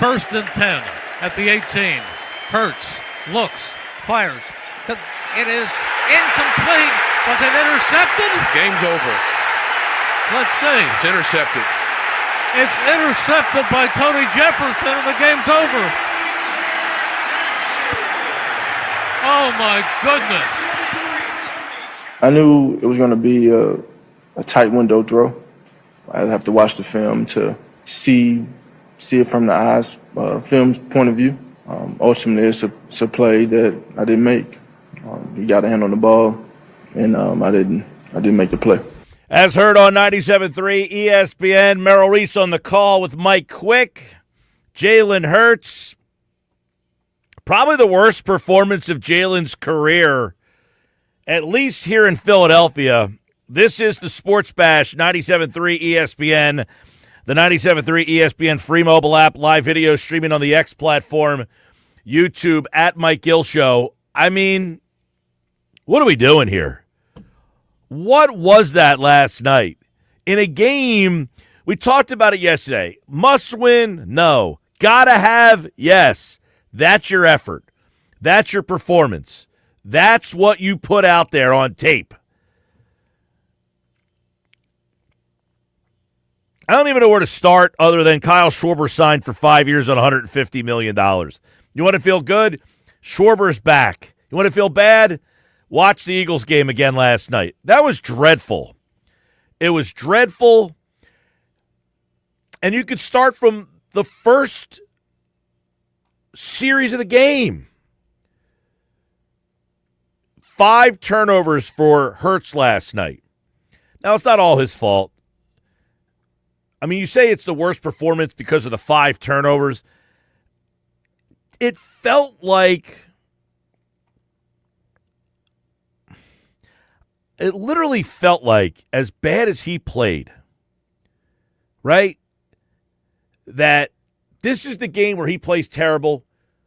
First and 10 at the 18. Hurts looks, fires. It is incomplete. Was it intercepted? Game's over. Let's see. It's intercepted. It's intercepted by Tony Jefferson, and the game's over. Oh, my goodness. I knew it was going to be a tight window throw. I'd have to watch the film to see it from the eyes, film's point of view. Ultimately, it's a play that I didn't make. He got a hand on the ball, and I didn't make the play. As heard on 97.3 ESPN, Merrill Reese on the call with Mike Quick. Jalen Hurts, probably the worst performance of Jalen's career, at least here in Philadelphia. This is the Sports Bash, 97.3 ESPN, the 97.3 ESPN free mobile app, live video streaming on the X platform, YouTube, at Mike Gill Show. I mean, what are we doing here? What was that last night? In a game, we talked about it yesterday. Must win? No. Gotta have? Yes. That's your effort. That's your performance. That's what you put out there on tape. I don't even know where to start other than Kyle Schwarber signed for 5 years on $150 million. You want to feel good? Schwarber's back. You want to feel bad? Watch the Eagles game again last night. That was dreadful. It was dreadful. And you could start from the first series of the game. 5 turnovers for Hurts last night. Now, it's not all his fault. I mean, you say it's the worst performance because of the 5 turnovers. It felt like... It literally felt like, as bad as he played, right, that this is the game where he plays terrible,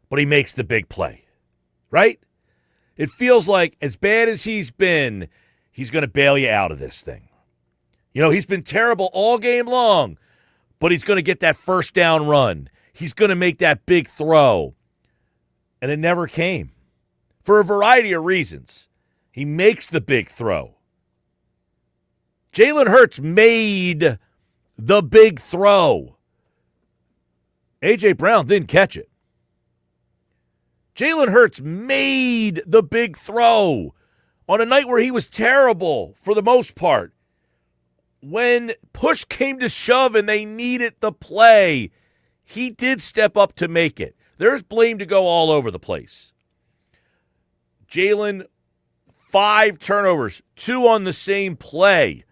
but he makes the big play, right? It feels like, as bad as he's been, he's going to bail you out of this thing. You know, he's been terrible all game long, but he's going to get that first down run. He's going to make that big throw. And it never came, for a variety of reasons. He makes the big throw. Jalen Hurts made the big throw. A.J. Brown didn't catch it. Jalen Hurts made the big throw on a night where he was terrible for the most part. When push came to shove and they needed the play, he did step up to make it. There's blame to go all over the place. Jalen, 5 turnovers, 2 on the same play.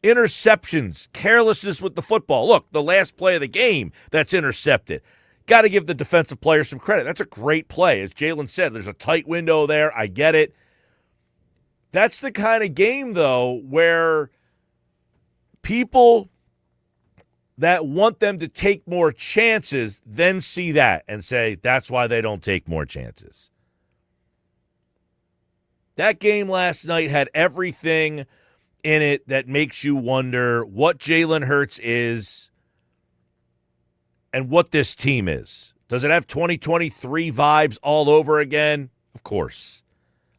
Interceptions, carelessness with the football. Look, the last play of the game that's intercepted. Got to give the defensive player some credit. That's a great play. As Jalen said, there's a tight window there. I get it. That's the kind of game, though, where people that want them to take more chances then see that and say, that's why they don't take more chances. That game last night had everything in it that makes you wonder what Jalen Hurts is and what this team is. Does it have 2023 vibes all over again? Of course.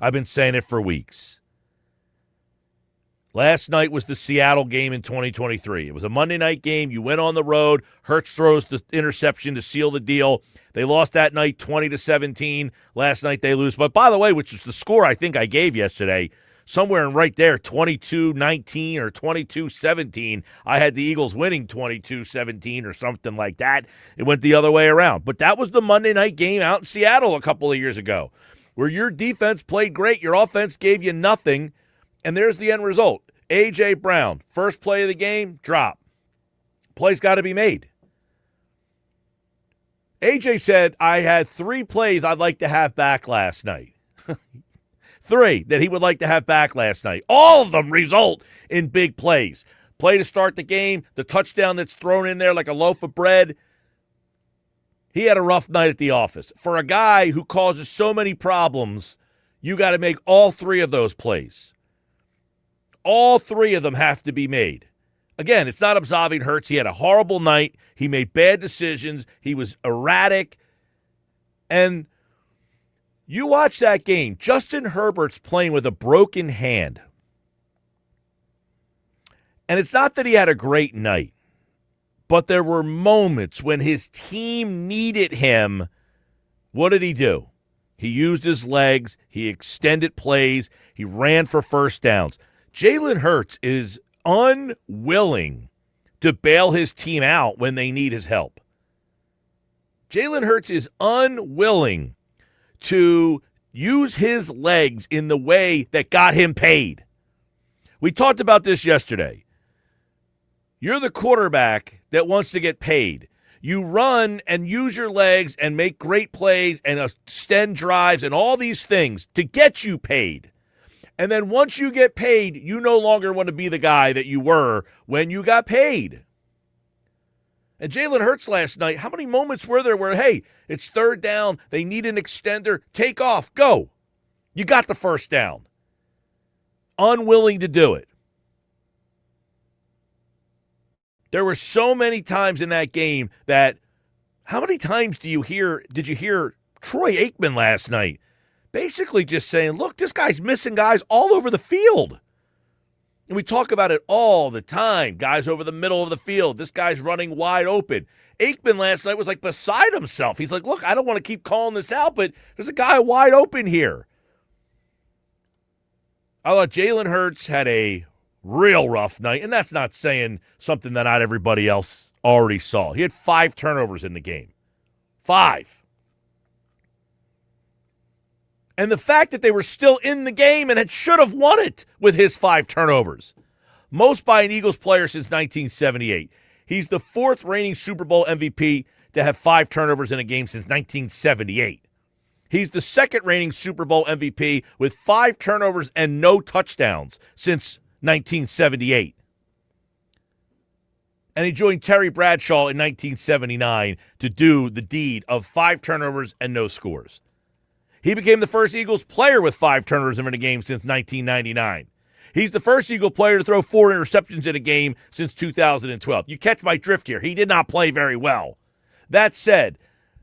I've been saying it for weeks. Last night was the Seattle game in 2023. It was a Monday night game. You went on the road. Hurts throws the interception to seal the deal. They lost that night 20-17. Last night they lose. But by the way, which is the score I think I gave yesterday, somewhere in right there, 22-19 or 22-17. I had the Eagles winning 22-17 or something like that. It went the other way around. But that was the Monday night game out in Seattle a couple of years ago, where your defense played great, your offense gave you nothing, and there's the end result. A.J. Brown, first play of the game, drop. Play's got to be made. A.J. said, I had 3 plays I'd like to have back last night. 3 that he would like to have back last night. All of them result in big plays. Play to start the game, the touchdown that's thrown in there like a loaf of bread. He had a rough night at the office. For a guy who causes so many problems, you got to make all 3 of those plays. All 3 of them have to be made. Again, it's not absolving Hurts. He had a horrible night. He made bad decisions. He was erratic. And you watch that game. Justin Herbert's playing with a broken hand. And it's not that he had a great night, but there were moments when his team needed him. What did he do? He used his legs. He extended plays. He ran for first downs. Jalen Hurts is unwilling to bail his team out when they need his help. Jalen Hurts is unwilling to use his legs in the way that got him paid. We talked about this yesterday. You're the quarterback that wants to get paid. You run and use your legs and make great plays and extend drives and all these things to get you paid. And then once you get paid, you no longer want to be the guy that you were when you got paid. And Jalen Hurts last night, how many moments were there where, hey, it's third down, they need an extender, take off, go. You got the first down. Unwilling to do it. There were so many times in that game that, how many times did you hear Troy Aikman last night basically just saying, look, this guy's missing guys all over the field. And we talk about it all the time. Guys over the middle of the field. This guy's running wide open. Aikman last night was like beside himself. He's like, look, I don't want to keep calling this out, but there's a guy wide open here. I thought Jalen Hurts had a real rough night, and that's not saying something that not everybody else already saw. He had 5 turnovers in the game. 5. And the fact that they were still in the game and should have won it with his 5 turnovers. Most by an Eagles player since 1978. He's the 4th reigning Super Bowl MVP to have 5 turnovers in a game since 1978. He's the 2nd reigning Super Bowl MVP with 5 turnovers and no touchdowns since 1978. And he joined Terry Bradshaw in 1979 to do the deed of 5 turnovers and no scores. He became the first Eagles player with 5 turnovers in a game since 1999. He's the first Eagle player to throw 4 interceptions in a game since 2012. You catch my drift here. He did not play very well. That said,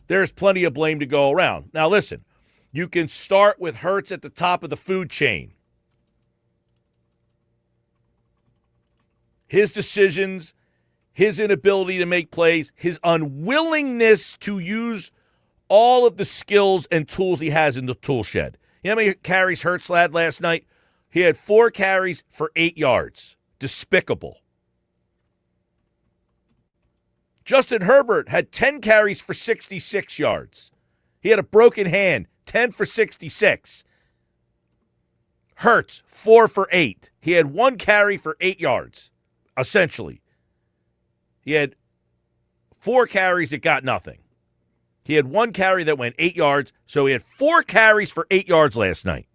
there's plenty of blame to go around. Now listen, you can start with Hurts at the top of the food chain. His decisions, his inability to make plays, his unwillingness to use all of the skills and tools he has in the tool shed. You know how many carries Hurts had last night? He had 4 carries for 8 yards. Despicable. Justin Herbert had 10 carries for 66 yards. He had a broken hand, 10 for 66. Hurts, 4 for 8. He had 1 carry for 8 yards, essentially. He had 4 carries that got nothing. He had 1 carry that went 8 yards, so he had 4 carries for 8 yards last night.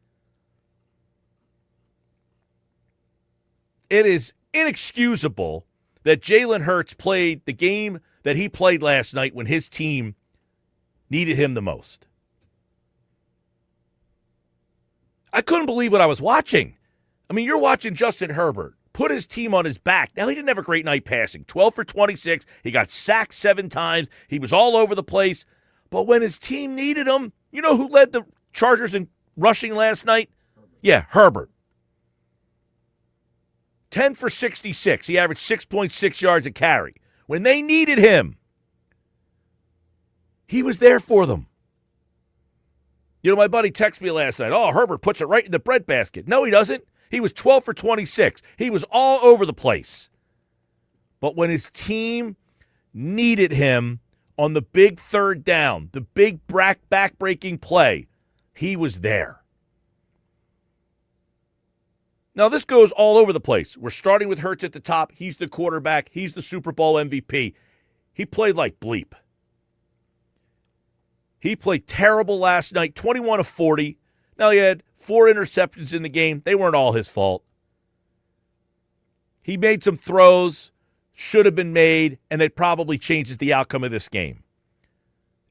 It is inexcusable that Jalen Hurts played the game that he played last night when his team needed him the most. I couldn't believe what I was watching. I mean, you're watching Justin Herbert put his team on his back. Now, he didn't have a great night passing. 12 for 26. He got sacked 7 times. He was all over the place. But when his team needed him, you know who led the Chargers in rushing last night? Yeah, Herbert. 10 for 66. He averaged 6.6 yards a carry. When they needed him, he was there for them. You know, my buddy texted me last night, oh, Herbert puts it right in the breadbasket. No, he doesn't. He was 12 for 26. He was all over the place. But when his team needed him on the big third down, the big back-breaking play, he was there. Now, this goes all over the place. We're starting with Hurts at the top. He's the quarterback. He's the Super Bowl MVP. He played like bleep. He played terrible last night, 21 of 40. Now, he had 4 interceptions in the game. They weren't all his fault. He made some throws, should have been made, and it probably changes the outcome of this game.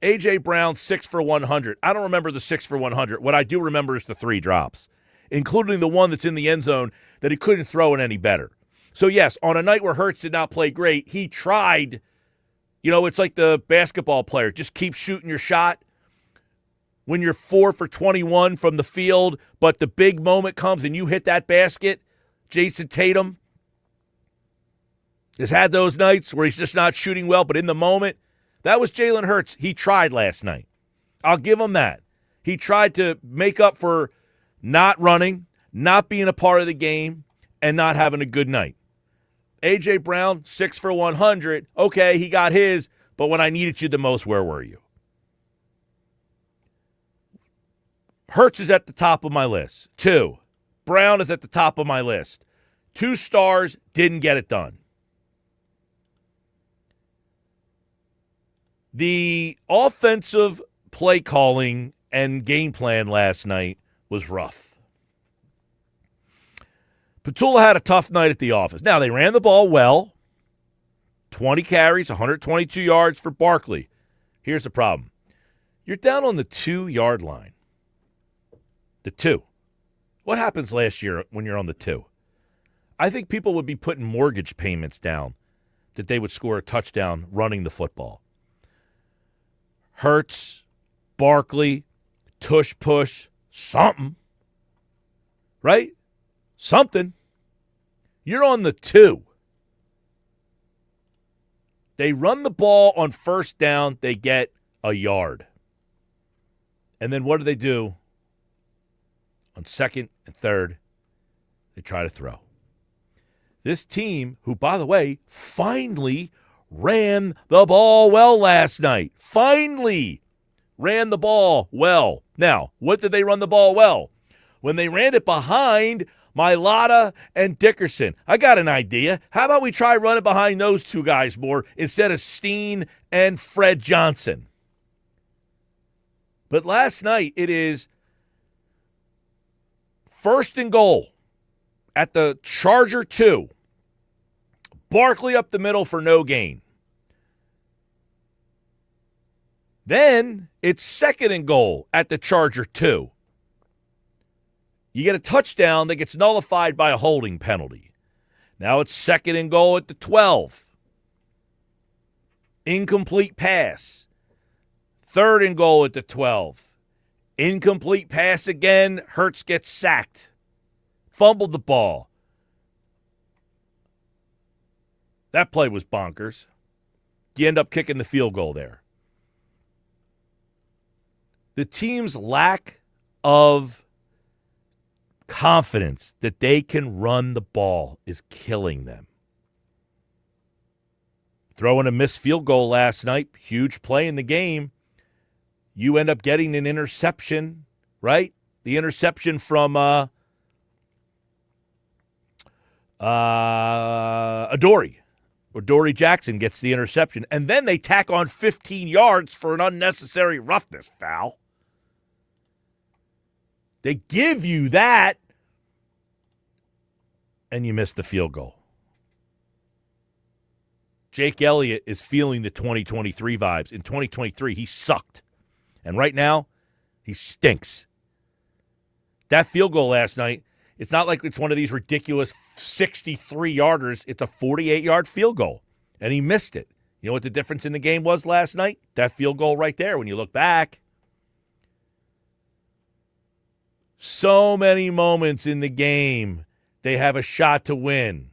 A.J. Brown, 6 for 100. I don't remember the 6 for 100. What I do remember is the 3 drops, including the one that's in the end zone that he couldn't throw it any better. So, yes, on a night where Hurts did not play great, he tried. It's like the basketball player. Just keep shooting your shot. When you're 4 for 21 from the field, but the big moment comes and you hit that basket, Jason Tatum has had those nights where he's just not shooting well, but in the moment, that was Jalen Hurts. He tried last night. I'll give him that. He tried to make up for not running, not being a part of the game, and not having a good night. A.J. Brown, 6 for 100. Okay, he got his, but when I needed you the most, where were you? Hurts is at the top of my list. 2. Brown is at the top of my list. 2 stars, didn't get it done. The offensive play calling and game plan last night was rough. Petula had a tough night at the office. Now, they ran the ball well. 20 carries, 122 yards for Barkley. Here's the problem. You're down on the 2-yard line. The 2. What happens last year when you're on the 2? I think people would be putting mortgage payments down that they would score a touchdown running the football. Hurts, Barkley, tush push, something. Right? Something. You're on the 2. They run the ball on first down, they get a yard. And then what do? On second and third, they try to throw. This team, who, by the way, finally ran the ball well last night. Finally ran the ball well. Now, what did they run the ball well? When they ran it behind Mailata and Dickerson. I got an idea. How about we try running behind those 2 guys more instead of Steen and Fred Johnson? But last night, it is 1st and goal at the Charger 2. Barkley up the middle for no gain. Then it's 2nd and goal at the Charger 2. You get a touchdown that gets nullified by a holding penalty. Now it's 2nd and goal at the 12. Incomplete pass. 3rd and goal at the 12. Incomplete pass again. Hurts gets sacked. Fumbled the ball. That play was bonkers. You end up kicking the field goal there. The team's lack of confidence that they can run the ball is killing them. Throwing a missed field goal last night, huge play in the game. You end up getting an interception, right? The interception from Adoree. Adoree Jackson gets the interception. And then they tack on 15 yards for an unnecessary roughness foul. They give you that, and you miss the field goal. Jake Elliott is feeling the 2023 vibes. In 2023, he sucked. And right now, he stinks. That field goal last night, it's not like it's one of these ridiculous 63-yarders. It's a 48-yard field goal, and he missed it. You know what the difference in the game was last night? That field goal right there when you look back. So many moments in the game, they have a shot to win.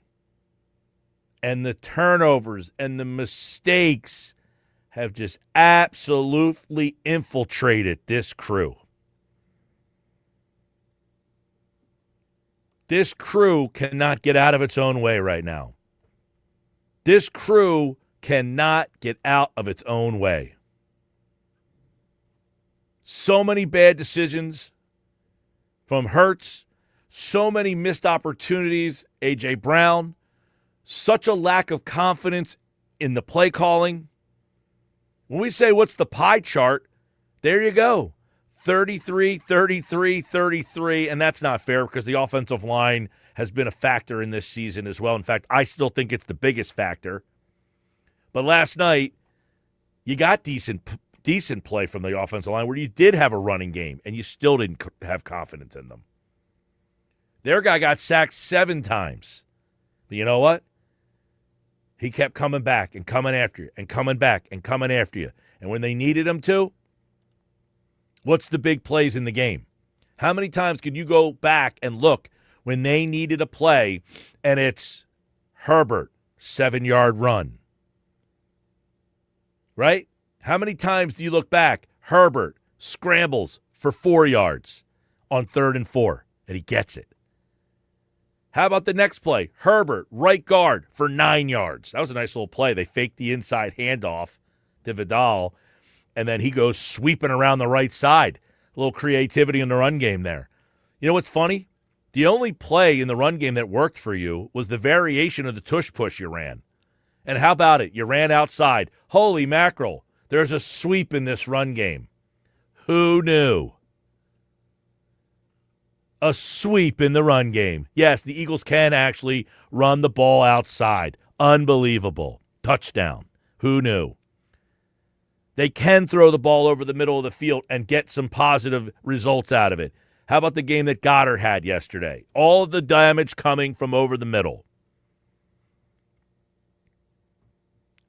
And the turnovers and the mistakes have just absolutely infiltrated this crew. This crew cannot get out of its own way right now. This crew cannot get out of its own way. So many bad decisions from Hurts, so many missed opportunities, A.J. Brown, such a lack of confidence in the play calling. When we say what's the pie chart, there you go. 33, 33, 33, and that's not fair because the offensive line has been a factor in this season as well. In fact, I still think it's the biggest factor. But last night, you got decent play from the offensive line where you did have a running game and you still didn't have confidence in them. Their guy got sacked 7 times. But you know what? He kept coming back and coming after you and coming back and coming after you. And when they needed him to, what's the big plays in the game? How many times could you go back and look when they needed a play and it's Herbert, 7-yard run? Right? How many times do you look back? Herbert scrambles for 4 yards on 3rd and 4, and he gets it. How about the next play? Herbert, right guard for 9 yards. That was a nice little play. They faked the inside handoff to Vidal, and then he goes sweeping around the right side. A little creativity in the run game there. You know what's funny? The only play in the run game that worked for you was the variation of the tush push you ran. And how about it? You ran outside. Holy mackerel. There's a sweep in this run game. Who knew? A sweep in the run game. Yes, the Eagles can actually run the ball outside. Unbelievable. Touchdown. Who knew? They can throw the ball over the middle of the field and get some positive results out of it. How about the game that Goddard had yesterday? All of the damage coming from over the middle.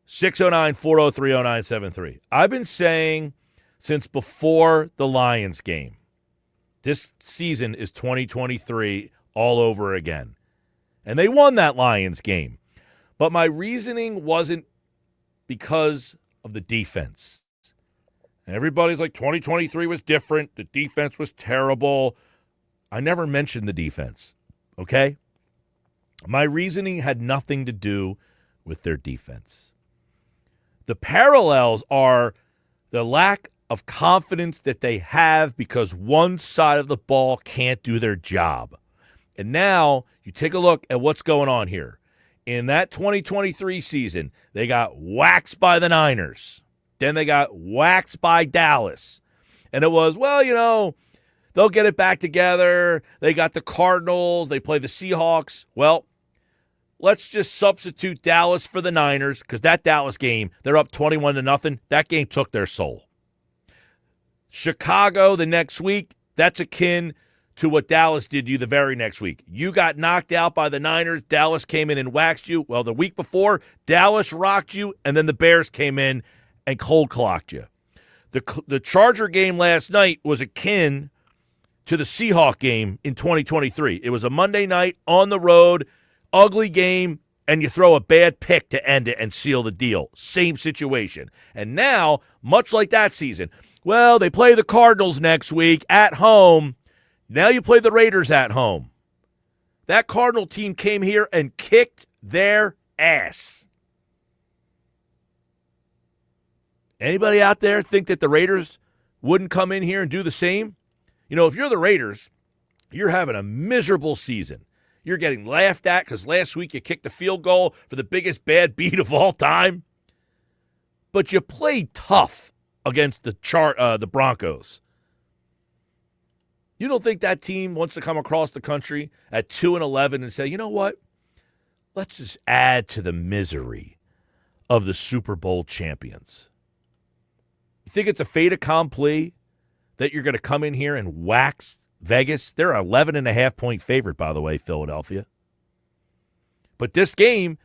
609-403-0973. I've been saying since before the Lions game, this season is 2023 all over again. And they won that Lions game. But my reasoning wasn't because of the defense. And everybody's like, 2023 was different. The defense was terrible. I never mentioned the defense, okay? My reasoning had nothing to do with their defense. The parallels are the lack of confidence that they have because one side of the ball can't do their job. And now you take a look at what's going on here. In that 2023 season, they got waxed by the Niners. Then they got waxed by Dallas. And it was, well, you know, they'll get it back together. They got the Cardinals. They play the Seahawks. Well, let's just substitute Dallas for the Niners because that Dallas game, they're up 21-0. That game took their soul. Chicago the next week, that's akin to what Dallas did to you the very next week. You got knocked out by the Niners. Dallas came in and waxed you. Well, the week before, Dallas rocked you, and then the Bears came in and cold clocked you. The Charger game last night was akin to the Seahawk game in 2023. It was a Monday night on the road, ugly game, and you throw a bad pick to end it and seal the deal. Same situation. And now, much like that season, well, they play the Cardinals next week at home. Now you play the Raiders at home. That Cardinal team came here and kicked their ass. Anybody out there think that the Raiders wouldn't come in here and do the same? You know, if you're the Raiders, you're having a miserable season. You're getting laughed at because last week you kicked a field goal for the biggest bad beat of all time. But you played tough against the Broncos. You don't think that team wants to come across the country at 2-11 and say, you know what? Let's just add to the misery of the Super Bowl champions. You think it's a fait accompli that you're going to come in here and wax Vegas? They're an 11.5-point favorite, by the way, Philadelphia. But this game,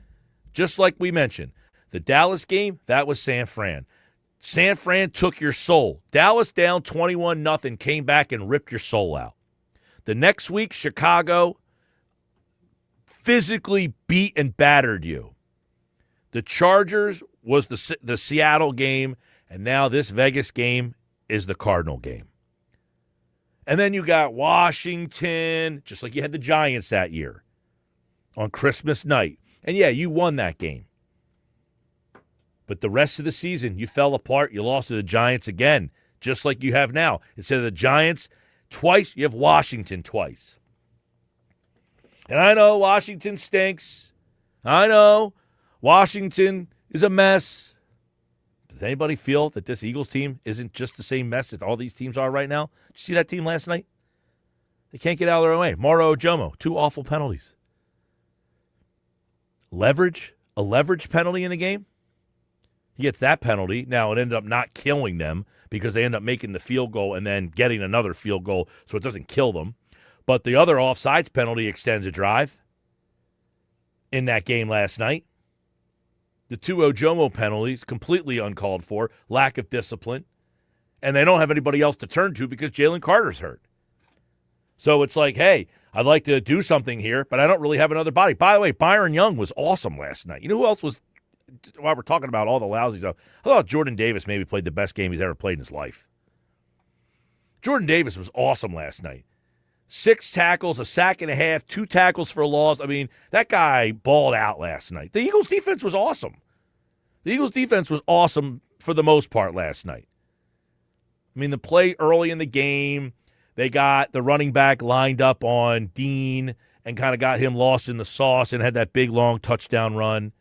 just like we mentioned, the Dallas game, that was San Fran. San Fran took your soul. Dallas down 21-0, came back and ripped your soul out. The next week, Chicago physically beat and battered you. The Chargers was the Seattle game, and now this Vegas game is the Cardinal game. And then you got Washington, just like you had the Giants that year, on Christmas night. And, yeah, you won that game. But the rest of the season, you fell apart. You lost to the Giants again, just like you have now. Instead of the Giants twice, you have Washington twice. And I know Washington stinks. I know Washington is a mess. Does anybody feel that this Eagles team isn't just the same mess that all these teams are right now? Did you see that team last night? They can't get out of their way. Moro Ojomo, 2 awful penalties. A leverage penalty in the game? He gets that penalty. Now, it ended up not killing them because they end up making the field goal and then getting another field goal, so it doesn't kill them. But the other offsides penalty extends a drive. in that game last night. The 2 Ojomo penalties, completely uncalled for, lack of discipline. And they don't have anybody else to turn to because Jalen Carter's hurt. So it's like, hey, I'd like to do something here, but I don't really have another body. By the way, Byron Young was awesome last night. You know who else was, while we're talking about all the lousy stuff, I thought Jordan Davis maybe played the best game he's ever played in his life. Jordan Davis was awesome last night. 6 tackles, a sack and a half, 2 tackles for a loss. I mean, that guy balled out last night. The Eagles' defense was awesome. The Eagles' defense was awesome for the most part last night. I mean, the play early in the game, they got the running back lined up on Dean and kind of got him lost in the sauce and had that big, long touchdown run.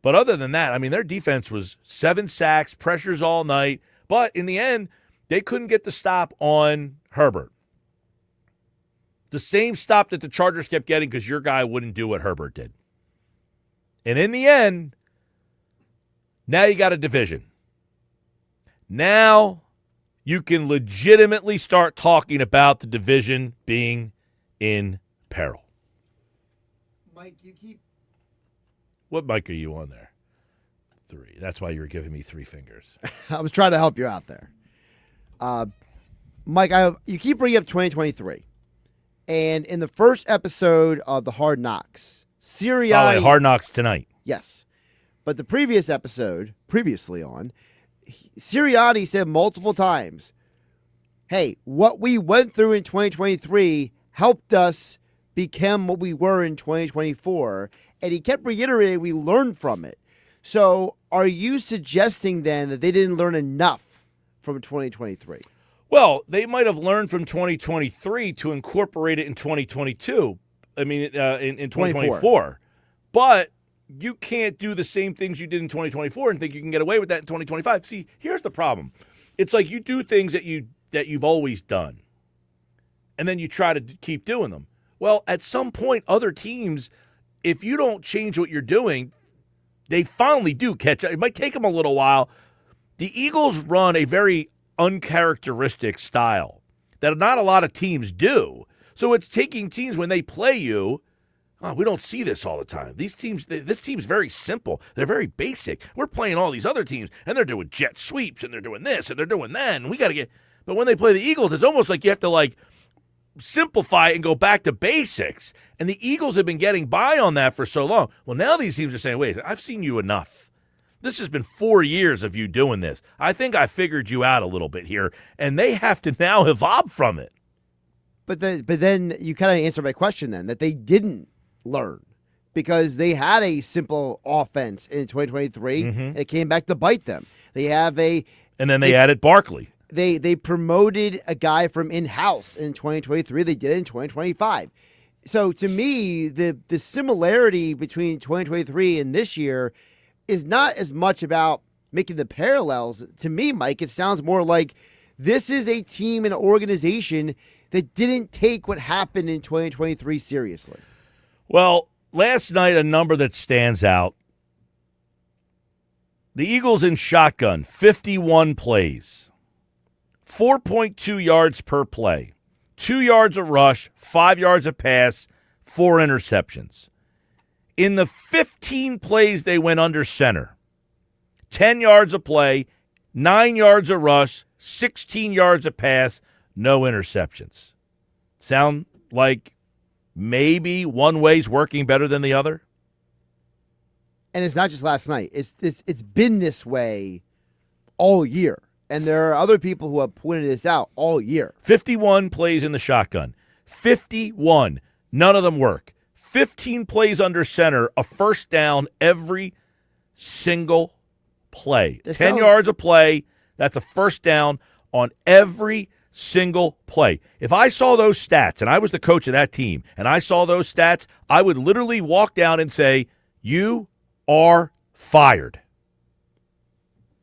But other than that, I mean, their defense was 7 sacks, pressures all night. But in the end, they couldn't get the stop on Herbert. The same stop that the Chargers kept getting because your guy wouldn't do what Herbert did. And in the end, now you got a division. Now you can legitimately start talking about the division being in peril. Mike, you keep... What mic are you on there? 3. That's why you were giving me 3 fingers. I was trying to help you out there. Mike, you keep bringing up 2023. And in the first episode of the Hard Knocks, Sirianni... Hard Knocks tonight. Yes. But the previous episode, previously on, Sirianni said multiple times, hey, what we went through in 2023 helped us become what we were in 2024. And he kept reiterating we learned from it. So are you suggesting then that they didn't learn enough from 2023? Well, they might have learned from 2023 to incorporate it in 2022. I mean, in 2024. But you can't do the same things you did in 2024 and think you can get away with that in 2025. See, here's the problem. It's like you do things that you've always done, and then you try to keep doing them. Well, at some point, other teams, if you don't change what you're doing, they finally do catch up. It might take them a little while. The Eagles run a very uncharacteristic style that not a lot of teams do. So it's taking teams when they play you. Oh, we don't see this all the time. This team's very simple. They're very basic. We're playing all these other teams, and they're doing jet sweeps, and they're doing this, and they're doing that, and we got to get. But when they play the Eagles, it's almost like you have to simplify it and go back to basics. And the Eagles have been getting by on that for so long. Well, now these teams are saying, wait, I've seen you enough. This has been 4 years of you doing this. I think I figured you out a little bit here, and they have to now evolve from it. But then you kind of answered my question then, that they didn't learn because they had a simple offense in 2023, and it came back to bite them. They have and then they added Barkley. They promoted a guy from in-house in 2023. They did it in 2025. So to me, the similarity between 2023 and this year is not as much about making the parallels. To me, Mike, it sounds more like this is a team and organization that didn't take what happened in 2023 seriously. Well, last night, a number that stands out. The Eagles in shotgun, 51 plays, 4.2 yards per play, 2 yards a rush, 5 yards a pass, 4 interceptions. In the 15 plays they went under center, 10 yards a play, 9 yards a rush, 16 yards a pass, no interceptions. Sound like maybe one way's working better than the other? And it's not just last night. It's been this way all year. And there are other people who have pointed this out all year. 51 plays in the shotgun. 51. None of them work. 15 plays under center, a first down every single play. 10 yards a play, that's a first down on every single play. If I saw those stats, and I was the coach of that team, and I saw those stats, I would literally walk down and say, you are fired.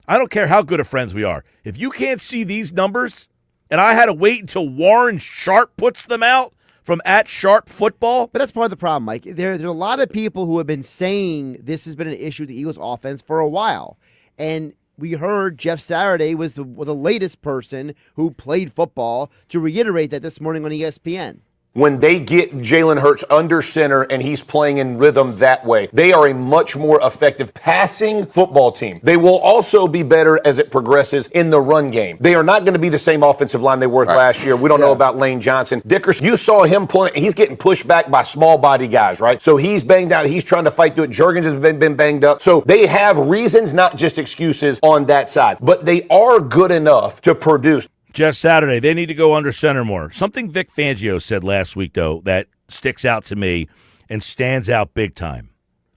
I don't care how good of friends we are. If you can't see these numbers, and I had to wait until Warren Sharp puts them out from @SharpFootball. But that's part of the problem, Mike. There are a lot of people who have been saying this has been an issue with the Eagles offense for a while. And we heard Jeff Saturday was the latest person who played football to reiterate that this morning on ESPN. when they get Jalen Hurts under center and he's playing in rhythm that way. They are a much more effective passing football team. They will also be better as it progresses in the run game. They are not going to be the same offensive line they were last year. We don't know about Lane Johnson. Dickerson, you saw him playing. He's getting pushed back by small body guys, right? So he's banged out. He's trying to fight through it. Juergens has been banged up. So they have reasons, not just excuses on that side. But they are good enough to produce. Jeff Saturday, they need to go under center more. Something Vic Fangio said last week, though, that sticks out to me and stands out big time.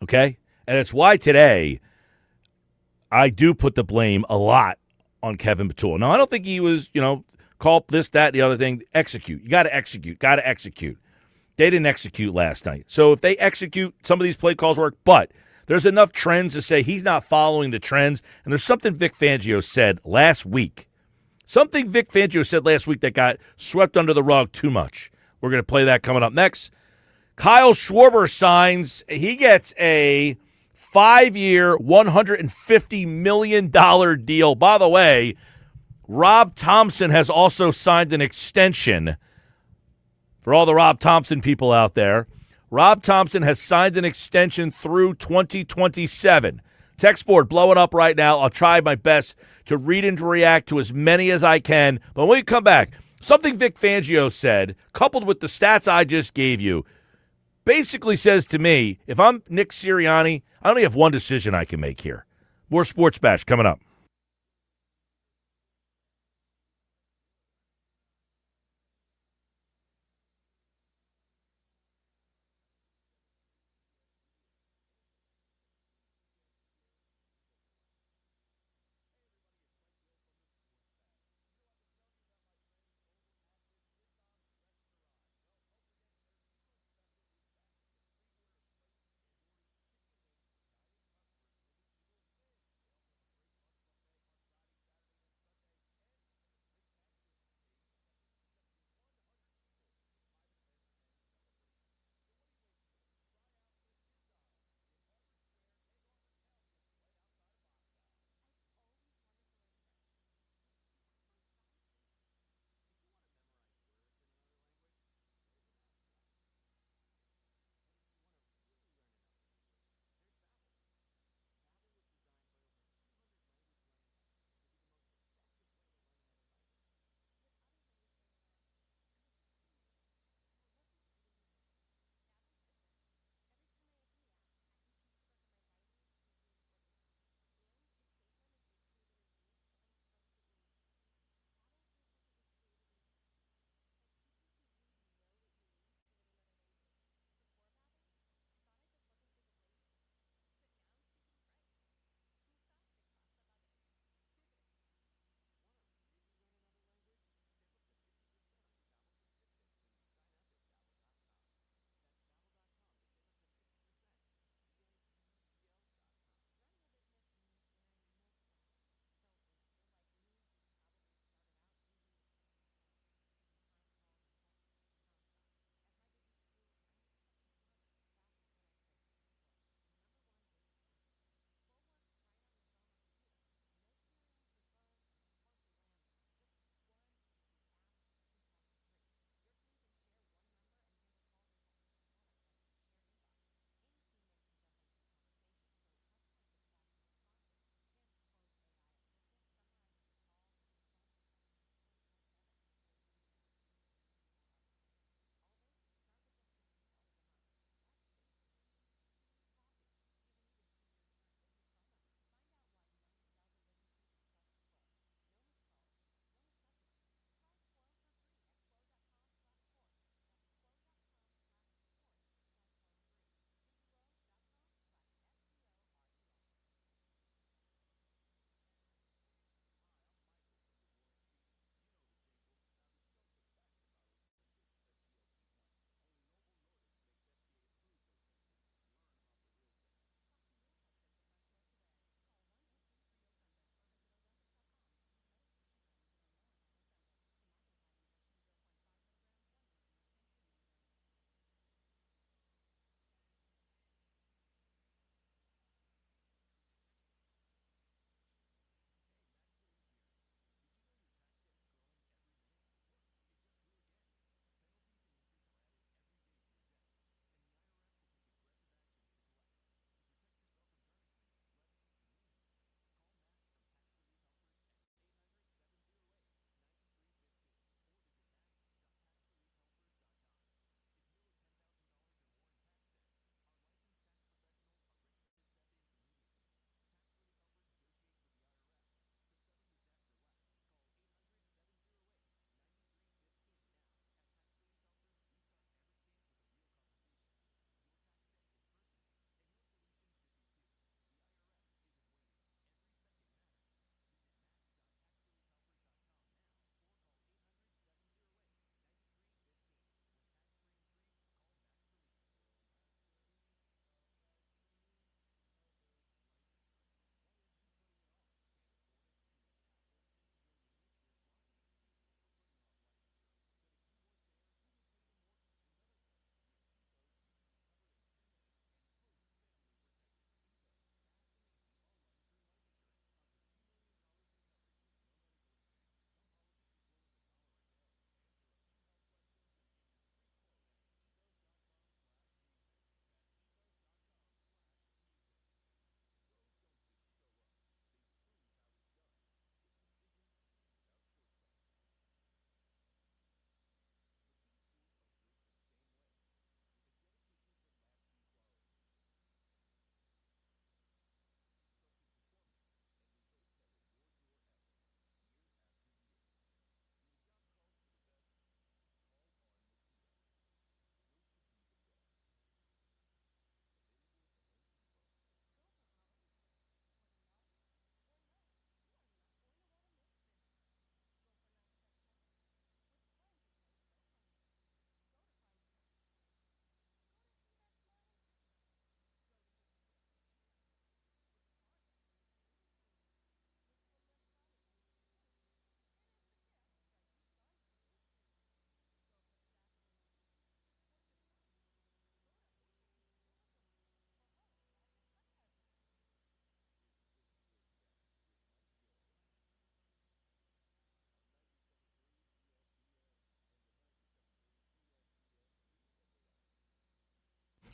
Okay? And it's why today I do put the blame a lot on Kevin Patullo. Now, I don't think he was, call this, that, the other thing. Execute. You got to execute. Got to execute. They didn't execute last night. So if they execute, some of these play calls work. But there's enough trends to say he's not following the trends. And there's something Vic Fangio said last week. Something Vic Fangio said last week that got swept under the rug too much. We're going to play that coming up next. Kyle Schwarber signs. He gets a 5-year, $150 million deal. By the way, Rob Thomson has also signed an extension. For all the Rob Thomson people out there, Rob Thomson has signed an extension through 2027. Text board blowing up right now. I'll try my best to read and to react to as many as I can. But when we come back, something Vic Fangio said, coupled with the stats I just gave you, basically says to me, if I'm Nick Sirianni, I only have one decision I can make here. More Sports Bash coming up.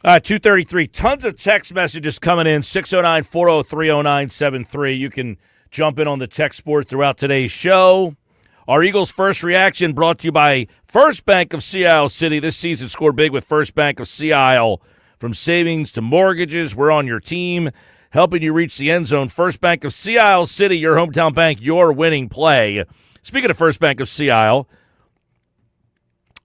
2:33. Tons of text messages coming in. 609-403-0973. You can jump in on the text board throughout today's show. Our Eagles' first reaction brought to you by First Bank of Sea Isle City. This season, score big with First Bank of Sea Isle. From savings to mortgages, we're on your team, helping you reach the end zone. First Bank of Sea Isle City, your hometown bank, your winning play. Speaking of First Bank of Sea Isle,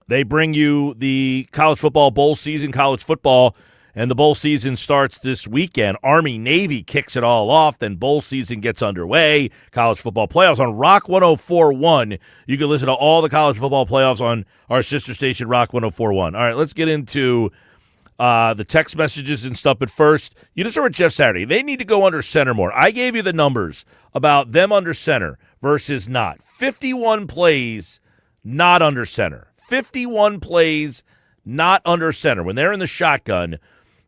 they bring you the college football bowl season, college football, and the bowl season starts this weekend. Army-Navy kicks it all off, then bowl season gets underway. College football playoffs on Rock 104.1. You can listen to all the college football playoffs on our sister station, Rock 104.1. All right, let's get into the text messages and stuff. But first, you just heard Jeff Saturday. They need to go under center more. I gave you the numbers about them under center versus not. 51 plays not under center. 51 plays not under center. When they're in the shotgun,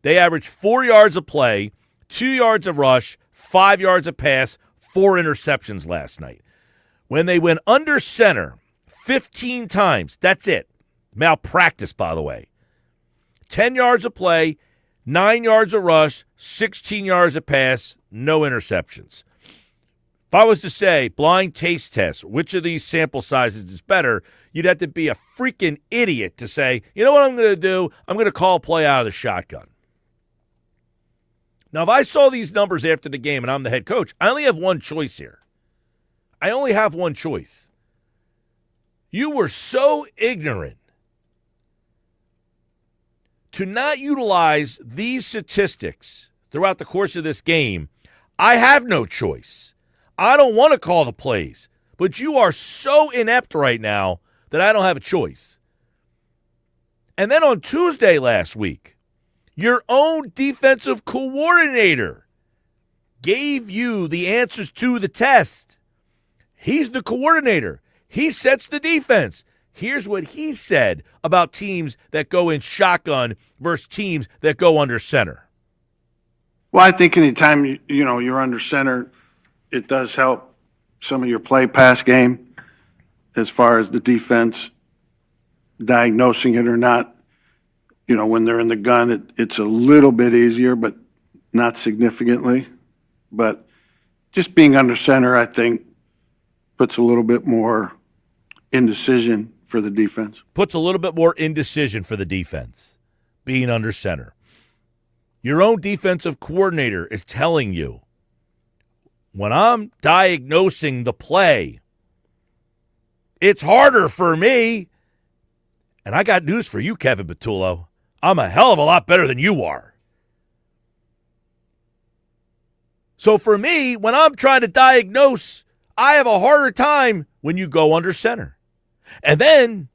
they average 4 yards of play, 2 yards of rush, 5 yards of pass, 4 interceptions last night. When they went under center 15 times, that's it. Malpractice, by the way. 10 yards of play, 9 yards of rush, 16 yards of pass, no interceptions. If I was to say blind taste test, which of these sample sizes is better, you'd have to be a freaking idiot to say, you know what I'm going to do? I'm going to call a play out of the shotgun. Now, if I saw these numbers after the game and I'm the head coach, I only have one choice here. I only have one choice. You were so ignorant to not utilize these statistics throughout the course of this game. I have no choice. I don't want to call the plays, but you are so inept right now that I don't have a choice. And then on Tuesday last week, your own defensive coordinator gave you the answers to the test. He's the coordinator. He sets the defense. Here's what he said about teams that go in shotgun versus teams that go under center. Well, I think anytime you're under center, it does help some of your play-pass game as far as the defense diagnosing it or not. When they're in the gun, it's a little bit easier, but not significantly. But just being under center, I think, puts a little bit more indecision for the defense. Puts a little bit more indecision for the defense, being under center. Your own defensive coordinator is telling you, when I'm diagnosing the play, it's harder for me. And I got news for you, Kevin Patullo. I'm a hell of a lot better than you are. So for me, when I'm trying to diagnose, I have a harder time when you go under center. And then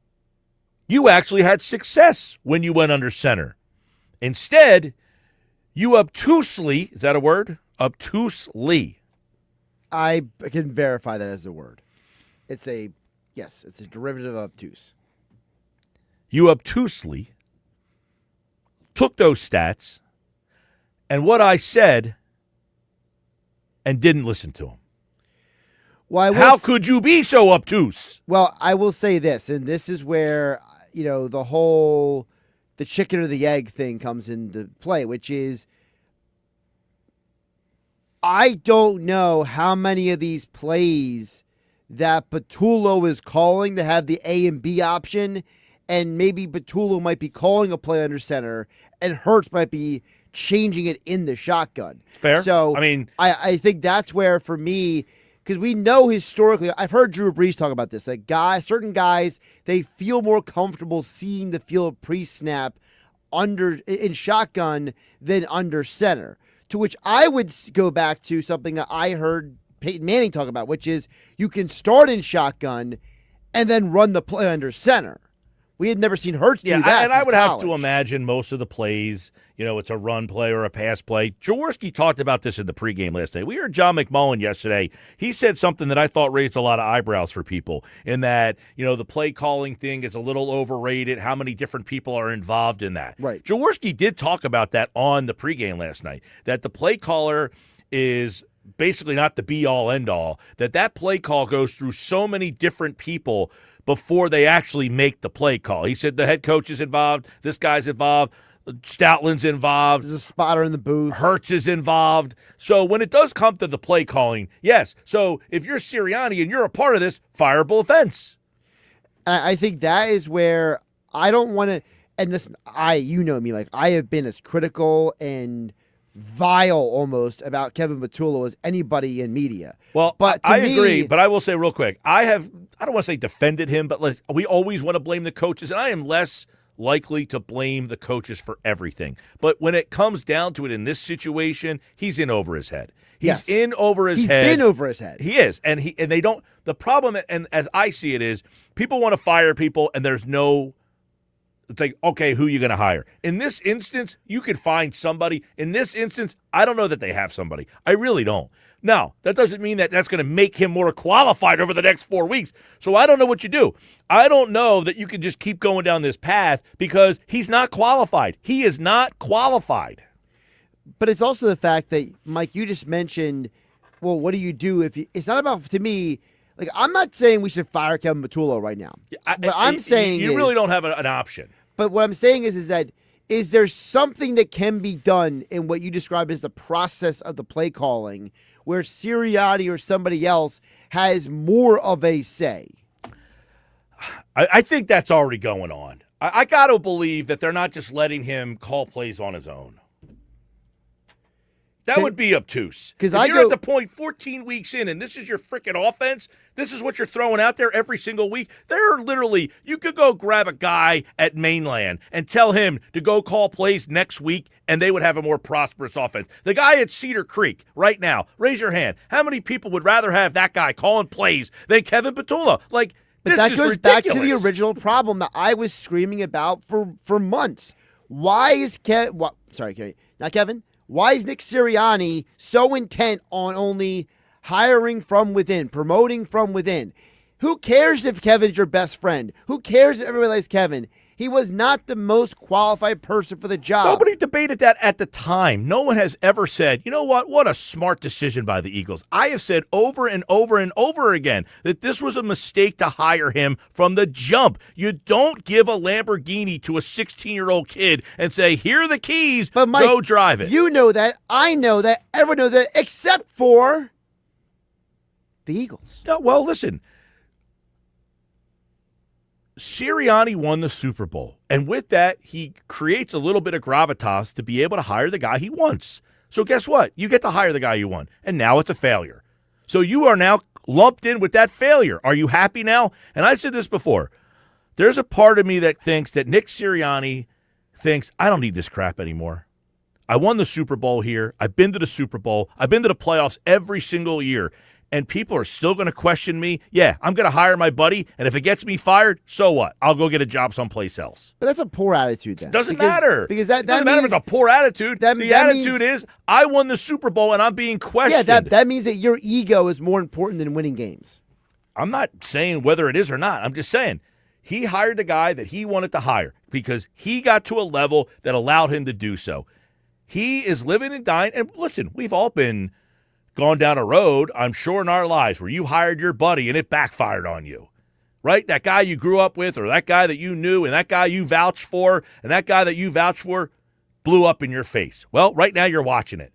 you actually had success when you went under center. Instead, you obtusely, is that a word? Obtusely. I can verify that as a word. It's a derivative of obtuse. You obtusely took those stats and what I said and didn't listen to them. Well, how could you be so obtuse? Well, I will say this, and this is where, the chicken or the egg thing comes into play, which is I don't know how many of these plays that Patullo is calling to have the A and B option, and maybe Patullo might be calling a play under center, and Hurts might be changing it in the shotgun. Fair. So, I think that's where, for me, because we know historically, I've heard Drew Brees talk about this, that certain guys, they feel more comfortable seeing the field pre-snap in shotgun than under center, to which I would go back to something that I heard Peyton Manning talk about, which is you can start in shotgun and then run the play under center. We had never seen Hurts do that. And I would college. have to imagine most of the plays, it's a run play or a pass play. Jaworski talked about this in the pregame last night. We heard John McMullen yesterday. He said something that I thought raised a lot of eyebrows for people, in that, the play calling thing is a little overrated, how many different people are involved in that. Right. Jaworski did talk about that on the pregame last night, that the play caller is basically not the be-all, end-all, that play call goes through so many different people before they actually make the play call. He said the head coach is involved, this guy's involved, Stoutland's involved. There's a spotter in the booth. Hurts is involved. So when it does come to the play calling, yes. So if you're Sirianni and you're a part of this, fireable offense. I think that is where I don't want to. And listen, you know me, like I have been as critical and vile almost about Kevin Patullo as anybody in media. Well, but I agree, but I will say real quick, I don't want to say defended him, but we always want to blame the coaches, and I am less likely to blame the coaches for everything. But when it comes down to it in this situation, he's in over his head. He's in over his head. He's in over his head. He is. And they don't – the problem, and as I see it, is people want to fire people, and there's no – it's like, okay, who are you going to hire? In this instance, you could find somebody. In this instance, I don't know that they have somebody. I really don't. Now, that doesn't mean that that's going to make him more qualified over the next 4 weeks. So I don't know what you do. I don't know that you can just keep going down this path because he's not qualified. He is not qualified. But it's also the fact that, Mike, you just mentioned, well, what do you do if you – it's not about, to me – like, I'm not saying we should fire Kevin Patullo right now. What I'm saying you really don't have an option. But what I'm saying is that is there something that can be done in what you describe as the process of the play calling where Sirianni or somebody else has more of a say? I think that's already going on. I got to believe that they're not just letting him call plays on his own. That would be obtuse. Because you're at the point 14 weeks in, and this is your freaking offense. This is what you're throwing out there every single week. There are literally, you could go grab a guy at Mainland and tell him to go call plays next week, and they would have a more prosperous offense. The guy at Cedar Creek right now, raise your hand. How many people would rather have that guy calling plays than Kevin Patullo? Like, but this that is goes ridiculous. Back to the original problem that I was screaming about for months. Why is not Kevin. Why is Nick Sirianni so intent on only hiring from within, promoting from within? Who cares if Kevin's your best friend? Who cares if everybody likes Kevin? He was not the most qualified person for the job. Nobody debated that at the time. No one has ever said, you know what a smart decision by the Eagles. I have said over and over and over again that this was a mistake to hire him from the jump. You don't give a Lamborghini to a 16-year-old kid and say, here are the keys, but Mike, go drive it. You know that, I know that, everyone knows that, except for the Eagles. No, well, listen. Sirianni won the Super Bowl, and with that, he creates a little bit of gravitas to be able to hire the guy he wants. So guess what? You get to hire the guy you want, and now it's a failure. So you are now lumped in with that failure. Are you happy now? And I said this before. There's a part of me that thinks that Nick Sirianni thinks, I don't need this crap anymore. I won the Super Bowl here. I've been to the Super Bowl. I've been to the playoffs every single year. And people are still going to question me. Yeah, I'm going to hire my buddy, and if it gets me fired, so what? I'll go get a job someplace else. But that's a poor attitude then. Doesn't matter. Because that doesn't means, matter if it's a poor attitude. The attitude is, I won the Super Bowl, and I'm being questioned. Yeah, that means that your ego is more important than winning games. I'm not saying whether it is or not. I'm just saying he hired the guy that he wanted to hire because he got to a level that allowed him to do so. He is living and dying. And listen, we've all been gone down a road, I'm sure, in our lives where you hired your buddy and it backfired on you, right? That guy you grew up with or that guy that you knew and that guy you vouched for and that guy that you vouched for blew up in your face. Well, right now you're watching it.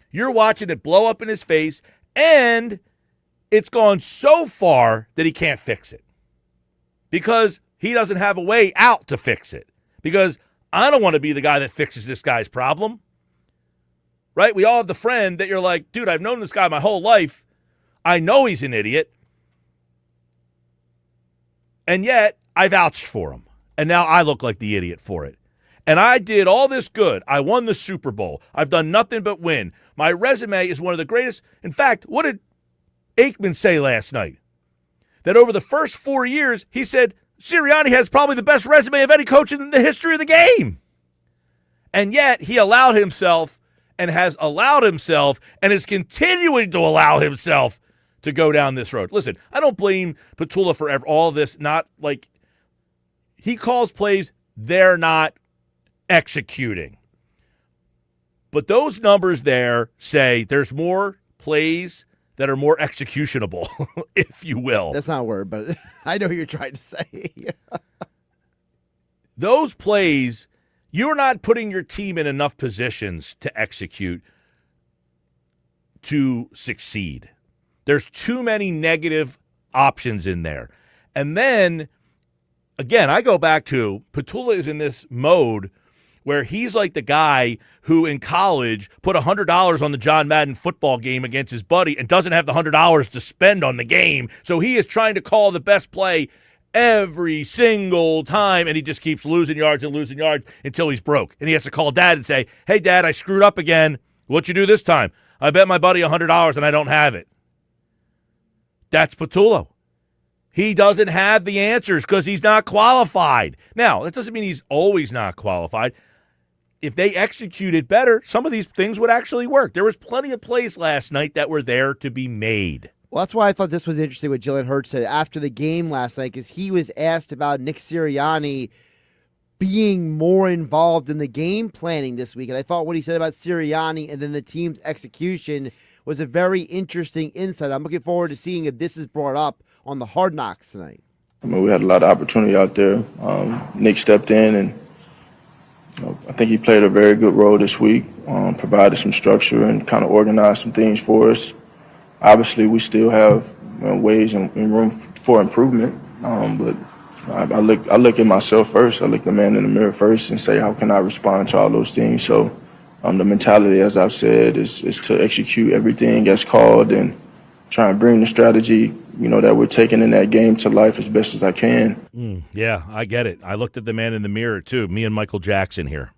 You're watching it blow up in his face, and it's gone so far that he can't fix it because he doesn't have a way out to fix it because I don't want to be the guy that fixes this guy's problem. Right? We all have the friend that you're like, dude, I've known this guy my whole life. I know he's an idiot. And yet, I vouched for him. And now I look like the idiot for it. And I did all this good. I won the Super Bowl. I've done nothing but win. My resume is one of the greatest. In fact, what did Aikman say last night? That over the first 4 years, he said, Sirianni has probably the best resume of any coach in the history of the game. And yet, he allowed himself and has allowed himself and is continuing to allow himself to go down this road. Listen, I don't blame Patullo for all this. Not like he calls plays, they're not executing. But those numbers there say there's more plays that are more executionable, if you will. That's not a word, but I know what you're trying to say. Those plays You're not putting your team in enough positions to execute to succeed. There's too many negative options in there. And then, again, I go back to Patula is in this mode where he's like the guy who in college put $100 on the John Madden football game against his buddy and doesn't have the $100 to spend on the game. So he is trying to call the best play every single time, and he just keeps losing yards until he's broke. And he has to call Dad and say, hey, Dad, I screwed up again. What'd you do this time? I bet my buddy $100 and I don't have it. That's Patullo. He doesn't have the answers because he's not qualified. Now, that doesn't mean he's always not qualified. If they executed better, some of these things would actually work. There was plenty of plays last night that were there to be made. Well, that's why I thought this was interesting what Jalen Hurts said after the game last night, because he was asked about Nick Sirianni being more involved in the game planning this week. And I thought what he said about Sirianni and then the team's execution was a very interesting insight. I'm looking forward to seeing if this is brought up on the Hard Knocks tonight. I mean, we had a lot of opportunity out there. Nick stepped in, and I think he played a very good role this week, provided some structure and kind of organized some things for us. Obviously, we still have ways and room for improvement, but I look at myself first. I look the man in the mirror first and say, how can I respond to all those things? So the mentality, as I've said, is to execute everything as called and try and bring the strategy, that we're taking in that game to life as best as I can. Yeah, I get it. I looked at the man in the mirror, too, me and Michael Jackson here.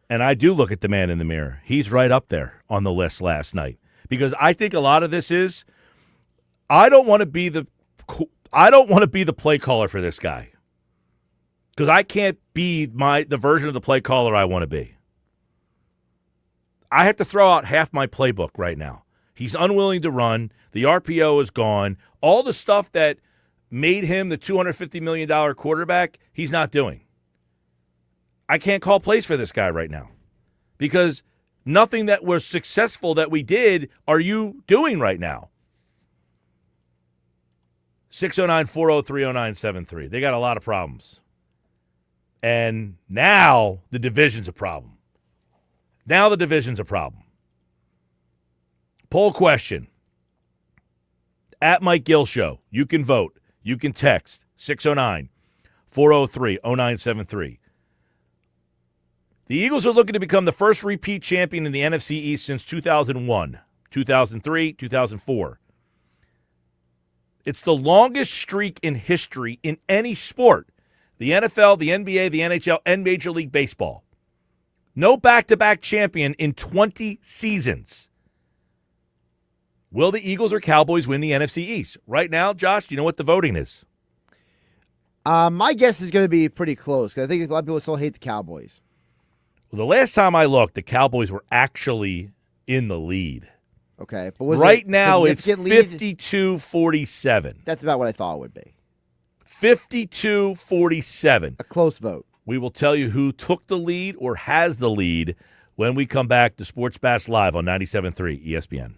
And I do look at the man in the mirror. He's right up there on the list last night. Because I think a lot of this is, I don't want to be the play caller for this guy. Because I can't be the version of the play caller I want to be. I have to throw out half my playbook right now. He's unwilling to run. The RPO is gone. All the stuff that made him the $250 million quarterback, he's not doing. I can't call plays for this guy right now because nothing that was successful that we did are you doing right now. 609-403-0973. They got a lot of problems. And now the division's a problem. Poll question. At Mike Gill Show. You can vote. You can text 609-403-0973. The Eagles are looking to become the first repeat champion in the NFC East since 2001, 2003, 2004. It's the longest streak in history in any sport. The NFL, the NBA, the NHL, and Major League Baseball. No back-to-back champion in 20 seasons. Will the Eagles or Cowboys win the NFC East? Right now, Josh, do you know what the voting is? My guess is going to be pretty close because I think a lot of people still hate the Cowboys. Well, the last time I looked, the Cowboys were actually in the lead. Okay, but was right it now it's significant lead? 52-47. That's about what I thought it would be. 52-47. A close vote. We will tell you who took the lead or has the lead when we come back to Sports Bash Live on 97.3 ESPN.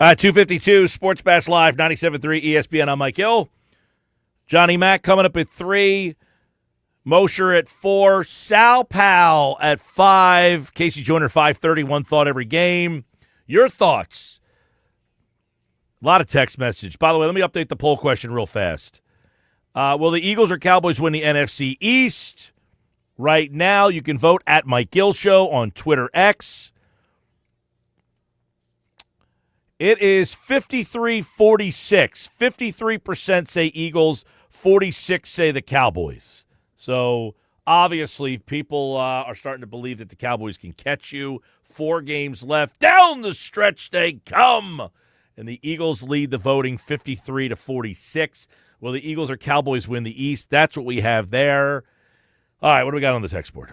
252 Sports Bash Live, 97.3 ESPN. I'm Mike Hill. Johnny Mack coming up at 3. Mosher at 4. Sal Pal at 5. Casey Joyner 5:30. One thought every game. Your thoughts? A lot of text message. By the way, let me update the poll question real fast. Will the Eagles or Cowboys win the NFC East? Right now, you can vote at Mike Gill Show on Twitter X. It is 53-46. 53% say Eagles, 46% say the Cowboys. So, obviously, people are starting to believe that the Cowboys can catch you. 4 games left. Down the stretch they come. And the Eagles lead the voting 53-46. Will the Eagles or Cowboys win the East? That's what we have there. All right, what do we got on the text board?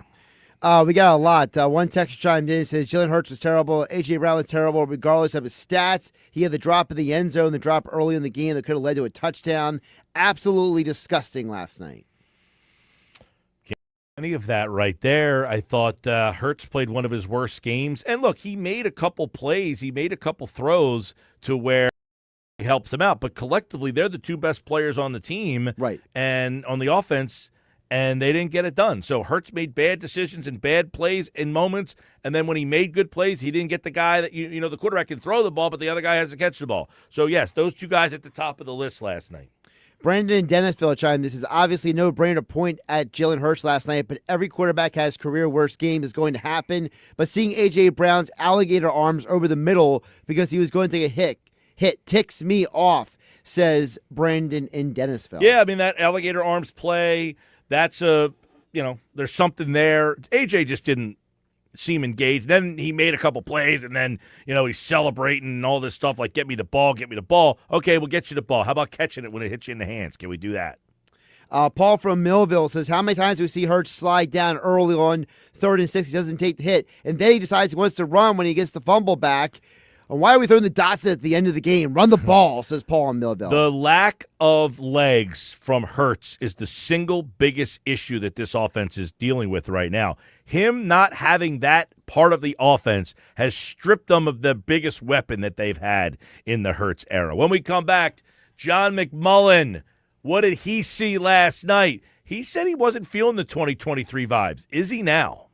We got a lot. One texter chimed in and says Jalen Hurts was terrible. A.J. Brown was terrible regardless of his stats. He had the drop in the end zone, the drop early in the game that could have led to a touchdown. Absolutely disgusting last night. Any of that right there. I thought Hurts played one of his worst games. And look, he made a couple plays. He made a couple throws to where he helps them out. But collectively, they're the 2 best players on the team. Right. And on the offense, and they didn't get it done. So Hurts made bad decisions and bad plays in moments, and then when he made good plays, he didn't get the guy that, you know, the quarterback can throw the ball, but the other guy has to catch the ball. So, yes, those 2 guys at the top of the list last night. Brandon in Dennisville chimed. This is obviously no brainer to point at Jalen Hurts last night, but every quarterback has career worst game is going to happen. But seeing A.J. Brown's alligator arms over the middle because he was going to take a hit ticks me off, says Brandon in Dennisville. Yeah, I mean, that alligator arms play, that's there's something there. A.J. just didn't seem engaged. Then he made a couple plays, and then, he's celebrating and all this stuff like, get me the ball, get me the ball. Okay, we'll get you the ball. How about catching it when it hits you in the hands? Can we do that? Paul from Millville says, how many times do we see Hurts slide down early on 3rd and 6? He doesn't take the hit, and then he decides he wants to run when he gets the fumble back. And why are we throwing the dots at the end of the game? Run the ball, says Paul in Millville. The lack of legs from Hurts is the single biggest issue that this offense is dealing with right now. Him not having that part of the offense has stripped them of the biggest weapon that they've had in the Hurts era. When we come back, John McMullen, what did he see last night? He said he wasn't feeling the 2023 vibes. Is he now?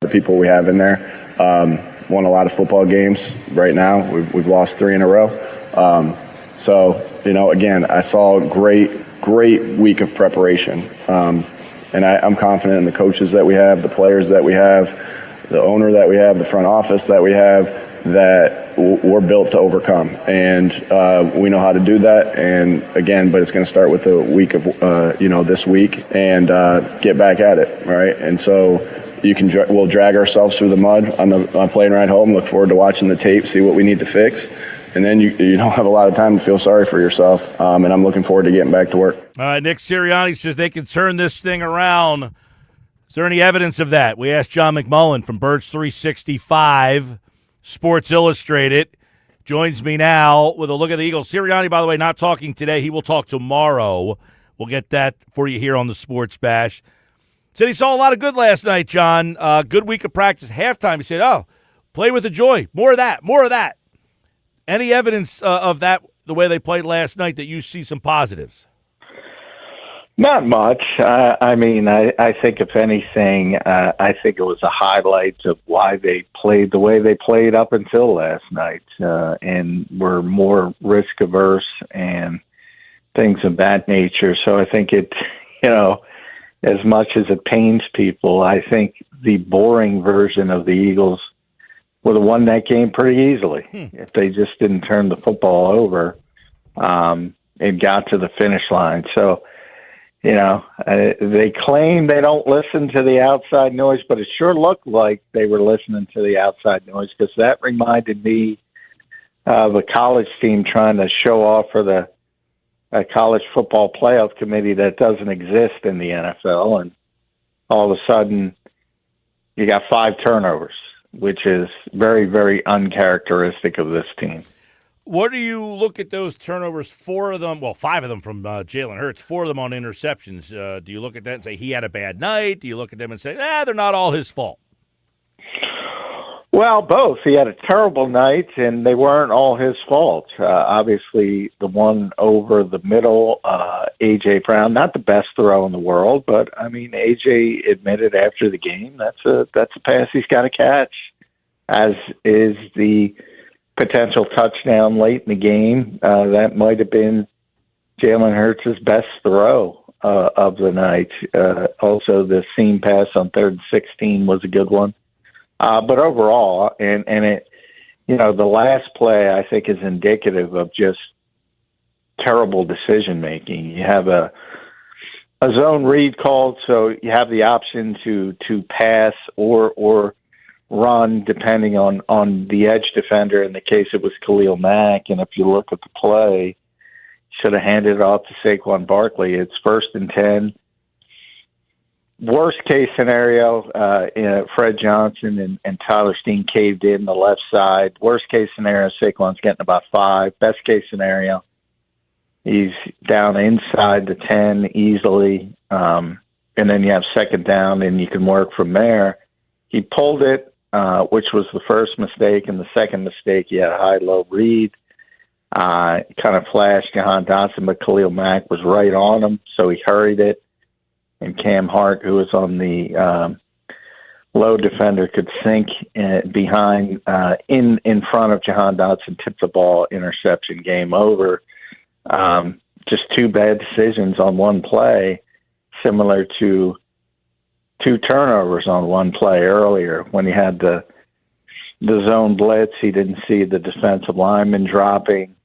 The people we have in there won a lot of football games right now. We've lost 3 in a row. So, again, I saw a great week of preparation. And I'm confident in the coaches that we have, the players that we have, the owner that we have, the front office that we have, that we're built to overcome. And we know how to do that. And again, but it's going to start with a week of, this week and get back at it, right? And so we'll drag ourselves through the mud on the plane ride home, look forward to watching the tape, see what we need to fix. And then you don't have a lot of time to feel sorry for yourself. And I'm looking forward to getting back to work. All right, Nick Sirianni says they can turn this thing around. Is there any evidence of that? We asked John McMullen from Birds 365, Sports Illustrated. Joins me now with a look at the Eagles. Sirianni, by the way, not talking today. He will talk tomorrow. We'll get that for you here on the Sports Bash. Said he saw a lot of good last night, John. Good week of practice. Halftime, he said, play with the joy. More of that. Any evidence of that, the way they played last night, that you see some positives? Not much. I think if anything, I think it was a highlight of why they played the way they played up until last night, and were more risk averse and things of that nature. So I think it, as much as it pains people, I think the boring version of the Eagles would have won that game pretty easily if they just didn't turn the football over and got to the finish line. So, they claim they don't listen to the outside noise, but it sure looked like they were listening to the outside noise, because that reminded me of a college team trying to show off for the college football playoff committee that doesn't exist in the NFL. And all of a sudden you got 5 turnovers, which is very, very uncharacteristic of this team. What do you look at those turnovers? 5 of them from Jalen Hurts, 4 of them on interceptions. Do you look at that and say he had a bad night? Do you look at them and say, they're not all his fault? Well, both. He had a terrible night, and they weren't all his fault. Obviously, the one over the middle, A.J. Brown, not the best throw in the world, but, A.J. admitted after the game that's a pass he's got to catch, as is the potential touchdown late in the game. That might have been Jalen Hurts' best throw of the night. Also, the seam pass on 3rd and 16 was a good one. But overall, and it, the last play I think is indicative of just terrible decision making. You have a zone read called, so you have the option to pass or run depending on the edge defender. In the case, it was Khalil Mack, and if you look at the play, should have handed it off to Saquon Barkley. It's 1st and 10. Worst case scenario, Fred Johnson and Tyler Steen caved in the left side. Worst case scenario, Saquon's getting about 5. Best case scenario, he's down inside the 10 easily. And then you have 2nd down, and you can work from there. He pulled it, which was the first mistake, and the second mistake, he had a high-low read. Kind of flashed Jahan Dotson, but Khalil Mack was right on him, so he hurried it. And Cam Hart, who was on the low defender, could sink behind in front of Jahan Dotson, tipped the ball, interception, game over. Just 2 bad decisions on one play, similar to 2 turnovers on one play earlier. When he had the zone blitz, he didn't see the defensive lineman dropping.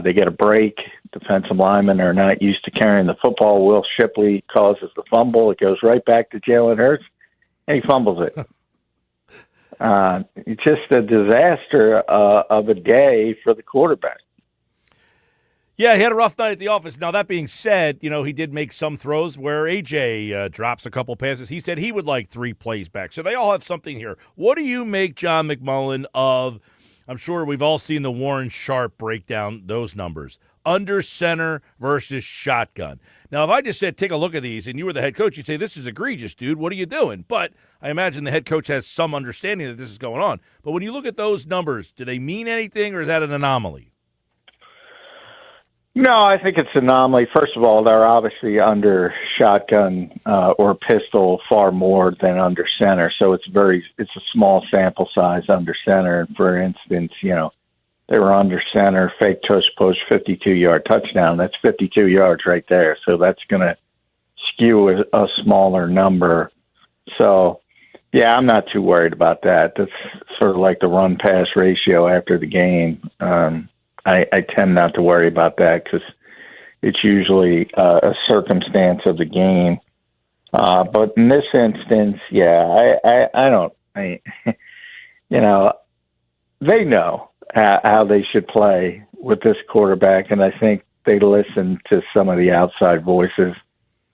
They get a break. Defensive linemen are not used to carrying the football. Will Shipley causes the fumble. It goes right back to Jalen Hurts, and he fumbles it. It's just a disaster of a day for the quarterback. Yeah, he had a rough night at the office. Now, that being said, he did make some throws where A.J. drops a couple passes. He said he would like 3 plays back. So they all have something here. What do you make, John McMullen, of – I'm sure we've all seen the Warren Sharp break down those numbers. Under center versus shotgun. Now, if I just said, take a look at these, and you were the head coach, you'd say, this is egregious, dude. What are you doing? But I imagine the head coach has some understanding that this is going on. But when you look at those numbers, do they mean anything, or is that an anomaly? No, I think it's an anomaly. First of all, they're obviously under shotgun or pistol far more than under center, so it's a small sample size under center. For instance, they were under center, fake tush push, 52-yard touchdown. That's 52 yards right there. So that's going to skew a smaller number. So, yeah, I'm not too worried about that. That's sort of like the run-pass ratio after the game. I tend not to worry about that because it's usually a circumstance of the game. But in this instance, yeah, I don't. They know how they should play with this quarterback, and I think they listen to some of the outside voices.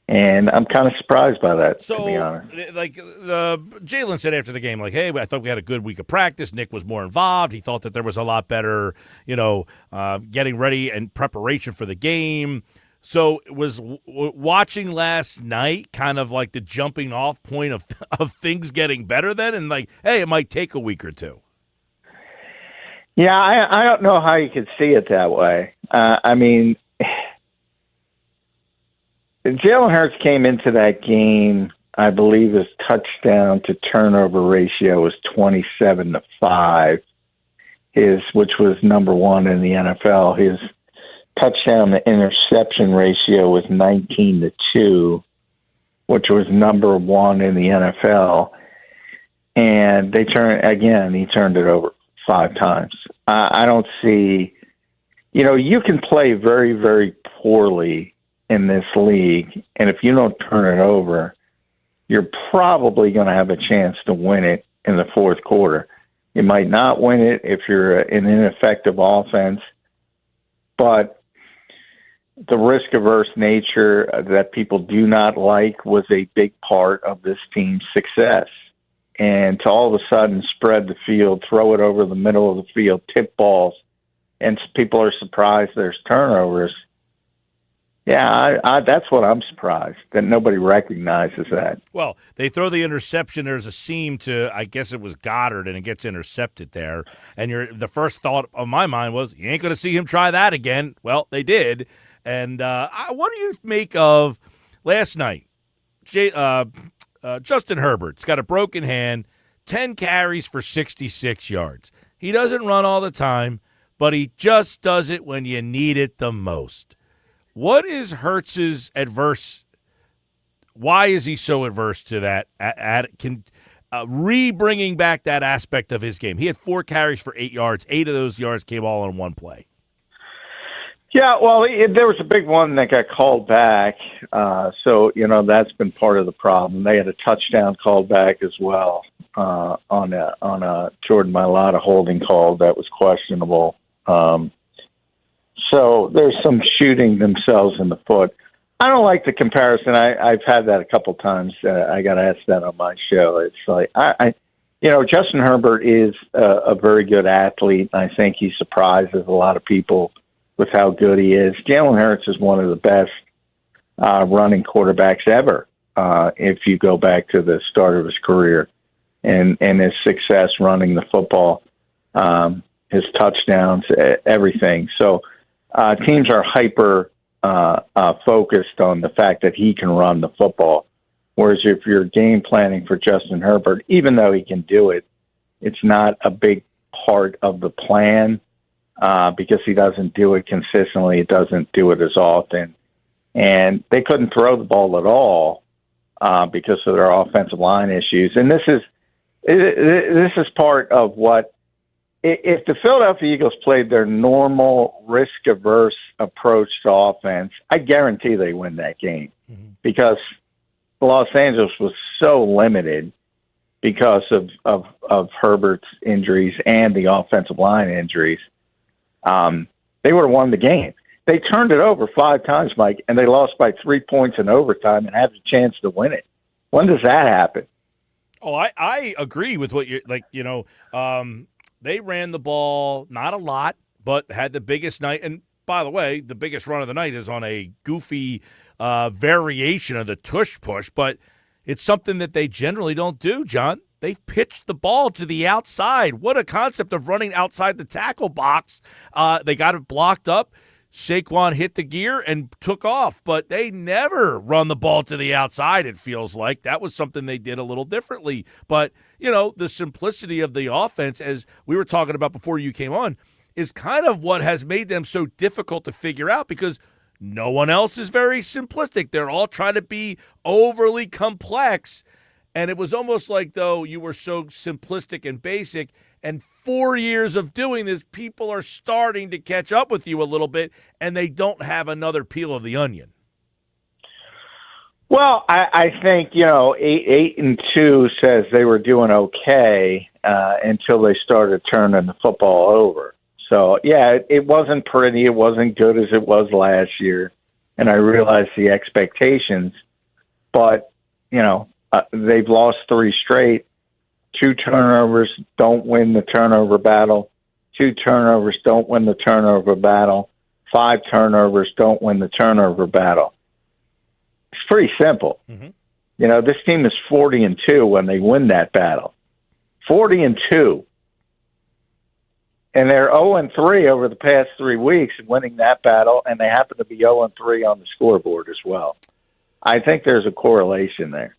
And I'm kind of surprised by that, to be honest. Like Jalen said after the game, like, hey, I thought we had a good week of practice. Nick was more involved. He thought that there was a lot better, getting ready and preparation for the game. So it was watching last night kind of like the jumping off point of things getting better then, and like, hey, it might take a week or two. Yeah, I don't know how you could see it that way. Jalen Hurts came into that game, I believe his touchdown to turnover ratio was 27-5, which was number one in the NFL. His touchdown to interception ratio was 19-2, which was number one in the NFL. And he turned it over 5 times. I don't see, you can play very, very poorly in this league, and if you don't turn it over, you're probably going to have a chance to win it in the fourth quarter. You might not win it if you're an ineffective offense, but the risk-averse nature that people do not like was a big part of this team's success. And to all of a sudden spread the field, throw it over the middle of the field, tip balls, and people are surprised there's turnovers. Yeah, that's what I'm surprised, that nobody recognizes that. Well, they throw the interception. There's a seam to, I guess it was Goddard, and it gets intercepted there. And the first thought of my mind was, you ain't going to see him try that again. Well, they did. And what do you make of last night? Justin Herbert's got a broken hand, 10 carries for 66 yards. He doesn't run all the time, but he just does it when you need it the most. What is Hurts's adverse? Why is he so adverse to that? Bringing back that aspect of his game. He had 4 carries for 8 yards. 8 of those yards came all in one play. Yeah, well, there was a big one that got called back. So that's been part of the problem. They had a touchdown called back as well on a Jordan Mailata holding call that was questionable. So there's some shooting themselves in the foot. I don't like the comparison. I've had that a couple times. I got asked that on my show. It's like, Justin Herbert is a very good athlete. I think he surprises a lot of people with how good he is. Jalen Hurts is one of the best running quarterbacks ever, if you go back to the start of his career and his success running the football, his touchdowns, everything. So teams are hyper focused on the fact that he can run the football. Whereas if you're game planning for Justin Herbert, even though he can do it, it's not a big part of the plan because he doesn't do it consistently. He doesn't do it as often. And they couldn't throw the ball at all because of their offensive line issues. And this is part of what, if the Philadelphia Eagles played their normal risk-averse approach to offense, I guarantee they win that game because Los Angeles was so limited because of Herbert's injuries and the offensive line injuries. They would have won the game. They turned it over 5 times, Mike, and they lost by 3 points in overtime and had a chance to win it. When does that happen? Oh, I agree with what you're like. They ran the ball not a lot, but had the biggest night. And by the way, the biggest run of the night is on a goofy variation of the tush push, but it's something that they generally don't do, John. They've pitched the ball to the outside. What a concept of running outside the tackle box. They got it blocked up. Saquon hit the gear and took off, but they never run the ball to the outside, it feels like. That was something they did a little differently. But, the simplicity of the offense, as we were talking about before you came on, is kind of what has made them so difficult to figure out because no one else is very simplistic. They're all trying to be overly complex. And it was almost like, though, you were so simplistic and basic, and 4 years of doing this, people are starting to catch up with you a little bit, and they don't have another peel of the onion. Well, I think, 8-2 says they were doing okay until they started turning the football over. So, yeah, it wasn't pretty. It wasn't good as it was last year, and I realized the expectations. But, they've lost 3 straight. 2 turnovers don't win the turnover battle. 2 turnovers don't win the turnover battle. 5 turnovers don't win the turnover battle. It's pretty simple. Mm-hmm. This team is 40-2 when they win that battle. 40-2. And they're 0-3 over the past 3 weeks winning that battle, and they happen to be 0-3 on the scoreboard as well. I think there's a correlation there.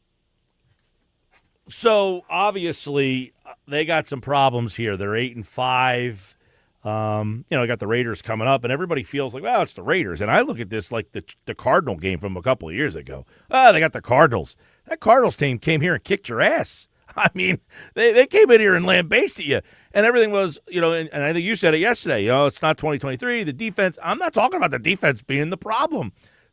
So, obviously, they got some problems here. They're 8-5. Got the Raiders coming up, and everybody feels like, well, it's the Raiders. And I look at this like the Cardinal game from a couple of years ago. They got the Cardinals. That Cardinals team came here and kicked your ass. I mean, they came in here and lambasted you. And everything was, and I think you said it yesterday, it's not 2023. The defense, I'm not talking about the defense being the problem.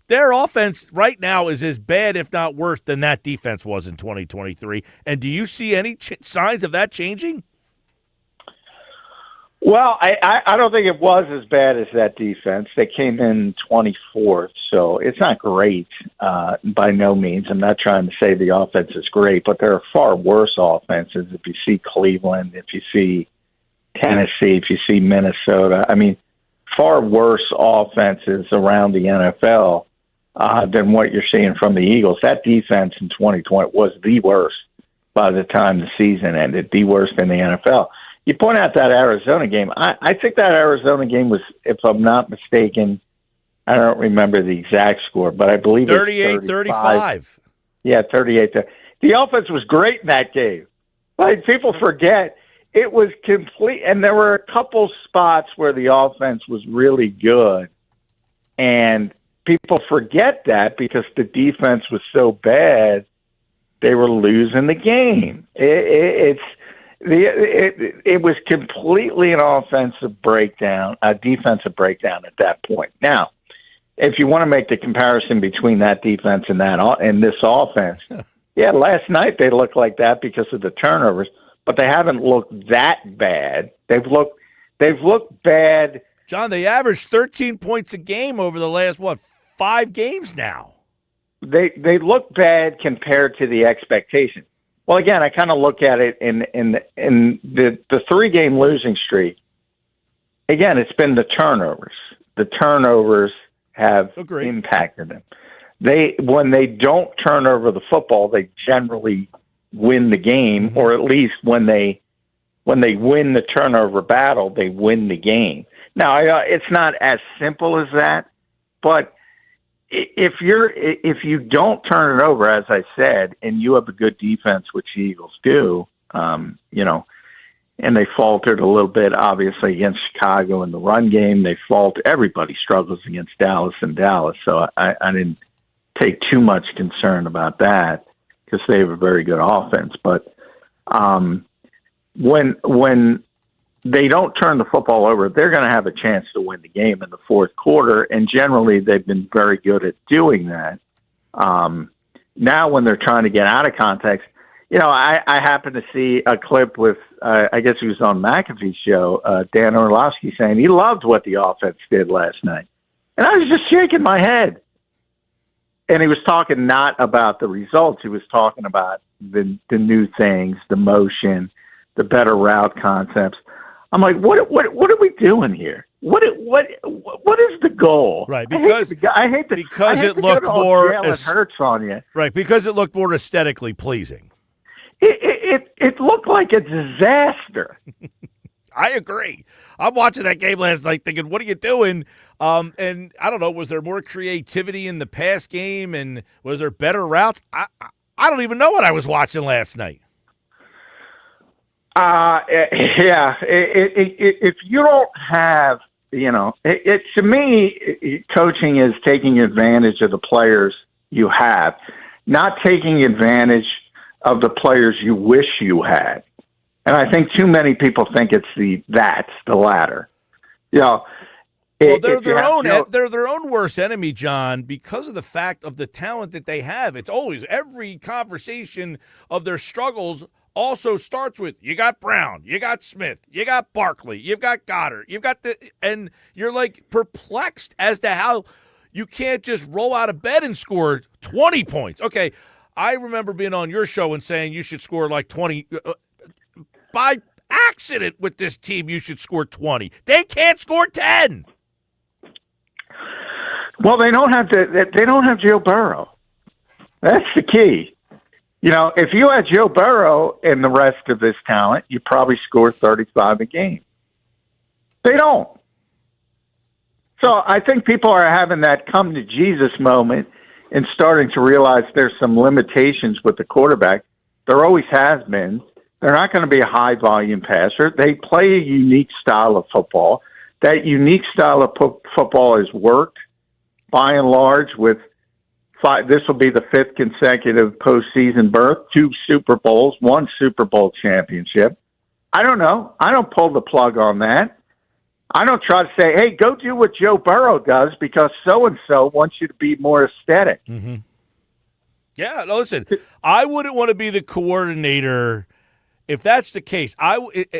Their offense right now is as bad, if not worse, than that defense was in 2023. And do you see any signs of that changing? Well, I don't think it was as bad as that defense. They came in 24th, so it's not great by no means. I'm not trying to say the offense is great, but there are far worse offenses. If you see Cleveland, if you see Tennessee, if you see Minnesota, far worse offenses around the NFL than what you're seeing from the Eagles. That defense in 2020 was the worst by the time the season ended, the worst in the NFL. You point out that Arizona game. I think that Arizona game was, if I'm not mistaken, I don't remember the exact score, but I believe 38-35. Yeah, 38. The offense was great in that game. Like, people forget, it was complete, and there were a couple spots where the offense was really good, and people forget that because the defense was so bad, they were losing the game. It was completely an offensive breakdown, a defensive breakdown at that point. Now, if you want to make the comparison between that defense and this offense, yeah, last night they looked like that because of the turnovers, but they haven't looked that bad. They've looked bad. John, they averaged 13 points a game over the last 5 games now. They look bad compared to the expectation. Well, again, I kind of look at it in the 3-game losing streak. Again, it's been the turnovers. The turnovers have impacted them. When they don't turn over the football, they generally win the game, or at least when they win the turnover battle, they win the game. Now, it's not as simple as that, but if you don't turn it over, as I said, and you have a good defense, which the Eagles do, and they faltered a little bit, obviously, against Chicago in the run game. Everybody struggles against Dallas and Dallas, so I didn't take too much concern about that because they have a very good offense. But when they don't turn the football over, they're going to have a chance to win the game in the fourth quarter, and generally they've been very good at doing that. Now when they're trying to get out of context, I happened to see a clip with, I guess he was on McAfee's show, Dan Orlovsky, saying he loved what the offense did last night. And I was just shaking my head. And he was talking not about the results. He was talking about the new things, the motion, the better route concepts. I'm like, what are we doing here? What is the goal? Right, because it looked more Jalen Hurts on you. Right, because it looked more aesthetically pleasing. It looked like a disaster. I agree. I'm watching that game last night thinking, what are you doing? And I don't know, was there more creativity in the pass game, and was there better routes? I don't even know what I was watching last night. Yeah. If you don't have, to me, coaching is taking advantage of the players you have, not taking advantage of the players you wish you had. And I think too many people think that's the latter. Well, they're their own worst enemy, John, because of the fact of the talent that they have. It's always every conversation of their struggles also starts with, you got Brown, you got Smith, you got Barkley, you've got Goddard, and you're like perplexed as to how you can't just roll out of bed and score 20 points. Okay, I remember being on your show and saying you should score like 20. By accident with this team, you should score 20. They can't score 10. Well, they don't have Joe Burrow. That's the key. If you had Joe Burrow and the rest of this talent, you probably score 35 a game. They don't. So I think people are having that come to Jesus moment and starting to realize there's some limitations with the quarterback. There always has been. They're not going to be a high-volume passer. They play a unique style of football. That unique style of football has worked by and large with this will be the 5th consecutive postseason berth, 2 Super Bowls, 1 Super Bowl championship. I don't know. I don't pull the plug on that. I don't try to say, hey, go do what Joe Burrow does because so-and-so wants you to be more aesthetic. Mm-hmm. Yeah, no, listen, I wouldn't want to be the coordinator if that's the case.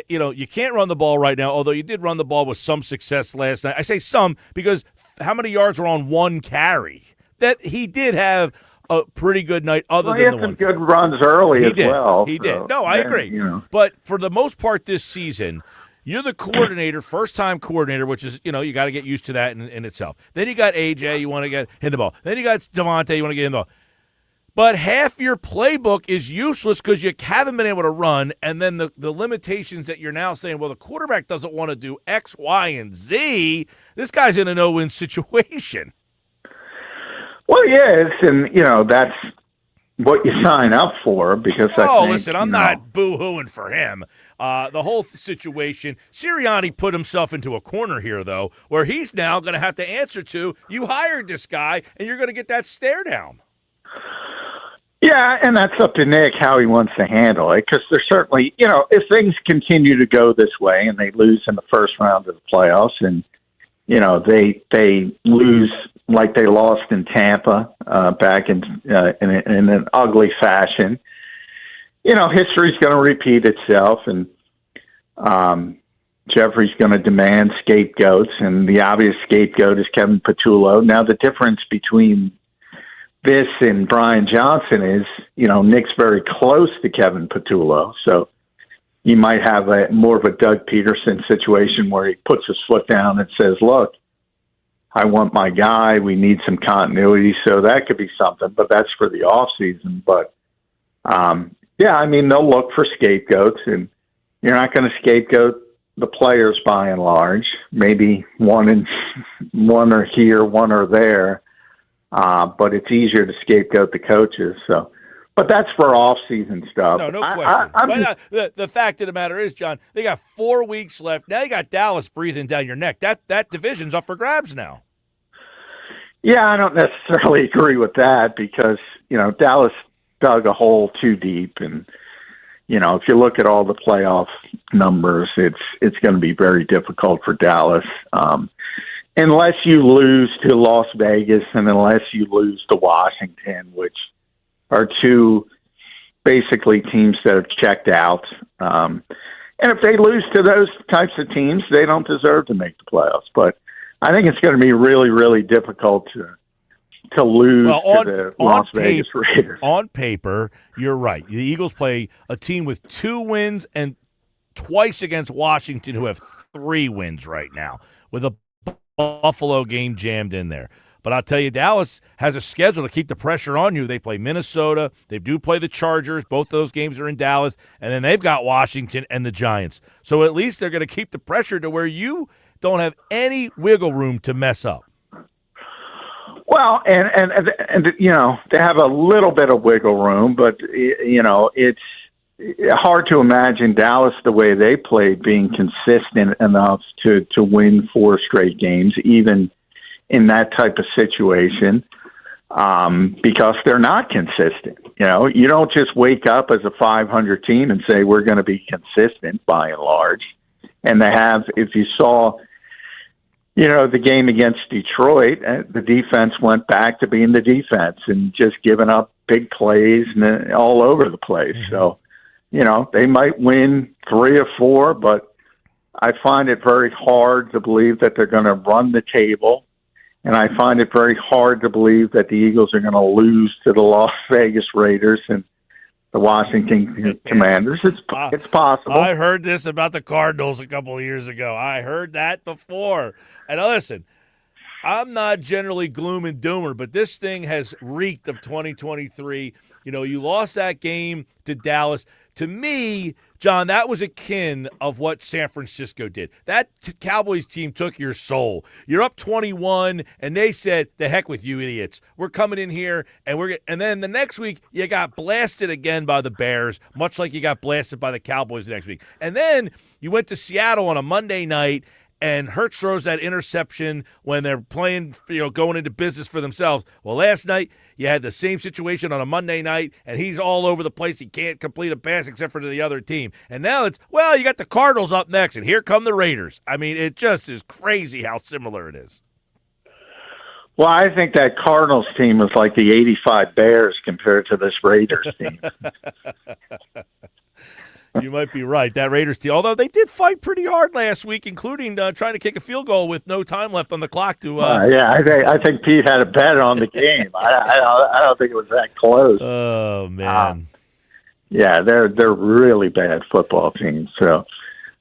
You can't run the ball right now, although you did run the ball with some success last night. I say some because how many yards were on 1 carry? That he did have a pretty good night other than the one. He had some good runs early as well. He did. No, I agree. But for the most part this season, you're the coordinator, first-time coordinator, which is, you got to get used to that in itself. Then you got A.J., you want to get him the ball. Then you got Devontae, you want to get him the ball. But half your playbook is useless because you haven't been able to run, and then the limitations that you're now saying, well, the quarterback doesn't want to do X, Y, and Z. This guy's in a no-win situation. Well, yes, and, that's what you sign up for because listen, I'm not boo-hooing for him. The whole situation, Sirianni put himself into a corner here, though, where he's now going to have to answer to, you hired this guy, and you're going to get that stare down. Yeah, and that's up to Nick how he wants to handle it because there's certainly, if things continue to go this way and they lose in the first round of the playoffs and, they lose like they lost in Tampa back in an ugly fashion, history's going to repeat itself and Jeffrey's going to demand scapegoats and the obvious scapegoat is Kevin Patullo. Now, the difference between this and Brian Johnson is, Nick's very close to Kevin Patullo. So you might have more of a Doug Peterson situation where he puts his foot down and says, look, I want my guy. We need some continuity. So that could be something, but that's for the off season. But, they'll look for scapegoats and you're not going to scapegoat the players by and large. Maybe one or here, one or there. But it's easier to scapegoat the coaches. So, but that's for off-season stuff. No question. The fact of the matter is, John, they got 4 weeks left. Now you got Dallas breathing down your neck. That division's up for grabs now. Yeah, I don't necessarily agree with that because Dallas dug a hole too deep, and if you look at all the playoff numbers, it's going to be very difficult for Dallas. Unless you lose to Las Vegas and unless you lose to Washington, which are 2 basically teams that have checked out. And if they lose to those types of teams, they don't deserve to make the playoffs. But I think it's going to be really, really difficult to lose to the Las Vegas Raiders. On paper, you're right. The Eagles play a team with 2 wins and twice against Washington, who have 3 wins right now, with a Buffalo game jammed in there. But I'll tell you, Dallas has a schedule to keep the pressure on you. They play Minnesota. They do play the Chargers. Both those games are in Dallas. And then they've got Washington and the Giants. So at least they're going to keep the pressure to where you don't have any wiggle room to mess up. Well, and they have a little bit of wiggle room, but, it's hard to imagine Dallas, the way they played, being consistent enough to win 4 straight games, even in that type of situation, because they're not consistent. You don't just wake up as a 500 team and say we're going to be consistent by and large. And they have, if you saw, the game against Detroit, the defense went back to being the defense and just giving up big plays and all over the place. Mm-hmm. So, they might win 3 or 4, but I find it very hard to believe that they're going to run the table. And I find it very hard to believe that the Eagles are going to lose to the Las Vegas Raiders and the Washington Commanders. It's possible. I heard this about the Cardinals a couple of years ago. I heard that before. And listen, I'm not generally gloom and doomer, but this thing has reeked of 2023. You lost that game to Dallas. To me, John, that was akin of what San Francisco did. That Cowboys team took your soul. You're up 21, and they said, "The heck with you, idiots. We're coming in here, and then the next week you got blasted again by the Bears, much like you got blasted by the Cowboys the next week. And then you went to Seattle on a Monday night, and Hurts throws that interception when they're playing, going into business for themselves. Well, last night you had the same situation on a Monday night, and he's all over the place. He can't complete a pass except for to the other team. And now you got the Cardinals up next, and here come the Raiders. I mean, it just is crazy how similar it is. Well, I think that Cardinals team is like the 85 Bears compared to this Raiders team. You might be right. That Raiders team, although they did fight pretty hard last week, including trying to kick a field goal with no time left on the clock. I think Pete had a bet on the game. I don't think it was that close. Oh man, they're really bad football teams. So,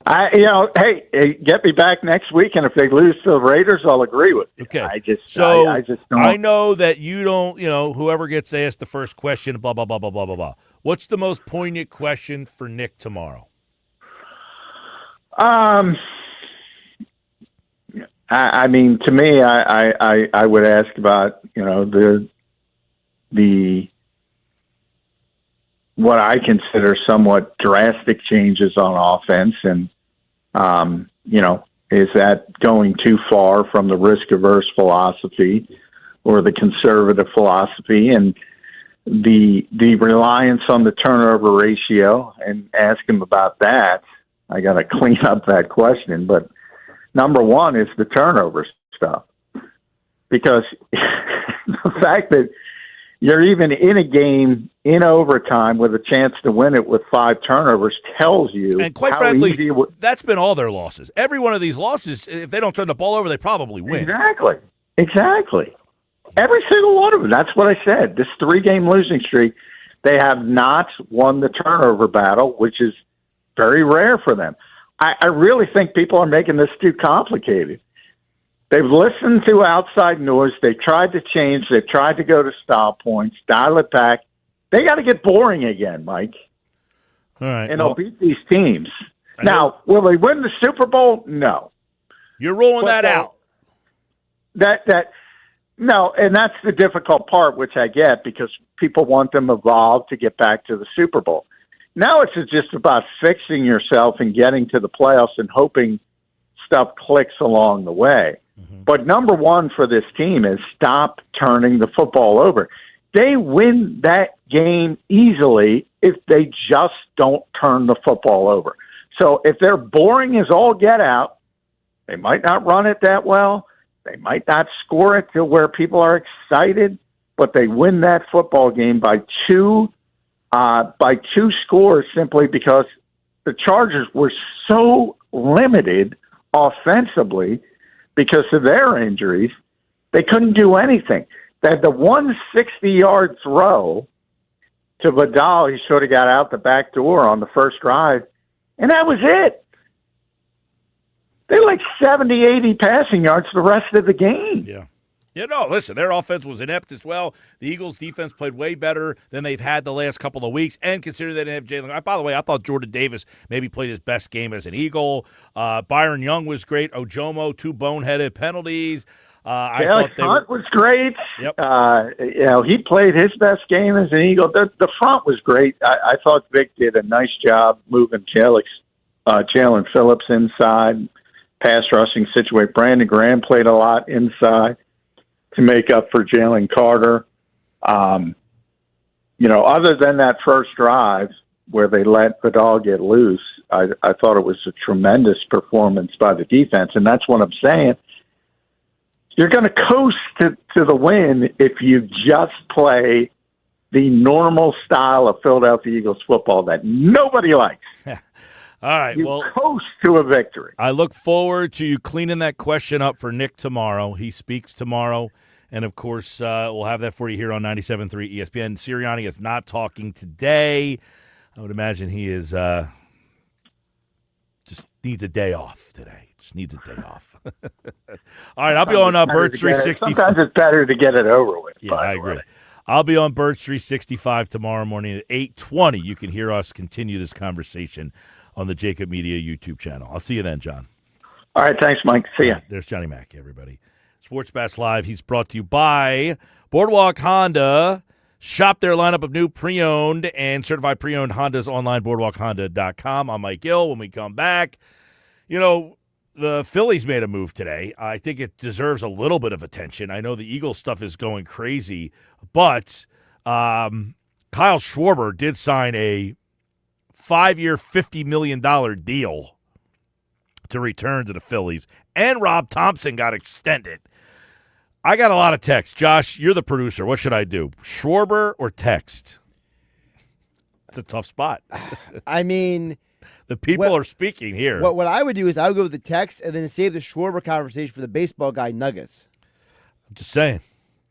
hey, get me back next week, and if they lose to the Raiders, I'll agree with you. Okay. I just don't. I know that you don't. Whoever gets asked the first question, blah blah blah blah blah blah blah. What's the most poignant question for Nick tomorrow? I mean, to me, I would ask about the what I consider somewhat drastic changes on offense, and is that going too far from the risk-averse philosophy or the conservative philosophy, and the reliance on the turnover ratio, and ask him about that. I got to clean up that question, but number one is the turnover stuff, because the fact that you're even in a game in overtime with a chance to win it with 5 turnovers tells you. And quite frankly, that's been all their losses. Every one of these losses, if they don't turn the ball over, they probably win. Exactly. Every single one of them. That's what I said. This 3-game losing streak, they have not won the turnover battle, which is very rare for them. I really think people are making this too complicated. They've listened to outside noise. They've tried to change. They've tried to go to style points, dial it back. They got to get boring again, Mike. All right. And they'll beat these teams. Now, will they win the Super Bowl? No. You're ruling that out. No, and that's the difficult part, which I get, because people want them evolved to get back to the Super Bowl. Now it's just about fixing yourself and getting to the playoffs and hoping stuff clicks along the way. Mm-hmm. But number one for this team is stop turning the football over. They win that game easily if they just don't turn the football over. So if they're boring as all get out, they might not run it that well. They might not score it to where people are excited, but they win that football game by two scores, simply because the Chargers were so limited offensively because of their injuries. They couldn't do anything. They had the 160-yard throw to Vidal. He sort of got out the back door on the first drive, and that was it. They had like 70, 80 passing yards the rest of the game. Yeah. Yeah, no, listen, their offense was inept as well. The Eagles' defense played way better than they've had the last couple of weeks, and considering they didn't have Jalen. By the way, I thought Jordan Davis maybe played his best game as an Eagle. Byron Young was great. Ojomo, 2 boneheaded penalties. I thought Hunt was great. Yep. He played his best game as an Eagle. The front was great. I thought Vic did a nice job moving Jalen Phillips inside, pass rushing situation. Brandon Graham played a lot inside to make up for Jalen Carter. Other than that first drive where they let Vidal get loose, I thought it was a tremendous performance by the defense, and that's what I'm saying. You're going to coast to the win if you just play the normal style of Philadelphia Eagles football that nobody likes. All right, you coast to a victory. I look forward to you cleaning that question up for Nick tomorrow. He speaks tomorrow, and, of course, we'll have that for you here on 97.3 ESPN. Sirianni is not talking today. I would imagine he is just needs a day off today. Just needs a day off. All right, I'll be on Birds 365. Sometimes it's better to get it over with. Yeah, I agree. I'll be on Birds 365 tomorrow morning at 8:20. You can hear us continue this conversation on the Jacob Media YouTube channel. I'll see you then, John. All right, thanks, Mike. See ya. Right, there's Johnny Mack, everybody. Sports Bash Live, he's brought to you by Boardwalk Honda. Shop their lineup of new pre-owned and certified pre-owned Hondas online, boardwalkhonda.com. I'm Mike Gill. When we come back, the Phillies made a move today. I think it deserves a little bit of attention. I know the Eagles stuff is going crazy, but Kyle Schwarber did sign a 5-year, $50 million deal to return to the Phillies, and Rob Thomson got extended. I got a lot of texts. Josh, you're the producer. What should I do, Schwarber or text? It's a tough spot. I mean, the people are speaking here. What I would do is I would go with the text and then save the Schwarber conversation for the baseball guy Nuggets. I'm just saying.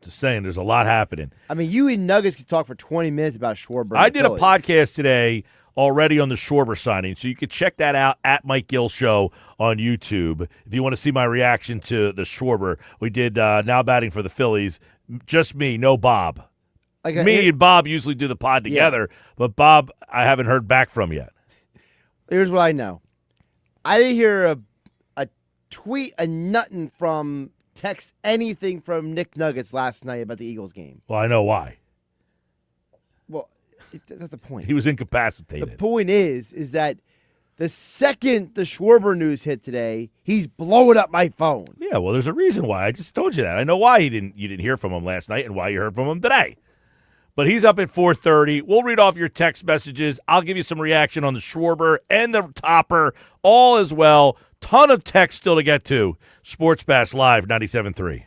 There's a lot happening. I mean, you and Nuggets could talk for 20 minutes about Schwarber. I did a podcast today already on the Schwarber signing, so you can check that out at Mike Gill Show on YouTube. If you want to see my reaction to the Schwarber, we did Now Batting for the Phillies. Just me, no Bob. Me and Bob usually do the pod together, but Bob I haven't heard back from yet. Here's what I know. I didn't hear a tweet, a nothing from text, anything from Nick Nuggets last night about the Eagles game. Well, I know why. Well, that's the point. He was incapacitated. The point is that the second the Schwarber news hit today, he's blowing up my phone. Yeah, well, there's a reason why. I just told you that. I know why you didn't hear from him last night and why you heard from him today. But he's up at 4:30. We'll read off your text messages. I'll give you some reaction on the Schwarber and the Topper, all as well. Ton of text still to get to. Sports Bash Live, 97.3.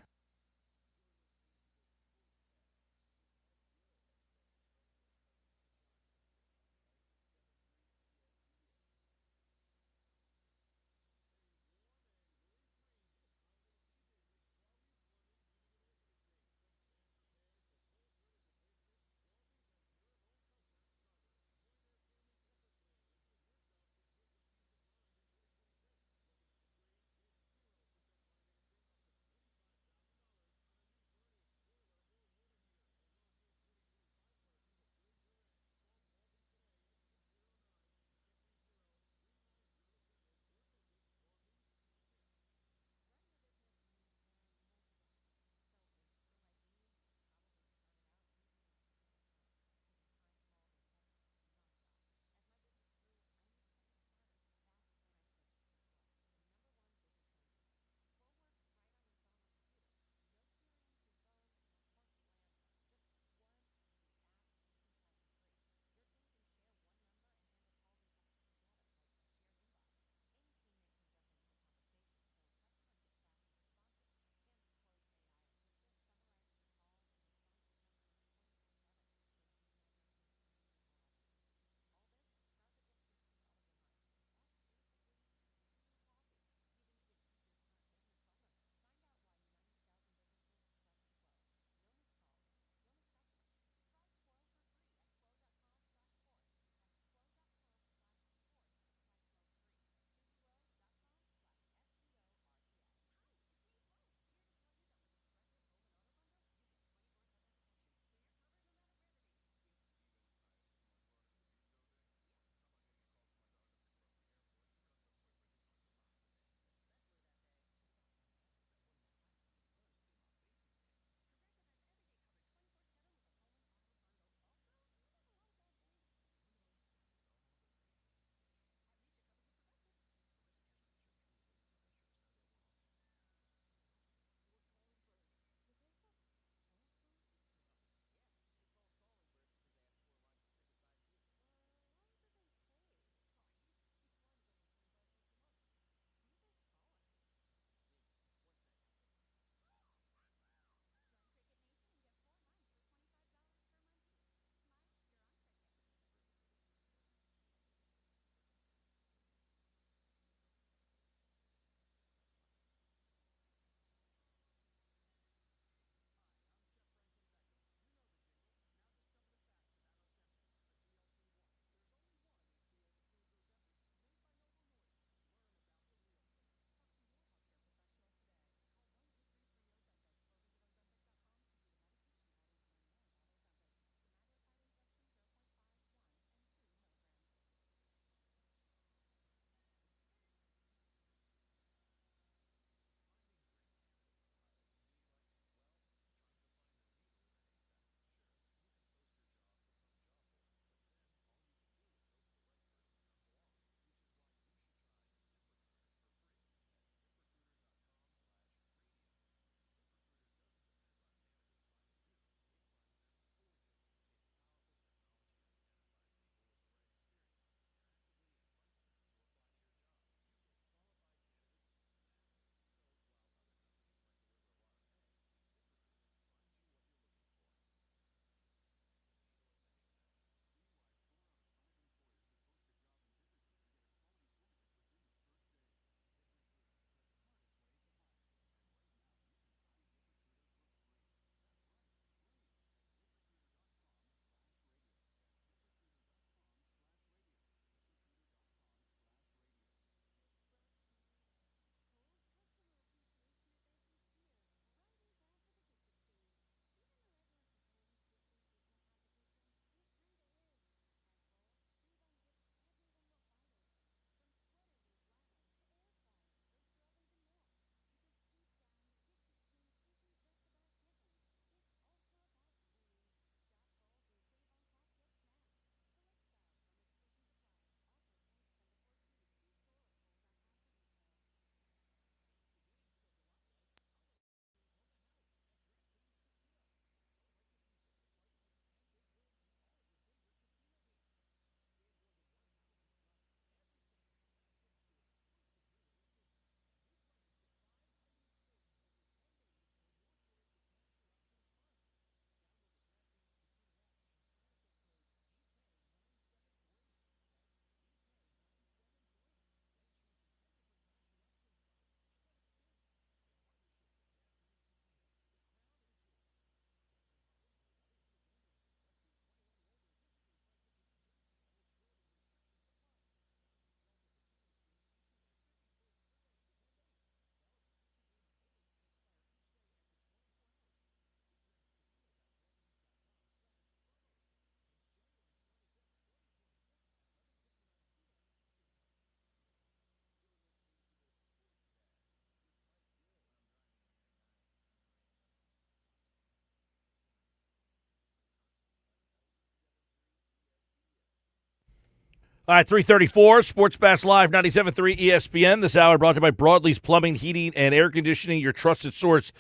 All right, 334, Sports Bass Live, 97.3 ESPN. This hour brought to you by Broadlee's Plumbing, Heating, and Air Conditioning, your trusted source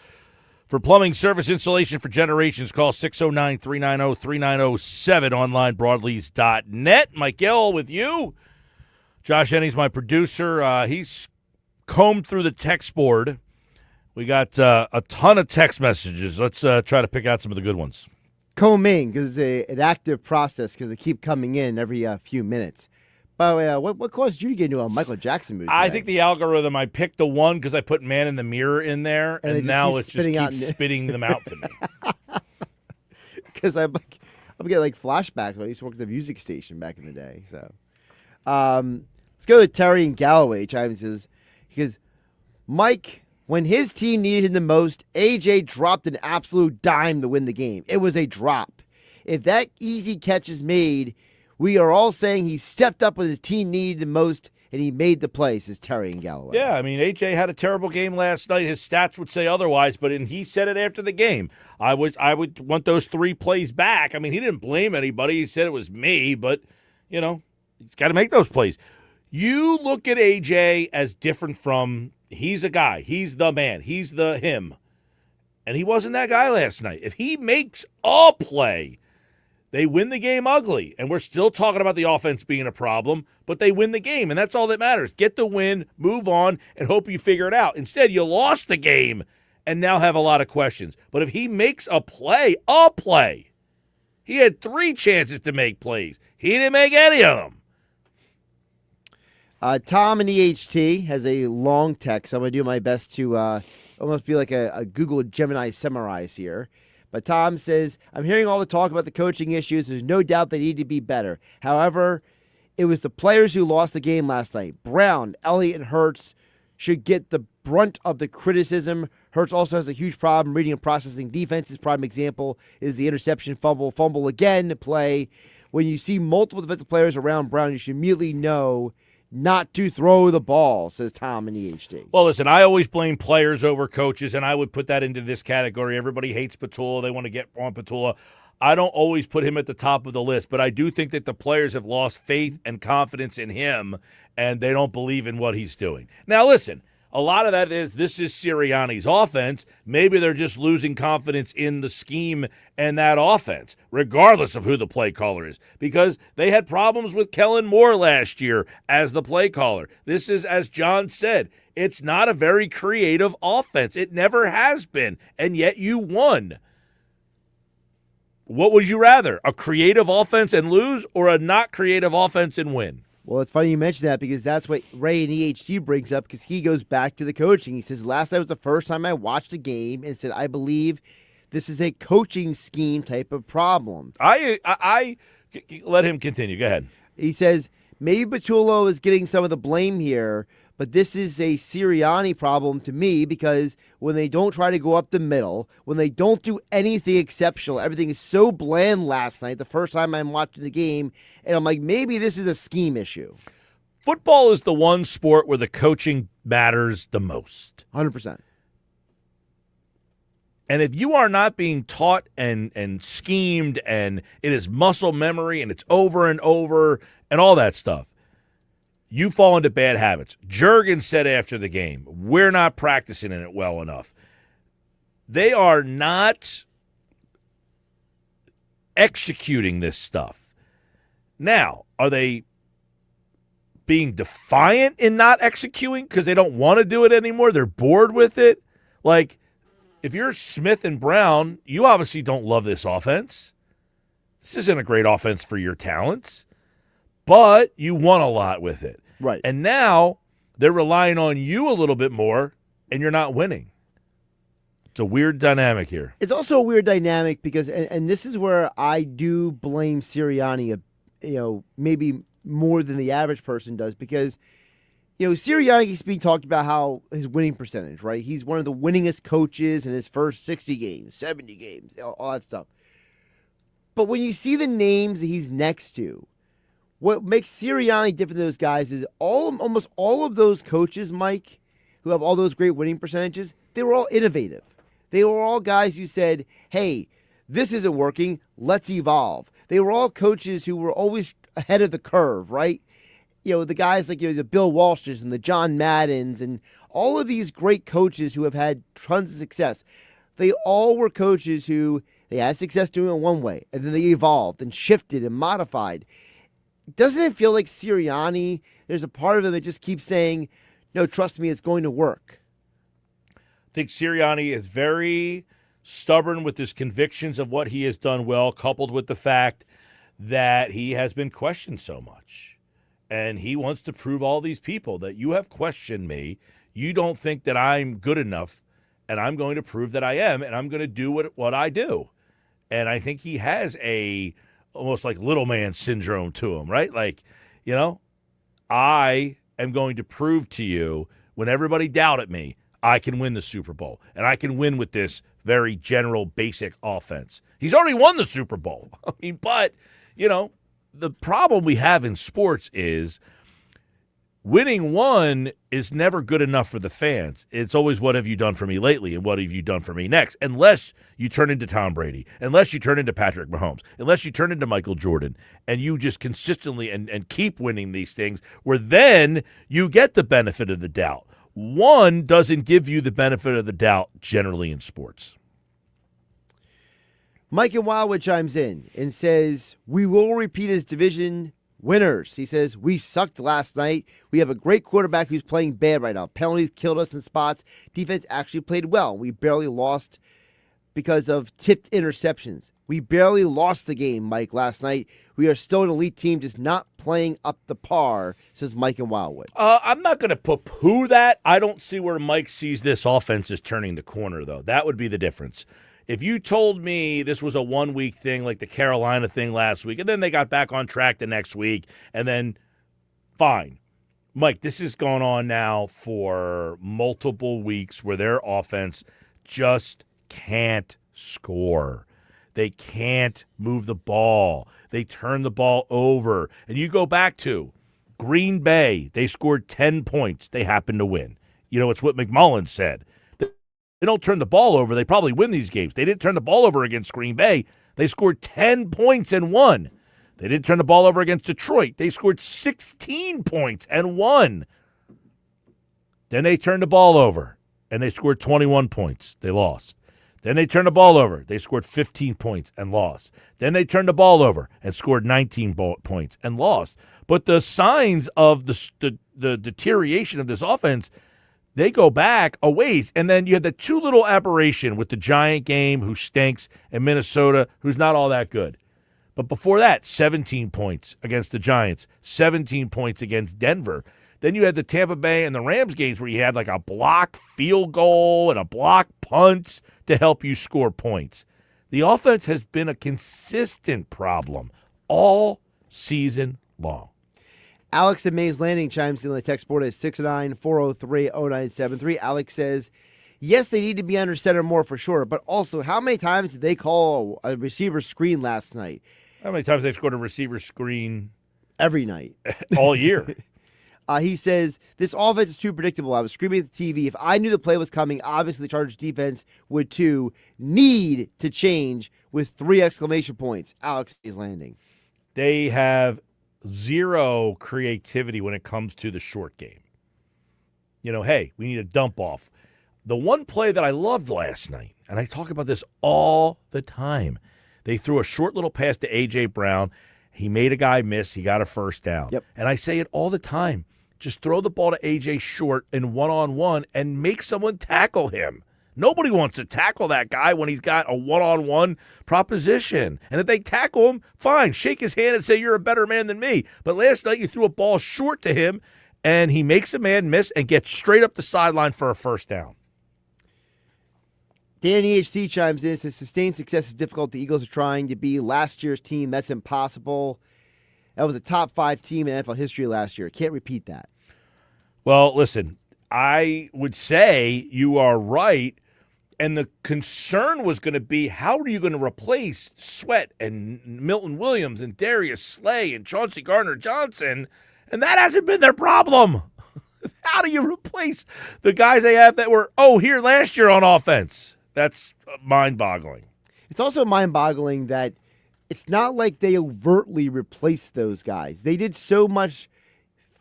for plumbing service installation for generations. Call 609-390-3907, online, broadlees.net. Mike Gill with you. Josh Ennie's my producer. He's combed through the text board. We got a ton of text messages. Let's try to pick out some of the good ones. Combing, because it's an active process because they keep coming in every few minutes. By the way, what caused you to get into a Michael Jackson mood today? I think the algorithm, I picked the one because I put Man in the Mirror in there, and now it just keeps spitting them out to me. Because I'm getting like flashbacks when I used to work at the music station back in the day. So let's go to Terry in Galloway. Chimes says, because Mike, when his team needed him the most, AJ dropped an absolute dime to win the game. It was a drop. If that easy catch is made, we are all saying he stepped up when his team needed the most, and he made the play, says Terry in Galloway. Yeah, I mean, AJ had a terrible game last night. His stats would say otherwise, but he said it after the game. I would want those 3 plays back. I mean, he didn't blame anybody. He said it was me, but, he's got to make those plays. You look at AJ as different from he's a guy. He's the man. He's the him. And he wasn't that guy last night. If he makes a play, they win the game ugly, and we're still talking about the offense being a problem, but they win the game, and that's all that matters. Get the win, move on, and hope you figure it out. Instead, you lost the game and now have a lot of questions. But if he makes a play, he had 3 chances to make plays. He didn't make any of them. Tom in EHT has a long text. I'm going to do my best to almost be like a Google Gemini summarize here. But Tom says, I'm hearing all the talk about the coaching issues. There's no doubt they need to be better. However, it was the players who lost the game last night. Brown, Elliott, and Hurts should get the brunt of the criticism. Hurts also has a huge problem reading and processing defenses. Prime example is the interception, fumble again play. When you see multiple defensive players around Brown, you should immediately know not to throw the ball, says Tom in EHD. Well, listen, I always blame players over coaches, and I would put that into this category. Everybody hates Patula. They want to get on Patula. I don't always put him at the top of the list, but I do think that the players have lost faith and confidence in him, and they don't believe in what he's doing. Now, listen, a lot of that is this is Sirianni's offense. Maybe they're just losing confidence in the scheme and that offense, regardless of who the play caller is, because they had problems with Kellen Moore last year as the play caller. This is, as John said, it's not a very creative offense. It never has been, and yet you won. What would you rather, a creative offense and lose or a not creative offense and win? Well, it's funny you mention that because that's what Ray in EHT brings up because he goes back to the coaching. He says, last night was the first time I watched a game and said, I believe this is a coaching scheme type of problem. I let him continue. Go ahead. He says, maybe Patullo is getting some of the blame here, but this is a Sirianni problem to me because when they don't try to go up the middle, when they don't do anything exceptional, everything is so bland last night, the first time I'm watching the game, and I'm like, maybe this is a scheme issue. Football is the one sport where the coaching matters the most. 100%. And if you are not being taught and schemed and it is muscle memory and it's over and over and all that stuff, you fall into bad habits. Juergen said after the game, we're not practicing in it well enough. They are not executing this stuff. Now, are they being defiant in not executing because they don't want to do it anymore? They're bored with it? Like, if you're Smith and Brown, you obviously don't love this offense. This isn't a great offense for your talents, but you won a lot with it. Right. And now they're relying on you a little bit more, and you're not winning. It's a weird dynamic here. It's also a weird dynamic because, and this is where I do blame Sirianni, maybe more than the average person does, because, Sirianni is being talked about how his winning percentage, right? He's one of the winningest coaches in his first 60 games, 70 games, all that stuff. But when you see the names that he's next to, what makes Sirianni different than those guys is almost all of those coaches, Mike, who have all those great winning percentages, they were all innovative. They were all guys who said, hey, this isn't working, let's evolve. They were all coaches who were always ahead of the curve, right? the guys like the Bill Walshes and the John Maddens and all of these great coaches who have had tons of success. They all were coaches who they had success doing it one way, and then they evolved and shifted and modified. Doesn't it feel like Sirianni, there's a part of him that just keeps saying, no, trust me, it's going to work? I think Sirianni is very stubborn with his convictions of what he has done well, coupled with the fact that he has been questioned so much. And he wants to prove all these people that you have questioned me. You don't think that I'm good enough, and I'm going to prove that I am, and I'm going to do what I do. And I think he has almost like little man syndrome to him, right? Like, I am going to prove to you when everybody doubted me, I can win the Super Bowl, and I can win with this very general, basic offense. He's already won the Super Bowl. But, the problem we have in sports is winning one is never good enough for the fans. It's always, what have you done for me lately, and what have you done for me next? Unless you turn into Tom Brady, unless you turn into Patrick Mahomes, unless you turn into Michael Jordan, and you just consistently and keep winning these things, where then you get the benefit of the doubt. One doesn't give you the benefit of the doubt generally in sports. Mike in Wildwood chimes in and says, we will repeat as division winners. He says, we sucked last night. We have a great quarterback who's playing bad right now. Penalties killed us in spots. Defense actually played well. We barely lost because of tipped interceptions. We barely lost the game, Mike, last night. We are still an elite team, just not playing up the par, says Mike in Wildwood. I'm not going to poo-poo that. I don't see where Mike sees this offense as turning the corner, though. That would be the difference. If you told me this was a one-week thing like the Carolina thing last week, and then they got back on track the next week, and then fine. Mike, this has gone on now for multiple weeks where their offense just can't score. They can't move the ball. They turn the ball over. And you go back to Green Bay. They scored 10 points. They happened to win. It's what McMullen said. They don't turn the ball over, they probably win these games. They didn't turn the ball over against Green Bay. They scored 10 points and won. They didn't turn the ball over against Detroit. They scored 16 points and won. Then they turned the ball over, and they scored 21 points. They lost. Then they turned the ball over. They scored 15 points and lost. Then they turned the ball over and scored 19 points and lost. But the signs of the deterioration of this offense, they go back a ways. And then you had the two little aberration with the Giant game, who stinks, and Minnesota, who's not all that good. But before that, 17 points against the Giants, 17 points against Denver. Then you had the Tampa Bay and the Rams games where you had like a blocked field goal and a blocked punt to help you score points. The offense has been a consistent problem all season long. Alex at Mays Landing chimes in on the text board at 609-403-0973. Alex says, yes, they need to be under center more for sure, but also how many times did they call a receiver screen last night? How many times they've scored a receiver screen? Every night. All year. He says, this offense is too predictable. I was screaming at the TV. If I knew the play was coming, obviously the Chargers defense would too. Need to change with 3 exclamation points. Alex is Landing. They have zero creativity when it comes to the short game. Hey, we need a dump off. The one play that I loved last night, and I talk about this all the time, they threw a short little pass to A.J. Brown. He made a guy miss. He got a first down. Yep. And I say it all the time. Just throw the ball to A.J. short and one-on-one and make someone tackle him. Nobody wants to tackle that guy when he's got a one-on-one proposition. And if they tackle him, fine, shake his hand and say you're a better man than me. But last night you threw a ball short to him, and he makes a man miss and gets straight up the sideline for a first down. Dan EHT chimes in and says, sustained success is difficult. The Eagles are trying to be last year's team. That's impossible. That was a top 5 team in NFL history last year. Can't repeat that. Well, listen, I would say you are right. And the concern was going to be, how are you going to replace Sweat and Milton Williams and Darius Slay and Chauncey Gardner-Johnson? And that hasn't been their problem. How do you replace the guys they have that were, here last year on offense? That's mind-boggling. It's also mind-boggling that it's not like they overtly replaced those guys. They did so much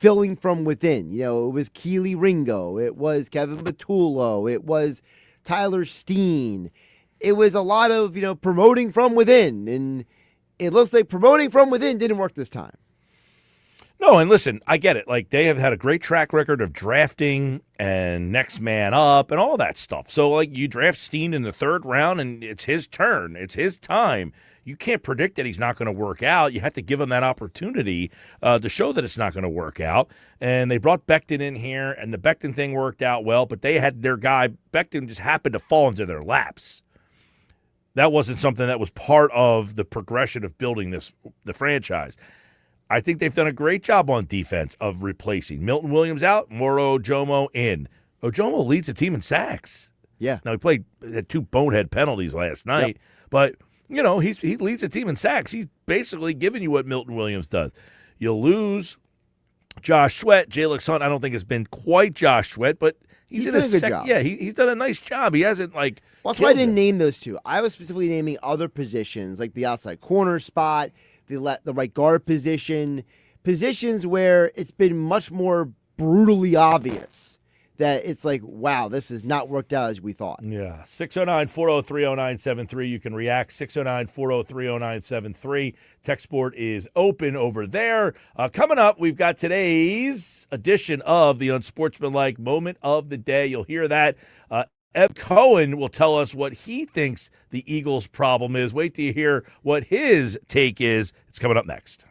filling from within. You know, it was Keely Ringo, it was Kevin Batullo, it was Tyler Steen. It was a lot of, promoting from within, and it looks like promoting from within didn't work this time. No, and listen, I get it. Like, they have had a great track record of drafting and next man up and all that stuff. So, like, you draft Steen in the 3rd round, and it's his turn. It's his time. You can't predict that he's not going to work out. You have to give him that opportunity to show that it's not going to work out. And they brought Becton in here, and the Becton thing worked out well, but they had their guy. Becton just happened to fall into their laps. That wasn't something that was part of the progression of building the franchise. I think they've done a great job on defense of replacing Milton Williams out, Moro Ojomo in. Ojomo leads the team in sacks. Yeah. Now, he had 2 bonehead penalties last night, but, he leads the team in sacks. He's basically giving you what Milton Williams does. You lose Josh Sweat. Jalen Hunt, I don't think has been quite Josh Sweat, but he's in done a good job. Yeah, he's done a nice job. He hasn't, Well, that's why I didn't name those 2. I was specifically naming other positions, like the outside corner spot, the right guard positions where it's been much more brutally obvious that it's like, wow, this has not worked out as we thought. Yeah, 609-403-0973. You can react, 609-403-0973. Text board is open over there. Coming up, we've got today's edition of the Unsportsmanlike Moment of the Day. You'll hear that. Ed Cohen will tell us what he thinks the Eagles' problem is. Wait till you hear what his take is. It's coming up next.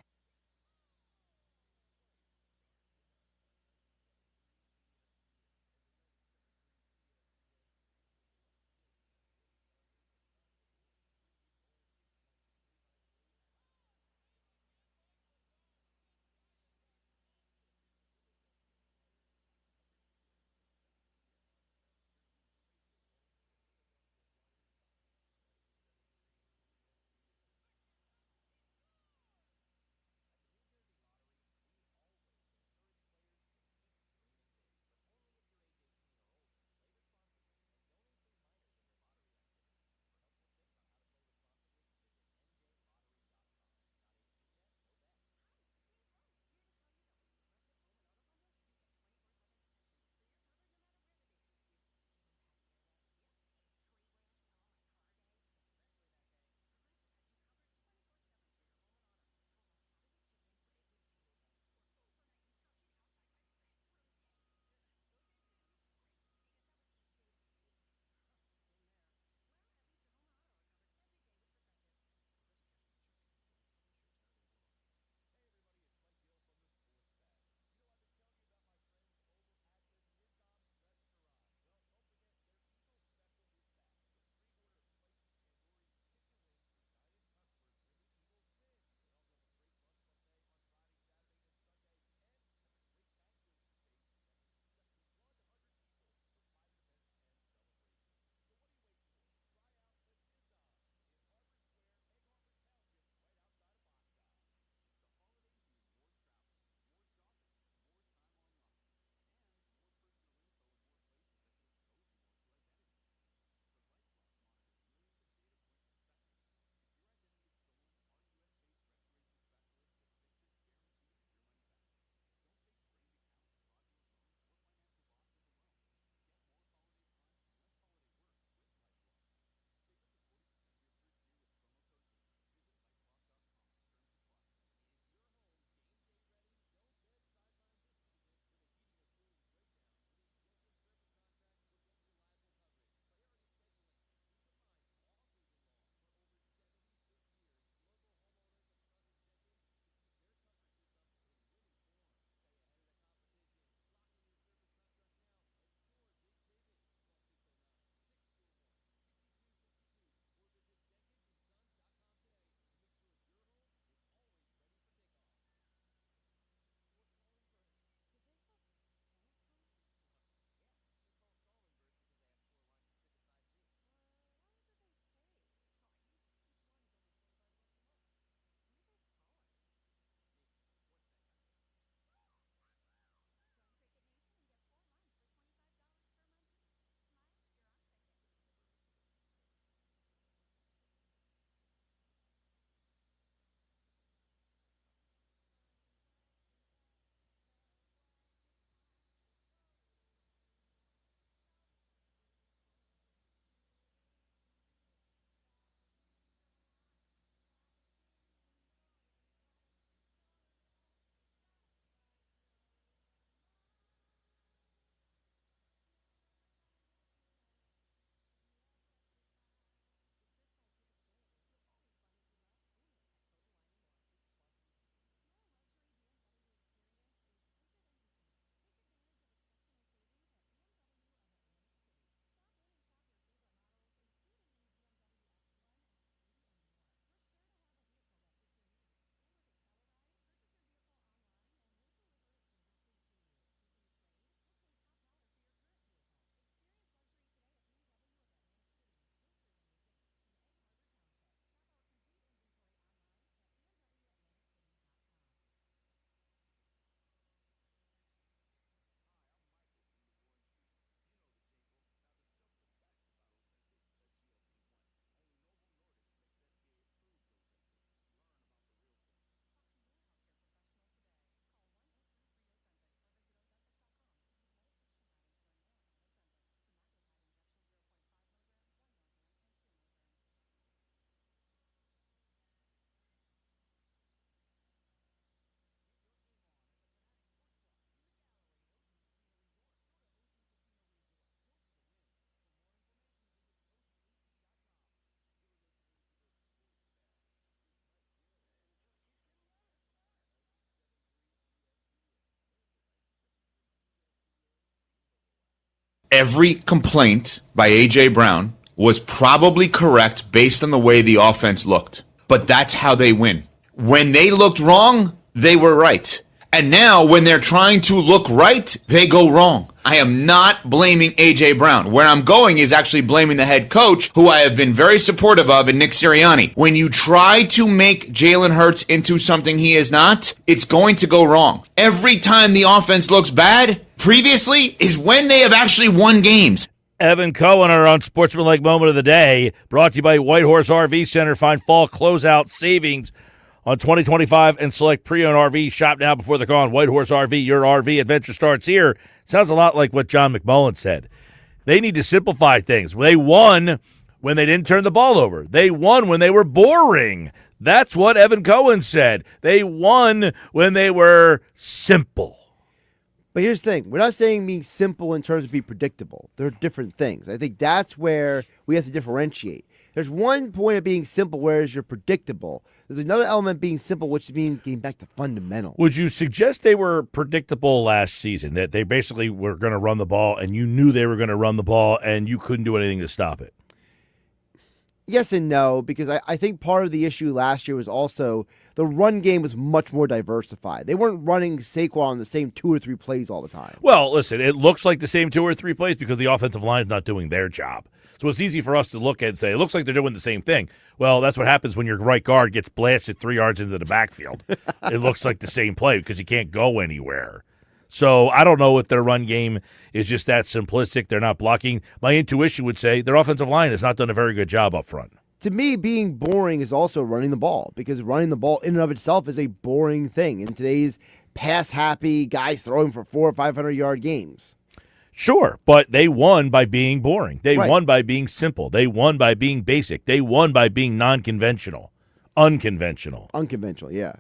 every complaint by A.J. Brown was probably correct based on the way the offense looked. But that's how they win. When they looked wrong, they were right. And now, when they're trying to look right, they go wrong. I am not blaming A.J. Brown. Where I'm going is actually blaming the head coach, who I have been very supportive of, in Nick Sirianni. When you try to make Jalen Hurts into something he is not, it's going to go wrong. Every time the offense looks bad, previously, is when they have actually won games. Evan Cohen, our Unsportsmanlike Moment of the Day, brought to you by Whitehorse RV Center. Find fall closeout savings on 2025 and select pre-owned RV. Shop now before they're gone. Whitehorse RV, your RV adventure starts here. Sounds a lot like what John McMullen said. They need to simplify things. They won when they didn't turn the ball over. They won when they were boring. That's what Evan Cohen said. They won when they were simple. But here's the thing. We're not saying being simple in terms of being predictable. They're different things. I think that's where we have to differentiate. There's one point of being simple, whereas you're predictable. There's another element being simple, which means getting back to fundamentals. Would you suggest they were predictable last season, that they basically were going to run the ball and you knew they were going to run the ball and you couldn't do anything to stop it? Yes and no, because I think part of the issue last year was also the run game was much more diversified. They weren't running Saquon on the same 2 or 3 plays all the time. Well, listen, it looks like the same 2 or 3 plays because the offensive line is not doing their job. So it's easy for us to look at and say, it looks like they're doing the same thing. Well, that's what happens when your right guard gets blasted 3 yards into the backfield. It looks like the same play because you can't go anywhere. So I don't know if their run game is just that simplistic. They're not blocking. My intuition would say their offensive line has not done a very good job up front. To me, being boring is also running the ball, because running the ball in and of itself is a boring thing in today's pass-happy guys throwing for 400 or 500-yard games. Sure, but they won by being boring. They Right. won by being simple. They won by being basic. They won by being non-conventional, unconventional. Unconventional, yeah.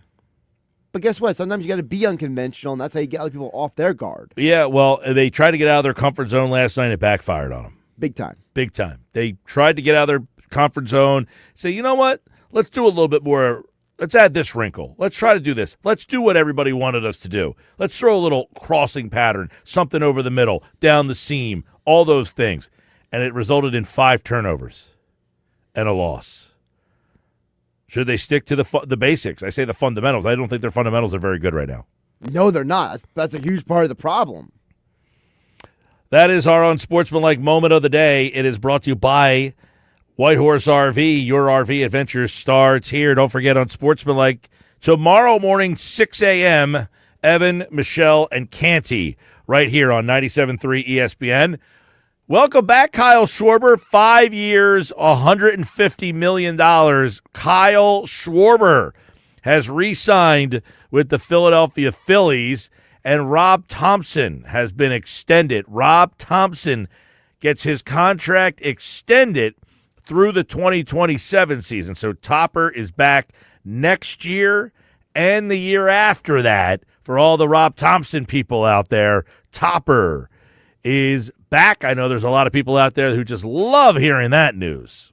But guess what? Sometimes you got to be unconventional, and that's how you get other people off their guard. Yeah, well, they tried to get out of their comfort zone last night. It backfired on them. Big time. Big time. They tried to get out of their comfort zone, say, you know what? Let's do a little bit more. Let's add this wrinkle. Let's try to do this. Let's do what everybody wanted us to do. Let's throw a little crossing pattern, something over the middle, down the seam, all those things. And it resulted in 5 turnovers and a loss. Should they stick to the basics? I say the fundamentals. I don't think their fundamentals are very good right now. No, they're not. That's a huge part of the problem. That is our Unsportsmanlike Moment of the Day. It is brought to you by Whitehorse RV. Your RV adventure starts here. Don't forget, Unsportsmanlike, tomorrow morning, 6 a.m., Evan, Michelle, and Canty right here on 97.3 ESPN. Welcome back, Kyle Schwarber. 5 years, $150 million. Kyle Schwarber has re-signed with the Philadelphia Phillies, and Rob Thomson has been extended. Rob Thomson gets his contract extended through the 2027 season. So Topper is back next year and the year after that. For all the Rob Thomson people out there, Topper is back. I know there's a lot of people out there who just love hearing that news.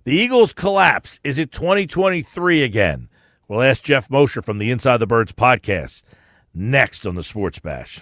The Eagles collapse. Is it 2023 again? We'll ask Geoff Mosher from the Inside the Birds podcast next on the Sports Bash.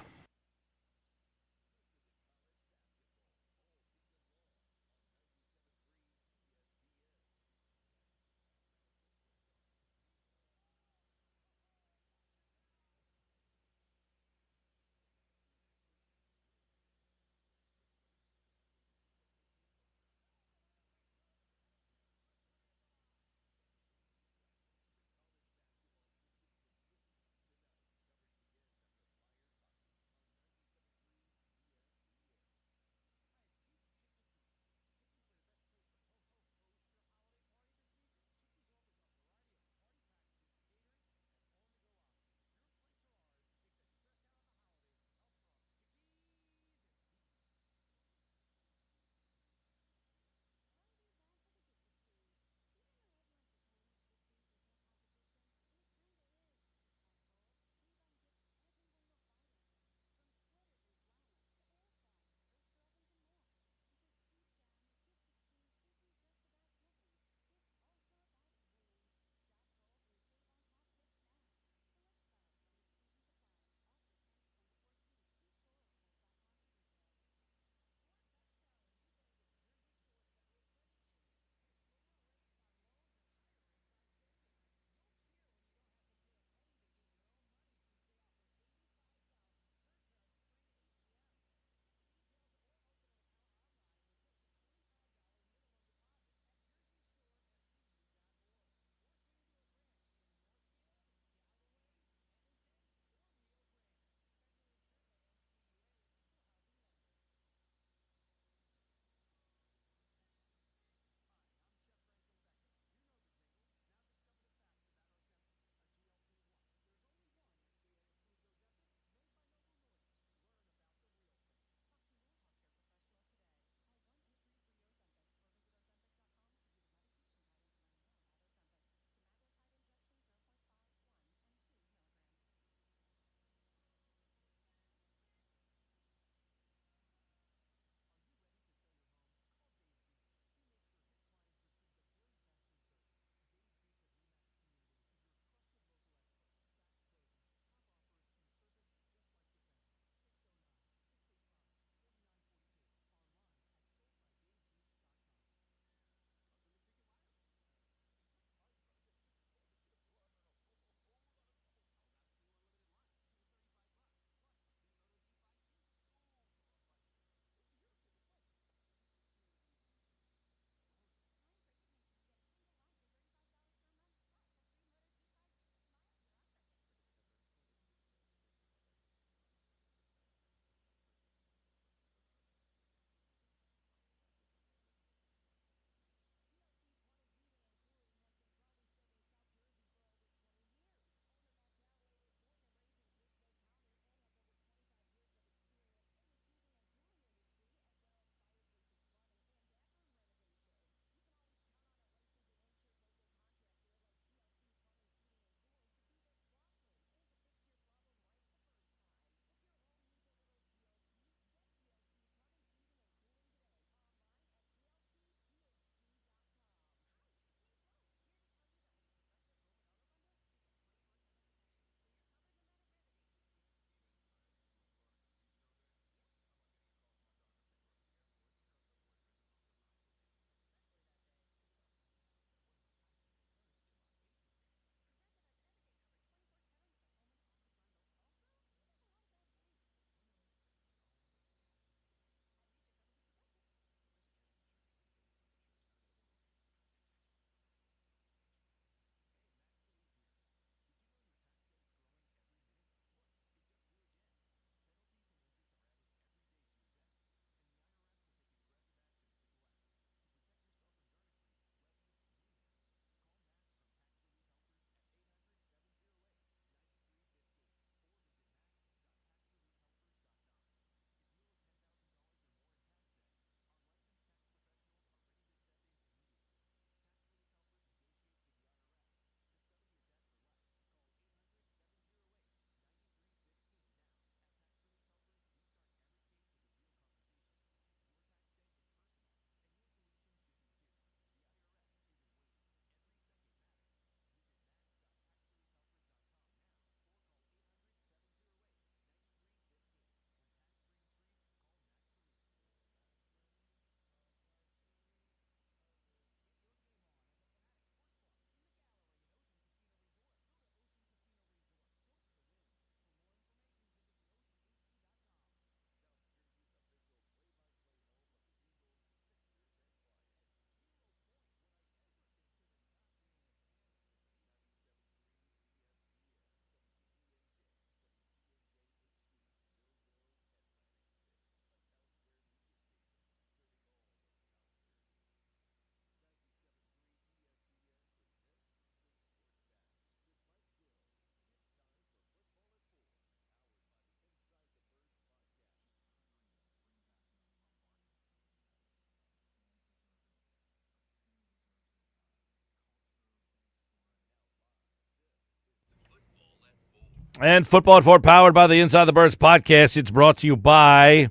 And Football at 4, powered by the Inside the Birds podcast. It's brought to you by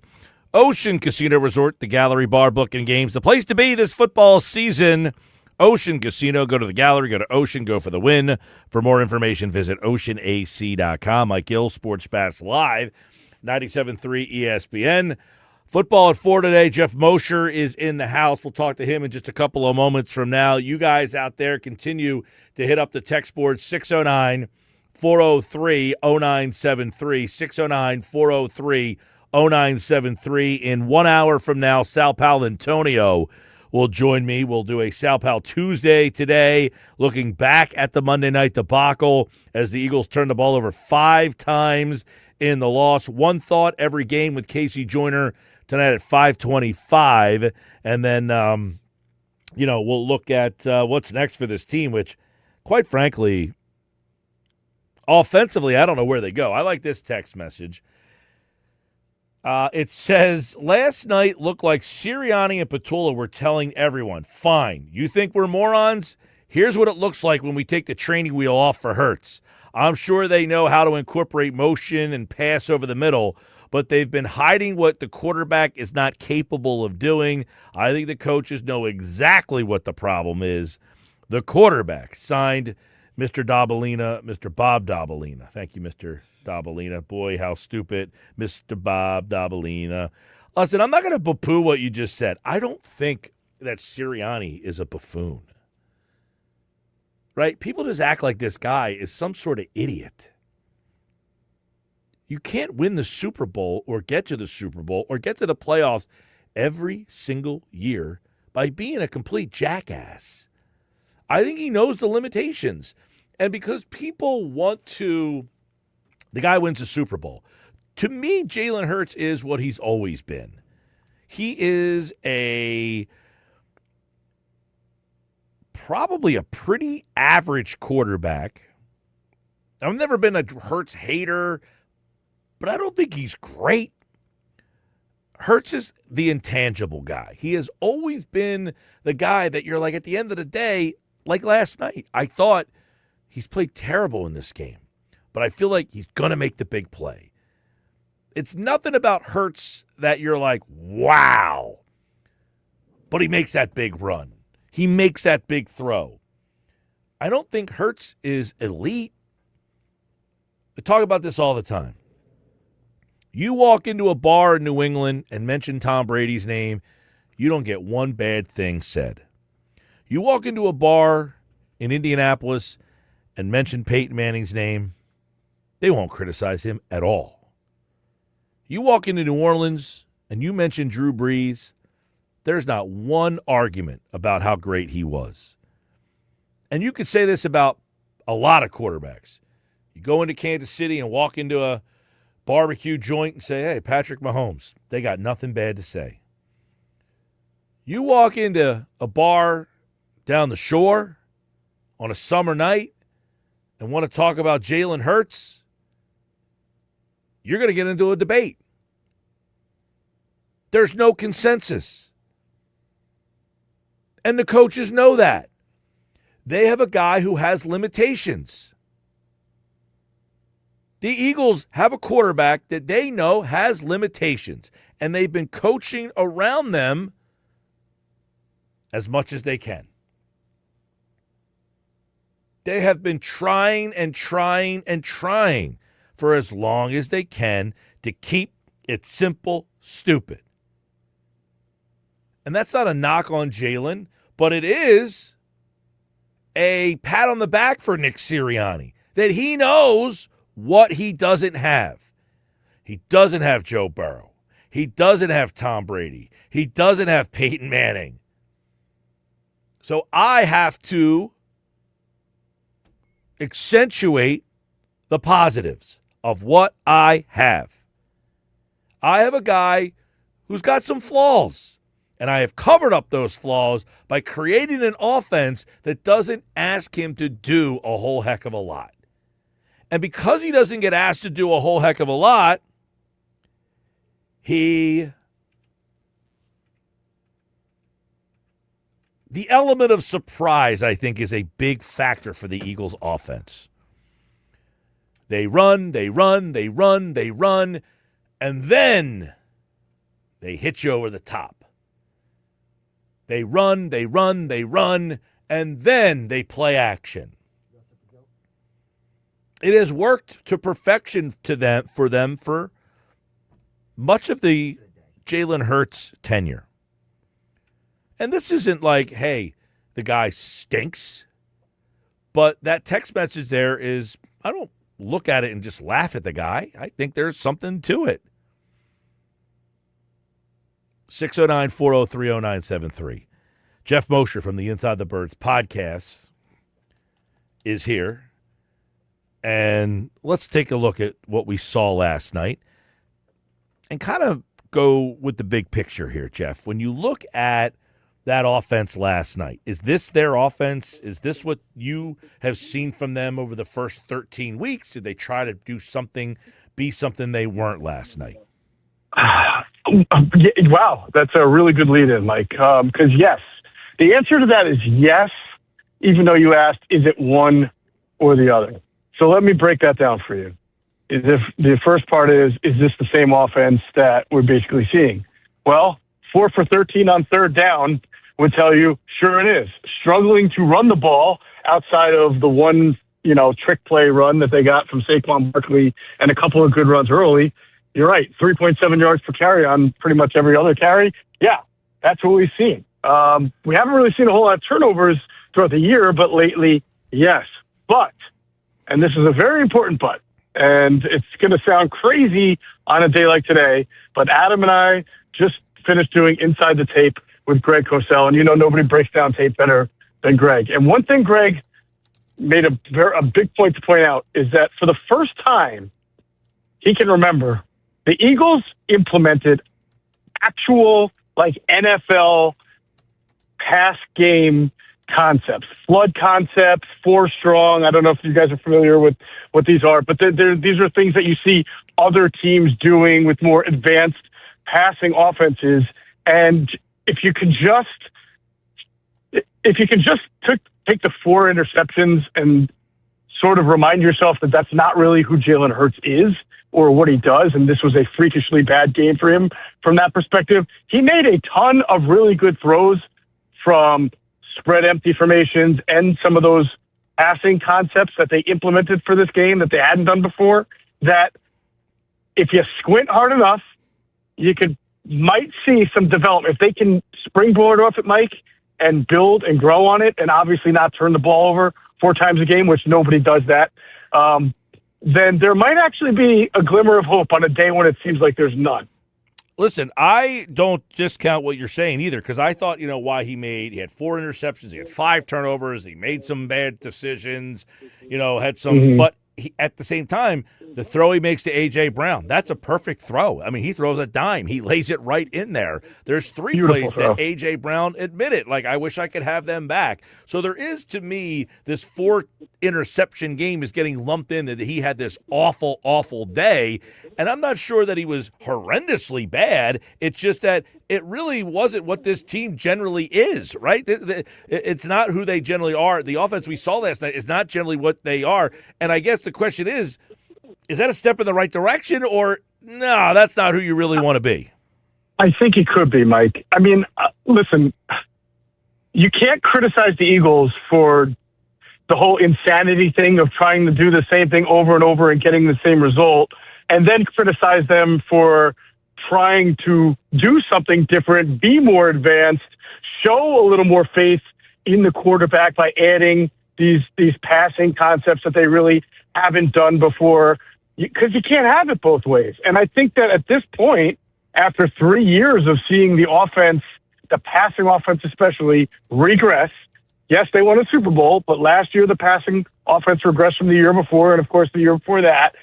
Ocean Casino Resort, the Gallery Bar, Book, and Games. The place to be this football season. Ocean Casino. Go to the Gallery. Go to Ocean. Go for the win. For more information, visit oceanac.com. Mike Gill, Sports Bash Live, 97.3 ESPN. Football at 4 today. Geoff Mosher is in the house. We'll talk to him in just a couple of moments from now. You guys out there continue to hit up the text board, 609-403-0973, 609-403-0973. In 1 hour from now, Sal Paolantonio will join me. We'll do a Sal Pal Tuesday today, looking back at the Monday night debacle as the Eagles turned the ball over 5 times in the loss. One thought every game with Casey Joyner tonight at 5:25. And then, we'll look at what's next for this team, which, quite frankly, offensively, I don't know where they go. I like this text message. It says, last night looked like Sirianni and Patullo were telling everyone, fine, you think we're morons? Here's what it looks like when we take the training wheel off for Hurts. I'm sure they know how to incorporate motion and pass over the middle, but they've been hiding what the quarterback is not capable of doing. I think the coaches know exactly what the problem is. The quarterback. Signed, Mr. Dabalina, Mr. Bob Dabalina. Thank you, Mr. Dabalina. Boy, how stupid, Mr. Bob Dabalina. Listen, I'm not going to poo-poo what you just said. I don't think that Sirianni is a buffoon. Right? People just act like this guy is some sort of idiot. You can't win the Super Bowl or get to the Super Bowl or get to the playoffs every single year by being a complete jackass. I think he knows the limitations. And because people want to, the guy wins the Super Bowl. To me, Jalen Hurts is what he's always been. He is probably a pretty average quarterback. I've never been a Hurts hater, but I don't think he's great. Hurts is the intangible guy. He has always been the guy that you're like, at the end of the day, like last night, I thought he's played terrible in this game, but I feel like he's going to make the big play. It's nothing about Hurts that you're like, wow, but he makes that big run. He makes that big throw. I don't think Hurts is elite. I talk about this all the time. You walk into a bar in New England and mention Tom Brady's name, you don't get one bad thing said. You walk into a bar in Indianapolis and mention Peyton Manning's name, they won't criticize him at all. You walk into New Orleans and you mention Drew Brees, there's not one argument about how great he was. And you could say this about a lot of quarterbacks. You go into Kansas City and walk into a barbecue joint and say, hey, Patrick Mahomes, they got nothing bad to say. You walk into a bar down the shore on a summer night and want to talk about Jalen Hurts, you're going to get into a debate. There's no consensus. And the coaches know that. They have a guy who has limitations. The Eagles have a quarterback that they know has limitations, and they've been coaching around them as much as they can. They have been trying and trying and trying for as long as they can to keep it simple, stupid. And that's not a knock on Jalen, but it is a pat on the back for Nick Sirianni, that he knows what he doesn't have. He doesn't have Joe Burrow. He doesn't have Tom Brady. He doesn't have Peyton Manning. So I have to accentuate the positives of what I have. I have a guy who's got some flaws, and I have covered up those flaws by creating an offense that doesn't ask him to do a whole heck of a lot. And because he doesn't get asked to do a whole heck of a lot, the element of surprise, I think, is a big factor for the Eagles' offense. They run, they run, they run, they run, and then they hit you over the top. They run, they run, they run, and then they play action. It has worked to perfection for them for much of the Jalen Hurts tenure. And this isn't like, hey, the guy stinks. But that text message there is, I don't look at it and just laugh at the guy. I think there's something to it. 609-403-0973. Geoff Mosher from the Inside the Birds podcast is here. And let's take a look at what we saw last night and kind of go with the big picture here, Geoff. When you look at that offense last night, is this their offense? Is this what you have seen from them over the first 13 weeks? Did they try to do something, be something they weren't last night? Wow, that's a really good lead-in, Mike. Because, yes, the answer to that is yes, even though you asked, is it one or the other? So let me break that down for you. The first part is this the same offense that we're basically seeing? Well, 4 for 13 on third down would tell you, sure it is. Struggling to run the ball outside of the one, trick play run that they got from Saquon Barkley and a couple of good runs early. You're right, 3.7 yards per carry on pretty much every other carry. Yeah, that's what we've seen. We haven't really seen a whole lot of turnovers throughout the year, but lately, yes. But, and this is a very important but, and it's going to sound crazy on a day like today, but Adam and I just finished doing Inside the Tape with Greg Cosell, and nobody breaks down tape better than Greg. And one thing Greg made a big point to point out is that for the first time he can remember, the Eagles implemented actual NFL pass game concepts, flood concepts, 4 strong. I don't know if you guys are familiar with what these are, but these are things that you see other teams doing with more advanced passing offenses. And if you can just take the 4 interceptions and sort of remind yourself that that's not really who Jalen Hurts is or what he does, and this was a freakishly bad game for him from that perspective. He made a ton of really good throws from spread empty formations and some of those passing concepts that they implemented for this game that they hadn't done before, that if you squint hard enough, you might see some development. If they can springboard off it, Mike, and build and grow on it, and obviously not turn the ball over 4 times a game, which nobody does that, then there might actually be a glimmer of hope on a day when it seems like there's none. Listen, I don't discount what you're saying either, because I thought, why he had 4 interceptions, he had 5 turnovers, he made some bad decisions, had some, but at the same time, the throw he makes to A.J. Brown, that's a perfect throw. I mean, he throws a dime. He lays it right in there. There's 3 Beautiful plays throw. that A.J. Brown admitted. I wish I could have them back. So there is, to me, this 4 interception game is getting lumped in that he had this awful, awful day. And I'm not sure that he was horrendously bad. It's just that it really wasn't what this team generally is, right? It's not who they generally are. The offense we saw last night is not generally what they are. And I guess the question is that a step in the right direction, or no, that's not who you really want to be? I think it could be, Mike. I mean, listen, you can't criticize the Eagles for the whole insanity thing of trying to do the same thing over and over and getting the same result, and then criticize them for trying to do something different, be more advanced, show a little more faith in the quarterback by adding these passing concepts that they really haven't done before, because you can't have it both ways. And I think that at this point, after 3 years of seeing the offense, the passing offense especially, regress, yes, they won a Super Bowl, but last year the passing offense regressed from the year before, and of course the year before that.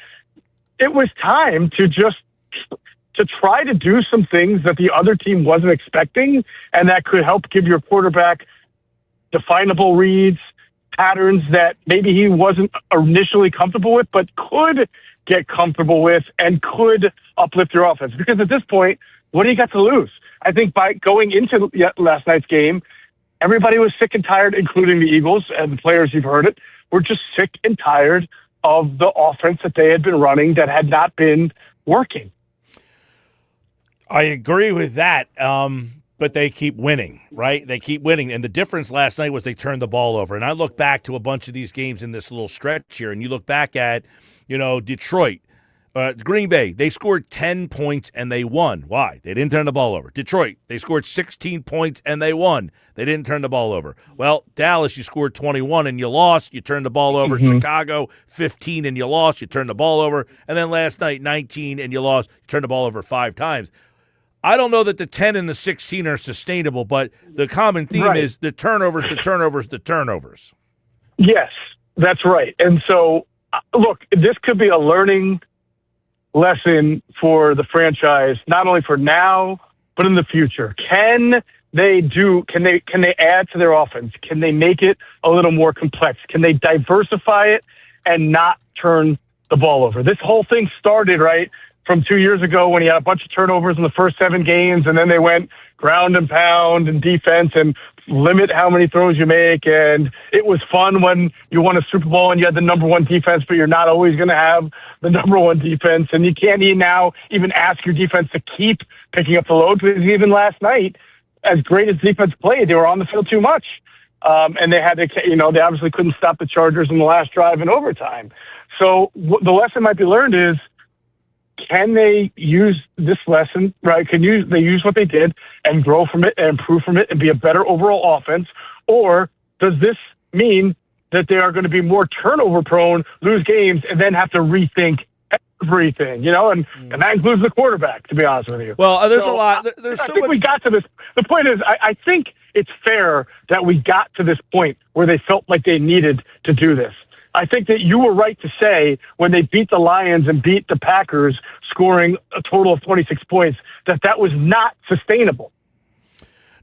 It was time to try to do some things that the other team wasn't expecting, and that could help give your quarterback definable reads, patterns that maybe he wasn't initially comfortable with, but could get comfortable with and could uplift your offense. Because at this point, what do you got to lose? I think by going into last night's game, everybody was sick and tired, including the Eagles and the players, you've heard it, were just sick and tired of the offense that they had been running that had not been working. I agree with that, but they keep winning, right? They keep winning. And the difference last night was they turned the ball over. And I look back to a bunch of these games in this little stretch here, and you look back at, Detroit, Green Bay, they scored 10 points and they won. Why? They didn't turn the ball over. Detroit, they scored 16 points and they won. They didn't turn the ball over. Well, Dallas, you scored 21 and you lost. You turned the ball over. Chicago, 15 and you lost. You turned the ball over. And then last night, 19 and you lost. You turned the ball over 5 times. I don't know that the 10 and the 16 are sustainable, but the common theme is the turnovers, the turnovers, the turnovers. Yes, that's right. And so, look, this could be a learning lesson for the franchise, not only for now, but in the future. Can they add to their offense? Can they make it a little more complex? Can they diversify it and not turn the ball over? This whole thing started, right, from 2 years ago when he had a bunch of turnovers in the first 7 games, and then they went ground and pound and defense and limit how many throws you make. And it was fun when you won a Super Bowl and you had the number 1 defense, but you're not always going to have the number 1 defense. And you can't now even ask your defense to keep picking up the load, because even last night, as great as defense played, they were on the field too much. And they had to, they obviously couldn't stop the Chargers in the last drive in overtime. So the lesson might be learned is, can they use this lesson, right? They use what they did and grow from it and improve from it and be a better overall offense? Or does this mean that they are going to be more turnover prone, lose games, and then have to rethink everything, and that includes the quarterback, to be honest with you. Well, there's a lot. I think we got to this. The point is, I think it's fair that we got to this point where they felt like they needed to do this. I think that you were right to say when they beat the Lions and beat the Packers, scoring a total of 26 points, that was not sustainable.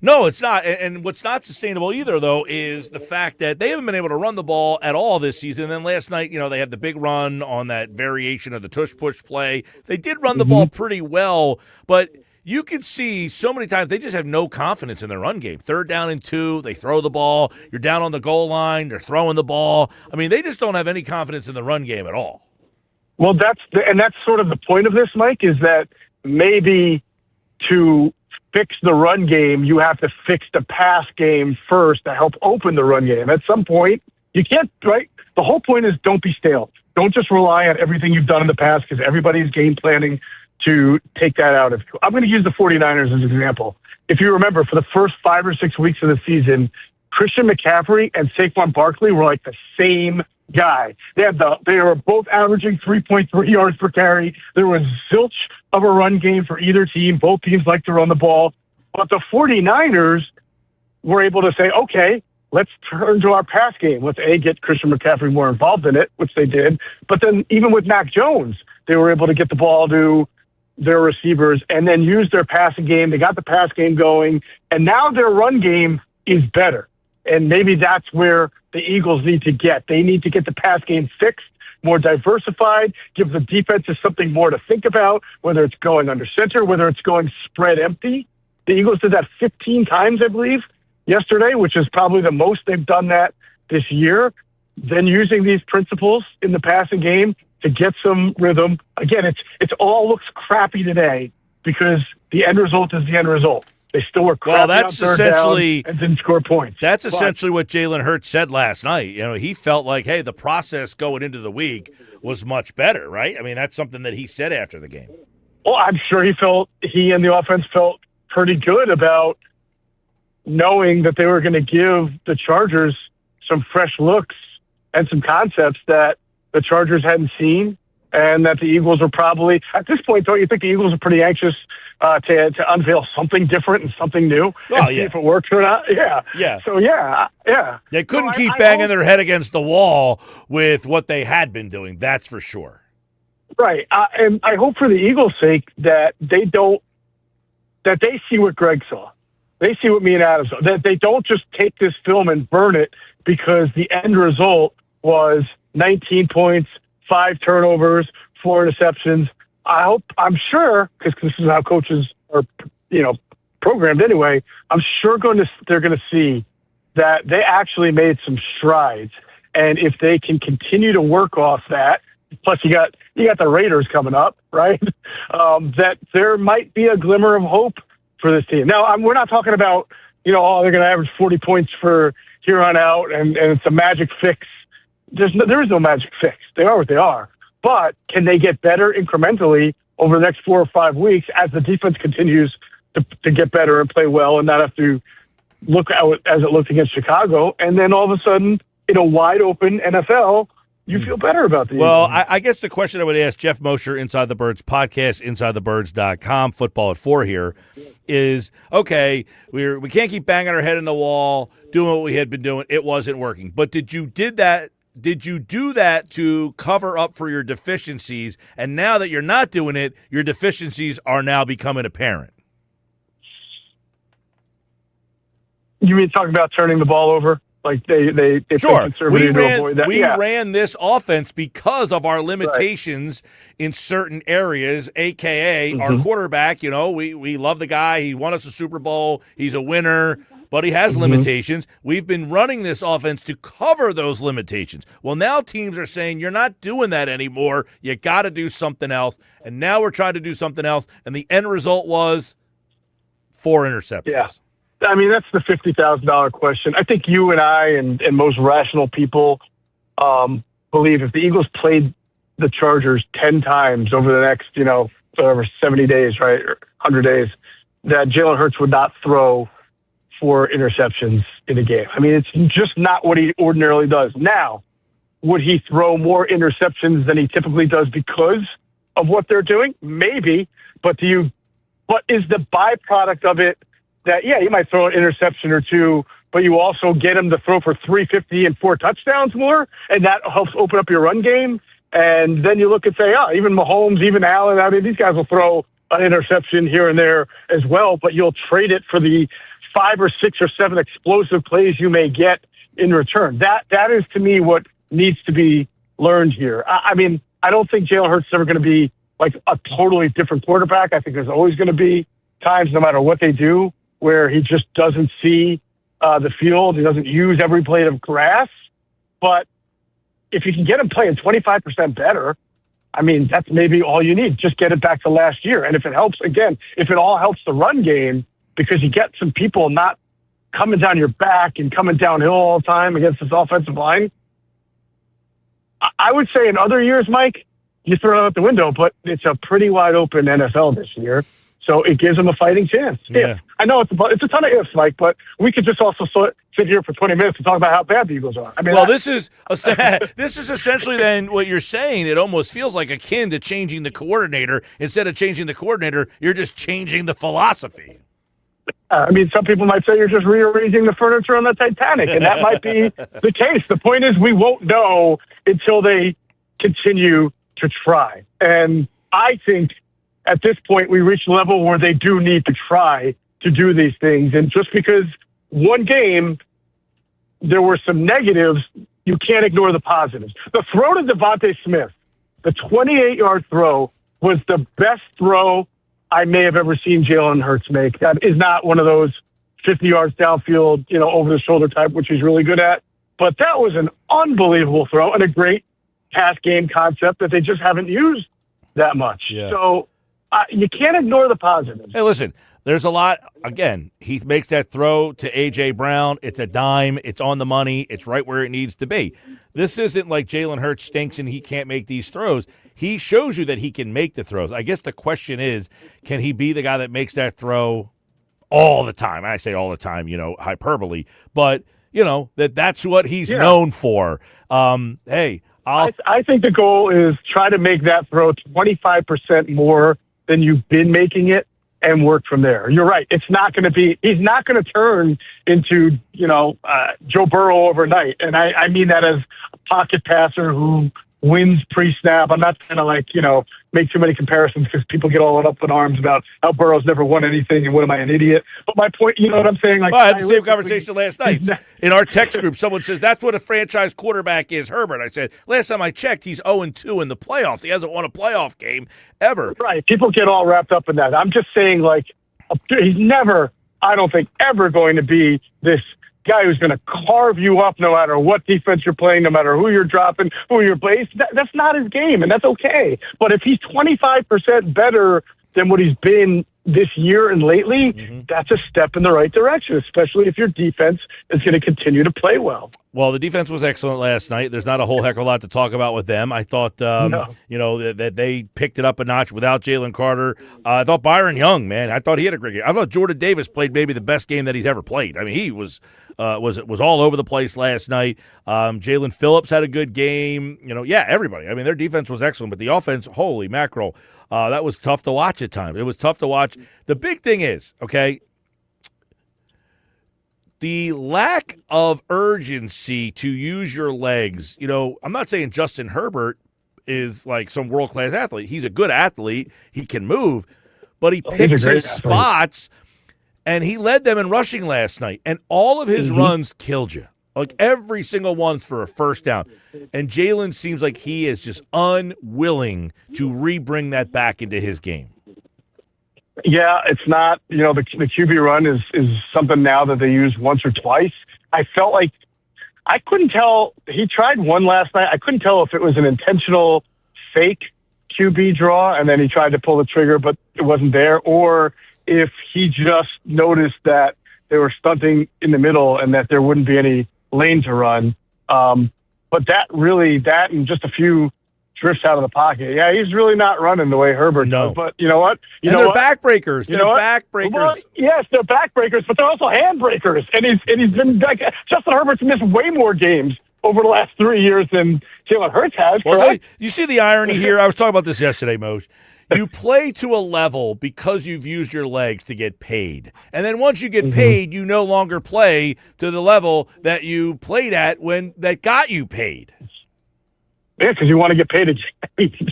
No, it's not. And what's not sustainable either, though, is the fact that they haven't been able to run the ball at all this season. And then last night, they had the big run on that variation of the tush-push play. They did run the ball pretty well, but you can see so many times they just have no confidence in their run game. 3rd down and 2, they throw the ball. You're down on the goal line, they're throwing the ball. I mean, they just don't have any confidence in the run game at all. Well, that's sort of the point of this, Mike, is that maybe to fix the run game, you have to fix the pass game first to help open the run game. At some point, you can't, right? The whole point is don't be stale. Don't just rely on everything you've done in the past, because everybody's game planning to take that out of you. I'm going to use the 49ers as an example. If you remember, for the first 5 or 6 weeks of the season, Christian McCaffrey and Saquon Barkley were like the same guy. They were both averaging 3.3 yards per carry. There was zilch of a run game for either team. Both teams like to run the ball. But the 49ers were able to say, okay, let's turn to our pass game. Let's, get Christian McCaffrey more involved in it, which they did. But then even with Mac Jones, they were able to get the ball to their receivers and then use their passing game. They got the pass game going, and now their run game is better. And maybe that's where the Eagles need to get. They need to get the pass game fixed, more diversified, give the defenses something more to think about, whether it's going under center, whether it's going spread empty. The Eagles did that 15 times, I believe, yesterday, which is probably the most they've done that this year. Then using these principles in the passing game to get some rhythm. Again, it's all looks crappy today because the end result is the end result. They still were crappy on 3rd down and didn't score points. That's essentially what Jalen Hurts said last night. He felt like, hey, the process going into the week was much better, right? I mean, that's something that he said after the game. Well, I'm sure he and the offense felt pretty good about knowing that they were going to give the Chargers some fresh looks and some concepts that the Chargers hadn't seen, and that the Eagles are probably, at this point, don't you think the Eagles are pretty anxious to unveil something different and something new and see if it works or not? Yeah. So, yeah. They couldn't keep banging their head against the wall with what they had been doing, that's for sure. Right. And I hope for the Eagles' sake that they see what Greg saw. They see what me and Adam saw. That they don't just take this film and burn it because the end result was 19 points, 5 turnovers, 4 interceptions. I'm sure, because this is how coaches are, programmed anyway, I'm sure they're going to see that they actually made some strides And if they can continue to work off that, plus you got the Raiders coming up, right? That there might be a glimmer of hope for this team. Now, we're not talking about, they're going to average 40 points for here on out, and it's a magic fix. There is no magic fix. They are what they are. But can they get better incrementally over the next 4 or 5 weeks as the defense continues to get better and play well and not have to look out as it looked against Chicago? And then all of a sudden, in a wide open NFL, you feel better about the Well, I guess the question I would ask Geoff Mosher, Inside the Birds podcast, InsideTheBirds.com, football at 4 here, is, okay, we can't keep banging our head in the wall, doing what we had been doing. It wasn't working. But did you do that to cover up for your deficiencies? And now that you're not doing it, your deficiencies are now becoming apparent. You mean talking about turning the ball over? Like they sure. We ran this offense because of our limitations in certain areas, a.k.a. our quarterback. We love the guy. He won us a Super Bowl. He's a winner, but he has limitations. We've been running this offense to cover those limitations. Well, now teams are saying, you're not doing that anymore. You got to do something else. And now we're trying to do something else. And the end result was 4 interceptions. Yeah. I mean, that's the $50,000 question. I think you and I and most rational people believe if the Eagles played the Chargers 10 times over the next, 70 days, right, or 100 days, that Jalen Hurts would not throw 4 interceptions in a game. I mean, it's just not what he ordinarily does. Now, would he throw more interceptions than he typically does because of what they're doing? Maybe, but is the byproduct of it that, he might throw an interception or 2, but you also get him to throw for 350 and 4 touchdowns more, and that helps open up your run game. And then you look and say, even Mahomes, even Allen, I mean, these guys will throw an interception here and there as well, but you'll trade it for the 5 or 6 or 7 explosive plays you may get in return. That is, to me, what needs to be learned here. I mean, I don't think Jalen Hurts is ever going to be like a totally different quarterback. I think there's always going to be times, no matter what they do, where he just doesn't see the field. He doesn't use every blade of grass. But if you can get him playing 25% better, I mean, that's maybe all you need. Just get it back to last year. And if it helps, again, if it all helps the run game, because you get some people not coming down your back and coming downhill all the time against this offensive line, I would say in other years, Mike, you throw it out the window, but it's a pretty wide open NFL this year. So it gives them a fighting chance. Yeah. I know it's a ton of ifs, Mike, but we could just also sit here for 20 minutes and talk about how bad the Eagles are. I mean, this is essentially then what you're saying. It almost feels like akin to changing the coordinator. Instead of changing the coordinator, you're just changing the philosophy. I mean, some people might say you're just rearranging the furniture on the Titanic, and that might be the case. The point is we won't know until they continue to try. And I think at this point, we reach a level where they do need to try to do these things. And just because one game, there were some negatives, you can't ignore the positives. The throw to Devontae Smith, the 28-yard throw, was the best throw I may have ever seen Jalen Hurts make. That is not one of those 50 yards downfield, over-the-shoulder type, which he's really good at. But that was an unbelievable throw and a great pass game concept that they just haven't used that much. Yeah. So, you can't ignore the positives. Hey, listen, there's a lot. Again, he makes that throw to A.J. Brown. It's a dime. It's on the money. It's right where it needs to be. This isn't like Jalen Hurts stinks and he can't make these throws. He shows you that he can make the throws. I guess the question is, can he be the guy that makes that throw all the time? I say all the time, hyperbole. But, that's what he's known for. Hey, I think the goal is try to make that throw 25% more than you've been making it and work from there. You're right. He's not going to turn into, Joe Burrow overnight. And I mean that as a pocket passer who wins pre-snap. I'm not trying to make too many comparisons because people get all up in arms about how Burrow's never won anything and what am I, an idiot? But my point, you know what I'm saying? I had the same conversation last night. In our text group, someone says, that's what a franchise quarterback is, Herbert. I said, last time I checked, he's 0-2 in the playoffs. He hasn't won a playoff game ever. Right. People get all wrapped up in that. I'm just saying, he's never, I don't think, ever going to be this guy who's going to carve you up no matter what defense you're playing, no matter who you're dropping, who you're playing. That's not his game, and that's okay. But if he's 25% better than what he's been this year and lately, that's a step in the right direction, especially if your defense is going to continue to play well. Well, the defense was excellent last night. There's not a whole heck of a lot to talk about with them. I thought, that they picked it up a notch without Jalen Carter. I thought Byron Young, man, I thought he had a great game. I thought Jordan Davis played maybe the best game that he's ever played. I mean, he was all over the place last night. Jalen Phillips had a good game. Everybody. I mean, their defense was excellent, but the offense, holy mackerel, that was tough to watch at times. It was tough to watch. The big thing is, okay, the lack of urgency to use your legs. I'm not saying Justin Herbert is like some world-class athlete. He's a good athlete. He can move, but he picks his spots, and he led them in rushing last night, and all of his runs killed you. Like every single one's for a first down. And Jalen seems like he is just unwilling to re-bring that back into his game. Yeah, it's not, the QB run is something now that they use once or twice. I felt like I couldn't tell. He tried one last night. I couldn't tell if it was an intentional fake QB draw and then he tried to pull the trigger, but it wasn't there, or if he just noticed that they were stunting in the middle and that there wouldn't be any lane to run. But that and just a few drifts out of the pocket. Yeah, he's really not running the way Herbert does. But you know what? They're backbreakers. They're backbreakers. Well, yes, they're backbreakers, but they're also handbreakers. And he's been Justin Herbert's missed way more games over the last 3 years than Jalen Hurts has. Well, you see the irony here? I was talking about this yesterday, Mosher. You play to a level because you've used your legs to get paid. And then once you get paid, you no longer play to the level that you played at when that got you paid. Yeah, because you want to get paid again.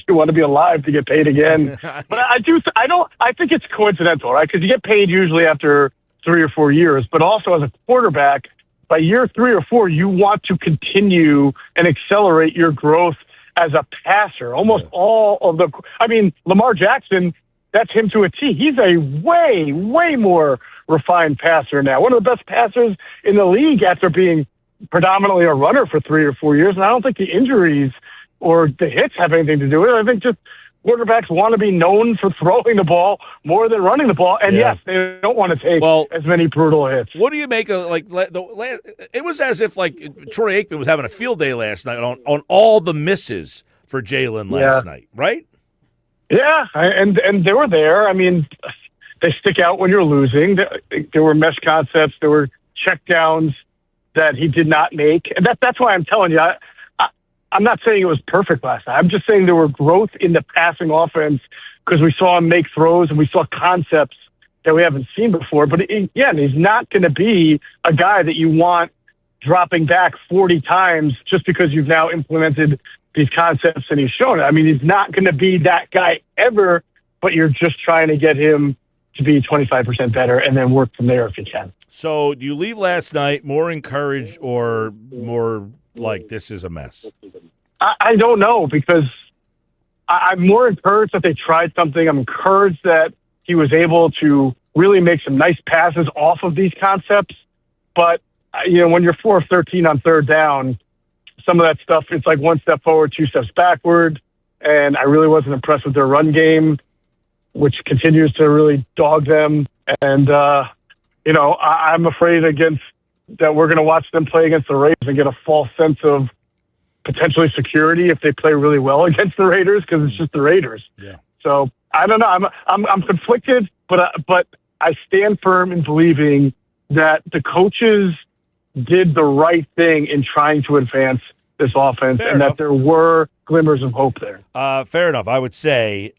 You want to be alive to get paid again. But I think it's coincidental, right? Because you get paid usually after 3 or 4 years. But also as a quarterback, by year 3 or 4, you want to continue and accelerate your growth as a passer. Almost all of Lamar Jackson, that's him to a T. He's a way, way more refined passer now. One of the best passers in the league after being predominantly a runner for 3 or 4 years. And I don't think the injuries or the hits have anything to do with it. I think just quarterbacks want to be known for throwing the ball more than running the ball. And yes, they don't want to take as many brutal hits. What do you make of it was as if like Troy Aikman was having a field day last night on all the misses for Jalen last night, right? Yeah, and they were there. I mean, they stick out when you're losing. There were mesh concepts. There were check downs that he did not make. And that's why I'm telling you, I'm not saying it was perfect last night. I'm just saying there were growth in the passing offense because we saw him make throws and we saw concepts that we haven't seen before. But again, he's not going to be a guy that you want dropping back 40 times just because you've now implemented these concepts and he's shown it. I mean, he's not going to be that guy ever, but you're just trying to get him to be 25% better and then work from there if you can. So do you leave last night more encouraged or more like this is a mess? I don't know, because I'm more encouraged that they tried something. I'm encouraged that he was able to really make some nice passes off of these concepts. But, when you're 4 of 13 on third down, some of that stuff, it's like 1 step forward, 2 steps backward. And I really wasn't impressed with their run game, which continues to really dog them. And, I'm afraid that we're going to watch them play against the Raiders and get a false sense of potentially security if they play really well against the Raiders, because it's just the Raiders. Yeah. So I don't know. I'm conflicted, but I stand firm in believing that the coaches did the right thing in trying to advance this offense, that there were glimmers of hope there. Fair enough. I would say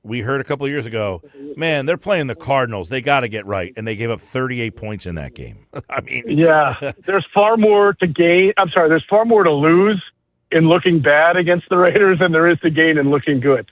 we heard a couple of years ago, man, they're playing the Cardinals. They got to get right, and they gave up 38 points in that game. I mean, yeah, there's far more to gain. I'm sorry, there's far more to lose in looking bad against the Raiders than there is to gain in looking good.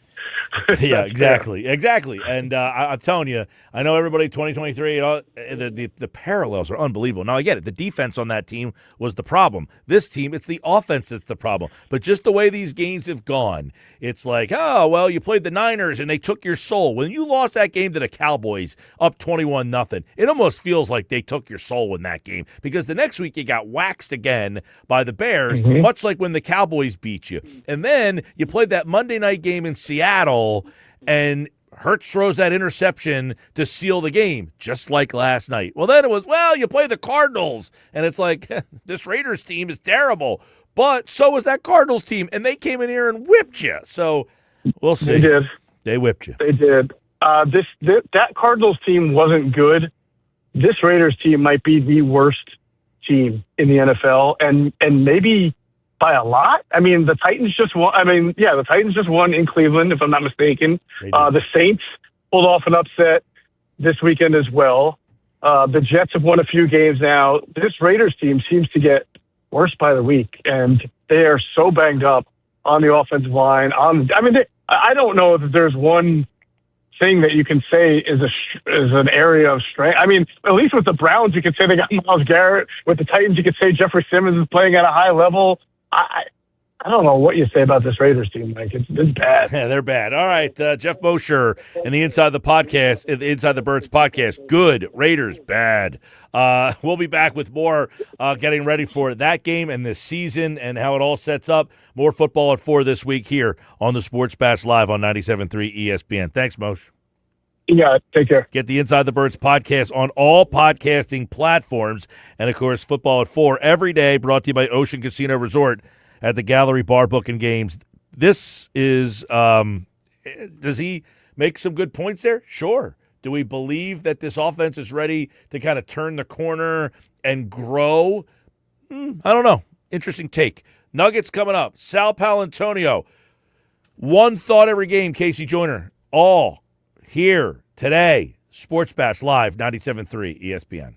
Yeah, exactly. And I'm telling you, I know everybody 2023, the parallels are unbelievable. Now, I get it. The defense on that team was the problem. This team, it's the offense that's the problem. But just the way these games have gone, it's like, oh, well, you played the Niners and they took your soul. When you lost that game to the Cowboys up 21-0, it almost feels like they took your soul in that game because the next week you got waxed again by the Bears, much like when the Cowboys beat you. And then you played that Monday night game in Seattle, and Hurts throws that interception to seal the game, just like last night. Well, then it was, well, you play the Cardinals, and it's like, this Raiders team is terrible. But so was that Cardinals team, and they came in here and whipped you. So we'll see. They did. They whipped you. They did. That Cardinals team wasn't good. This Raiders team might be the worst team in the NFL, and maybe by a lot. I mean, the Titans just won. The Titans just won in Cleveland, if I'm not mistaken. The Saints pulled off an upset this weekend as well. The Jets have won a few games now. This Raiders team seems to get worse by the week, and they are so banged up on the offensive line. I don't know that there's one thing that you can say is an area of strength. I mean, at least with the Browns, you could say they got Myles Garrett. With the Titans, you could say Jeffrey Simmons is playing at a high level. I don't know what you say about this Raiders team, Mike. It's bad. Yeah, they're bad. All right, Geoff Mosher and the Inside the Birds podcast. Good. Raiders, bad. We'll be back with more getting ready for that game and this season and how it all sets up. More football at 4 this week here on the Sports Bash Live on 97.3 ESPN. Thanks, Moshe. Yeah, take care. Get the Inside the Birds podcast on all podcasting platforms. And, of course, Football at 4 every day, brought to you by Ocean Casino Resort at the Gallery Bar Book and Games. This is does he make some good points there? Sure. Do we believe that this offense is ready to kind of turn the corner and grow? I don't know. Interesting take. Nuggets coming up. Sal Paolantonio. One thought every game, Casey Joyner. All here today. Sports Bash Live, 97.3 ESPN.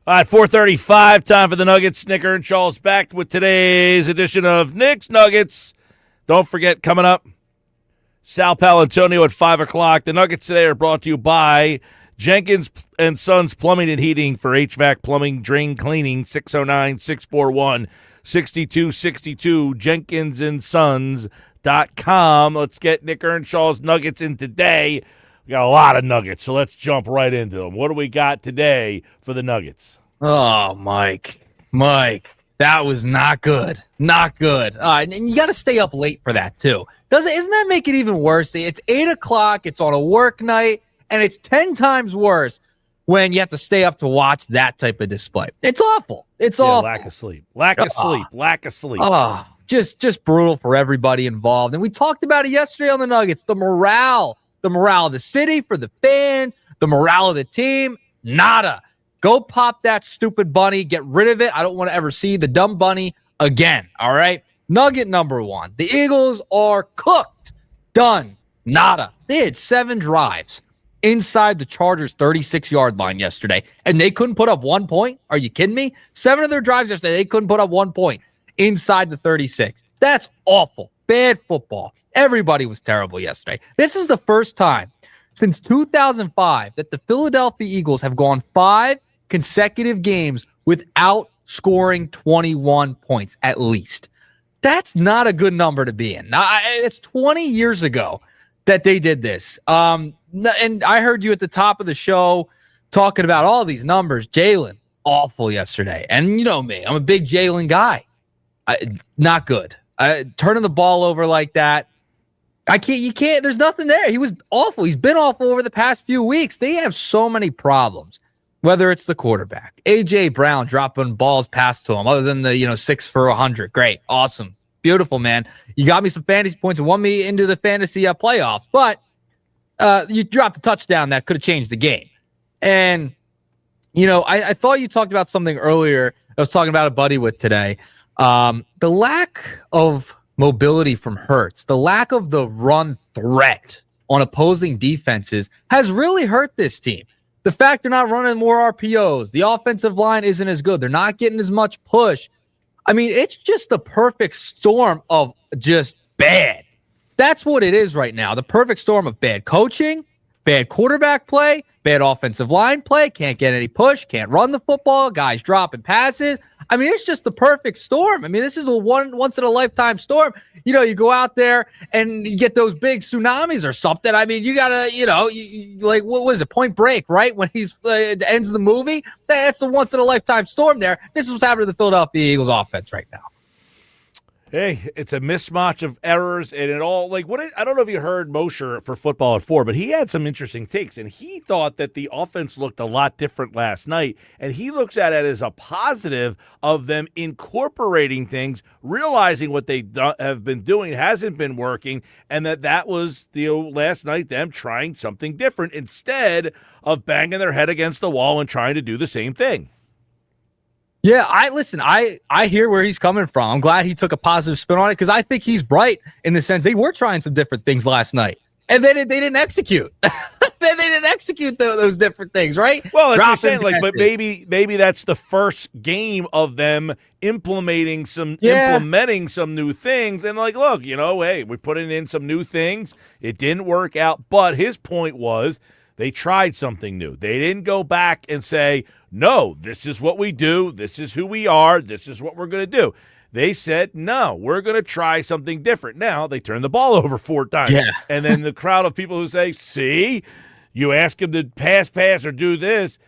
All right, 4:35, time for the Nuggets. Snicker and Charles back with today's edition of Nick's Nuggets. Don't forget, coming up, Sal Paolantonio at 5 o'clock. The Nuggets today are brought to you by Jenkins and Sons Plumbing and Heating for HVAC, plumbing, drain cleaning, 609-641-6262, jenkinsandsons.com. Let's get Nick Earnshaw's Nuggets in today. We got a lot of Nuggets, so let's jump right into them. What do we got today for the Nuggets? Oh, Mike, that was not good. Not good. And you got to stay up late for that, too. Doesn't that make it even worse? It's 8 o'clock, it's on a work night, and it's 10 times worse when you have to stay up to watch that type of display. It's awful. It's awful. Lack of sleep. Lack of sleep. Oh, just brutal for everybody involved. And we talked about it yesterday on the Nuggets, the morale of the city for the fans, the morale of the team, nada. Go pop that stupid bunny. Get rid of it. I don't want to ever see the dumb bunny again, all right? Nugget number one. The Eagles are cooked. Done. Nada. They had 7 drives inside the Chargers' 36-yard line yesterday, and they couldn't put up 1 point? Are you kidding me? 7 of their drives yesterday, they couldn't put up 1 point inside the 36. That's awful. Bad football. Everybody was terrible yesterday. This is the first time since 2005 that the Philadelphia Eagles have gone 5 consecutive games without scoring 21 points at least. That's not a good number to be in. Now, it's 20 years ago that they did this. And I heard you at the top of the show talking about all these numbers. Jalen, awful yesterday. And you know me, I'm a big Jalen guy. Not good. Turning the ball over like that. You can't, there's nothing there. He was awful. He's been awful over the past few weeks. They have so many problems, whether it's the quarterback, A.J. Brown dropping balls past to him, other than the, 6 for 100. Great. Awesome. Beautiful, man. You got me some fantasy points and won me into the fantasy playoffs, but you dropped a touchdown that could have changed the game. And, I thought you talked about something earlier. I was talking about a buddy with today. The lack of mobility from Hurts, the lack of the run threat on opposing defenses has really hurt this team. The fact they're not running more RPOs, the offensive line isn't as good. They're not getting as much push. I mean, it's just the perfect storm of just bad. That's what it is right now. The perfect storm of bad coaching, bad quarterback play, bad offensive line play, can't get any push, can't run the football, guys dropping passes. I mean, it's just the perfect storm. I mean, this is a once-in-a-lifetime storm. You go out there and you get those big tsunamis or something. I mean, you got to, like, what was it, Point Break, right? When he's ends the movie, that's a once-in-a-lifetime storm there. This is what's happening to the Philadelphia Eagles offense right now. Hey, it's a mismatch of errors and it all. I don't know if you heard Mosher for Football at 4, but he had some interesting takes, and he thought that the offense looked a lot different last night, and he looks at it as a positive of them incorporating things, realizing what they have been doing hasn't been working, and that was last night them trying something different instead of banging their head against the wall and trying to do the same thing. Yeah, I hear where he's coming from. I'm glad he took a positive spin on it because I think he's right in the sense they were trying some different things last night, and they didn't execute. They didn't execute those different things, right? Well, that's what you're saying, but maybe that's the first game of them implementing some new things, and look, hey, we're putting in some new things. It didn't work out, but his point was they tried something new. They didn't go back and say, no, this is what we do. This is who we are. This is what we're going to do. They said, no, we're going to try something different. Now they turn the ball over 4 times. Yeah. And then the crowd of people who say, see, you ask them to pass or do this,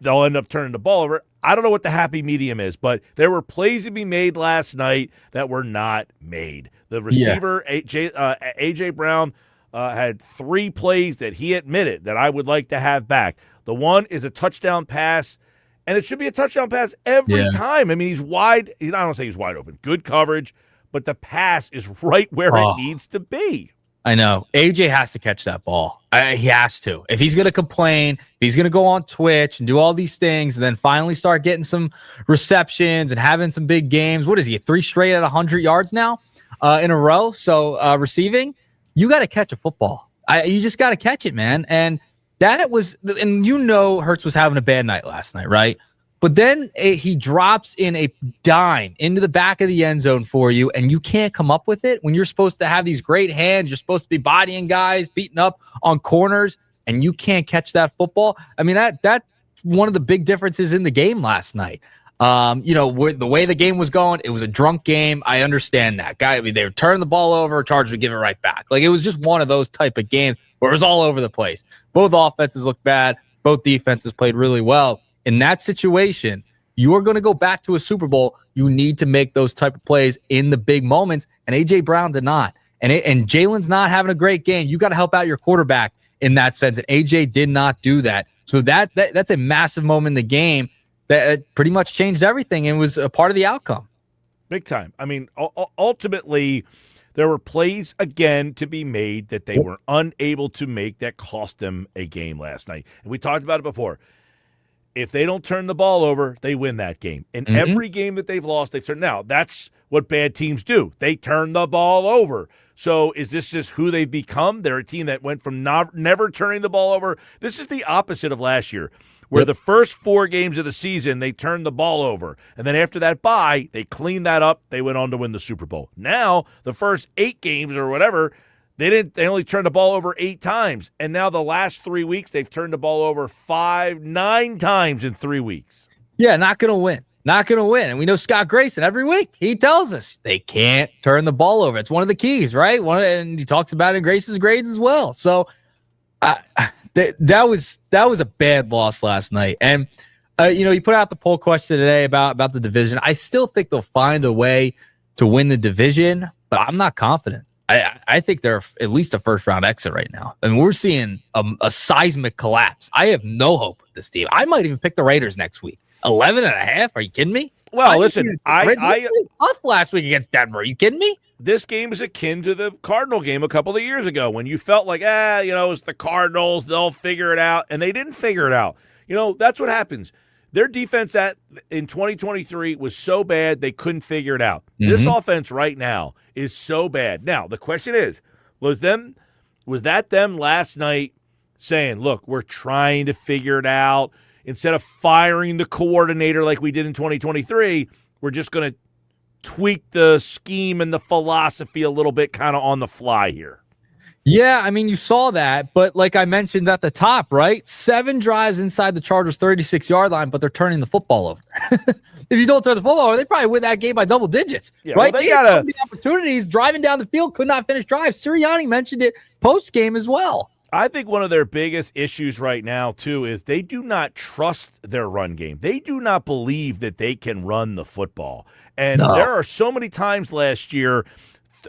they'll end up turning the ball over. I don't know what the happy medium is, but there were plays to be made last night that were not made. The receiver, A.J. Brown, had 3 plays that he admitted that I would like to have back. The one is a touchdown pass, and it should be a touchdown pass every time. I mean, he's wide. I don't say he's wide open. Good coverage, but the pass is right where it needs to be. I know. AJ has to catch that ball. He has to. If he's going to complain, if he's going to go on Twitch and do all these things and then finally start getting some receptions and having some big games. What is he, 3 straight at 100 yards now in a row? So receiving, you got to catch a football. You just got to catch it, man. And that was, and Hurts was having a bad night last night, right? But then he drops in a dime into the back of the end zone for you, and you can't come up with it when you're supposed to have these great hands. You're supposed to be bodying guys, beating up on corners, and you can't catch that football. I mean, that's one of the big differences in the game last night. The way the game was going, it was a drunk game. I understand that. They would turn the ball over, Chargers would give it right back. Like, it was just one of those type of games where it was all over the place. Both offenses looked bad. Both defenses played really well. In that situation, you are going to go back to a Super Bowl. You need to make those type of plays in the big moments, and A.J. Brown did not. And Jalen's not having a great game. You got to help out your quarterback in that sense, and A.J. did not do that. So that's a massive moment in the game that pretty much changed everything and was a part of the outcome. Big time. I mean, ultimately, there were plays again to be made that they were unable to make that cost them a game last night. And we talked about it before. If they don't turn the ball over, they win that game. In every game that they've lost, they've turned. Now, that's what bad teams do. They turn the ball over. So is this just who they've become? They're a team that went from never turning the ball over. This is the opposite of last year, where the first 4 games of the season, they turned the ball over. And then after that bye, they cleaned that up. They went on to win the Super Bowl. Now, the first 8 games or whatever, they only turned the ball over 8 times. And now the last 3 weeks, they've turned the ball over 9 times in 3 weeks. Yeah, not going to win. Not going to win. And we know Scott Grayson every week. He tells us they can't turn the ball over. It's one of the keys, right? And he talks about it in Grayson's grades as well. So that was a bad loss last night. And you put out the poll question today about the division. I still think they'll find a way to win the division, but I'm not confident. I think they're at least a first-round exit right now. And we're seeing a seismic collapse. I have no hope with this team. I might even pick the Raiders next week. 11.5? Are you kidding me? Well, listen, I tough last week against Denver. Are you kidding me? This game is akin to the Cardinal game a couple of years ago when you felt like, it's the Cardinals. They'll figure it out. And they didn't figure it out. That's what happens. Their defense in 2023 was so bad they couldn't figure it out. This offense right now is so bad. Now, the question is, was that them last night saying, look, we're trying to figure it out. Instead of firing the coordinator like we did in 2023, we're just going to tweak the scheme and the philosophy a little bit kind of on the fly here. Yeah, I mean, you saw that, but like I mentioned at the top, right? 7 drives inside the Chargers' 36-yard line, but they're turning the football over. If you don't turn the football over, they probably win that game by double digits, right? Well, they got so many opportunities driving down the field, could not finish drives. Sirianni mentioned it post-game as well. I think one of their biggest issues right now, too, is they do not trust their run game. They do not believe that they can run the football. And there are so many times last year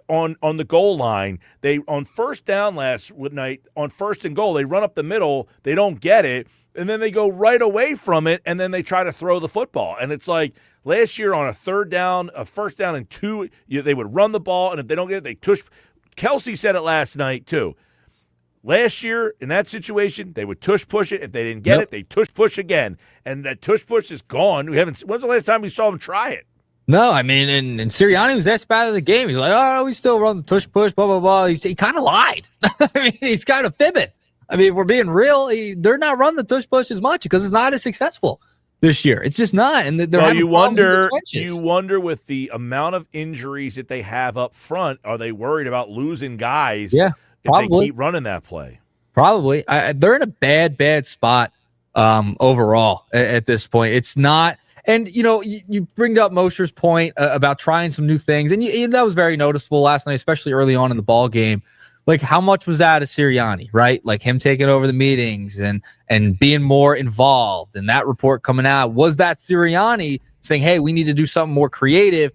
on the goal line, on first down last night, on first and goal, they run up the middle, they don't get it, and then they go right away from it, and then they try to throw the football. And it's like last year on a first down and 2, they would run the ball, and if they don't get it, they tush. Kelsey said it last night, too. Last year, in that situation, they would tush-push it. If they didn't get it, they tush-push again. And that tush-push is gone. When's the last time we saw them try it? No, I mean, and Sirianni was asked about the game. He's like, oh, we still run the tush-push, blah, blah, blah. He kind of lied. I mean, he's kind of fibbing. I mean, if we're being real, they're not running the tush-push as much because it's not as successful this year. It's just not. And they're you wonder with the amount of injuries that they have up front, are they worried about losing guys? Yeah. If they keep running that play. Probably. They're in a bad spot overall at this point. It's not – and, you bring up Mosher's point about trying some new things, and that was very noticeable last night, especially early on in the ball game. Like, how much was that of Sirianni, right? Like, him taking over the meetings and being more involved, and that report coming out. Was that Sirianni saying, hey, we need to do something more creative?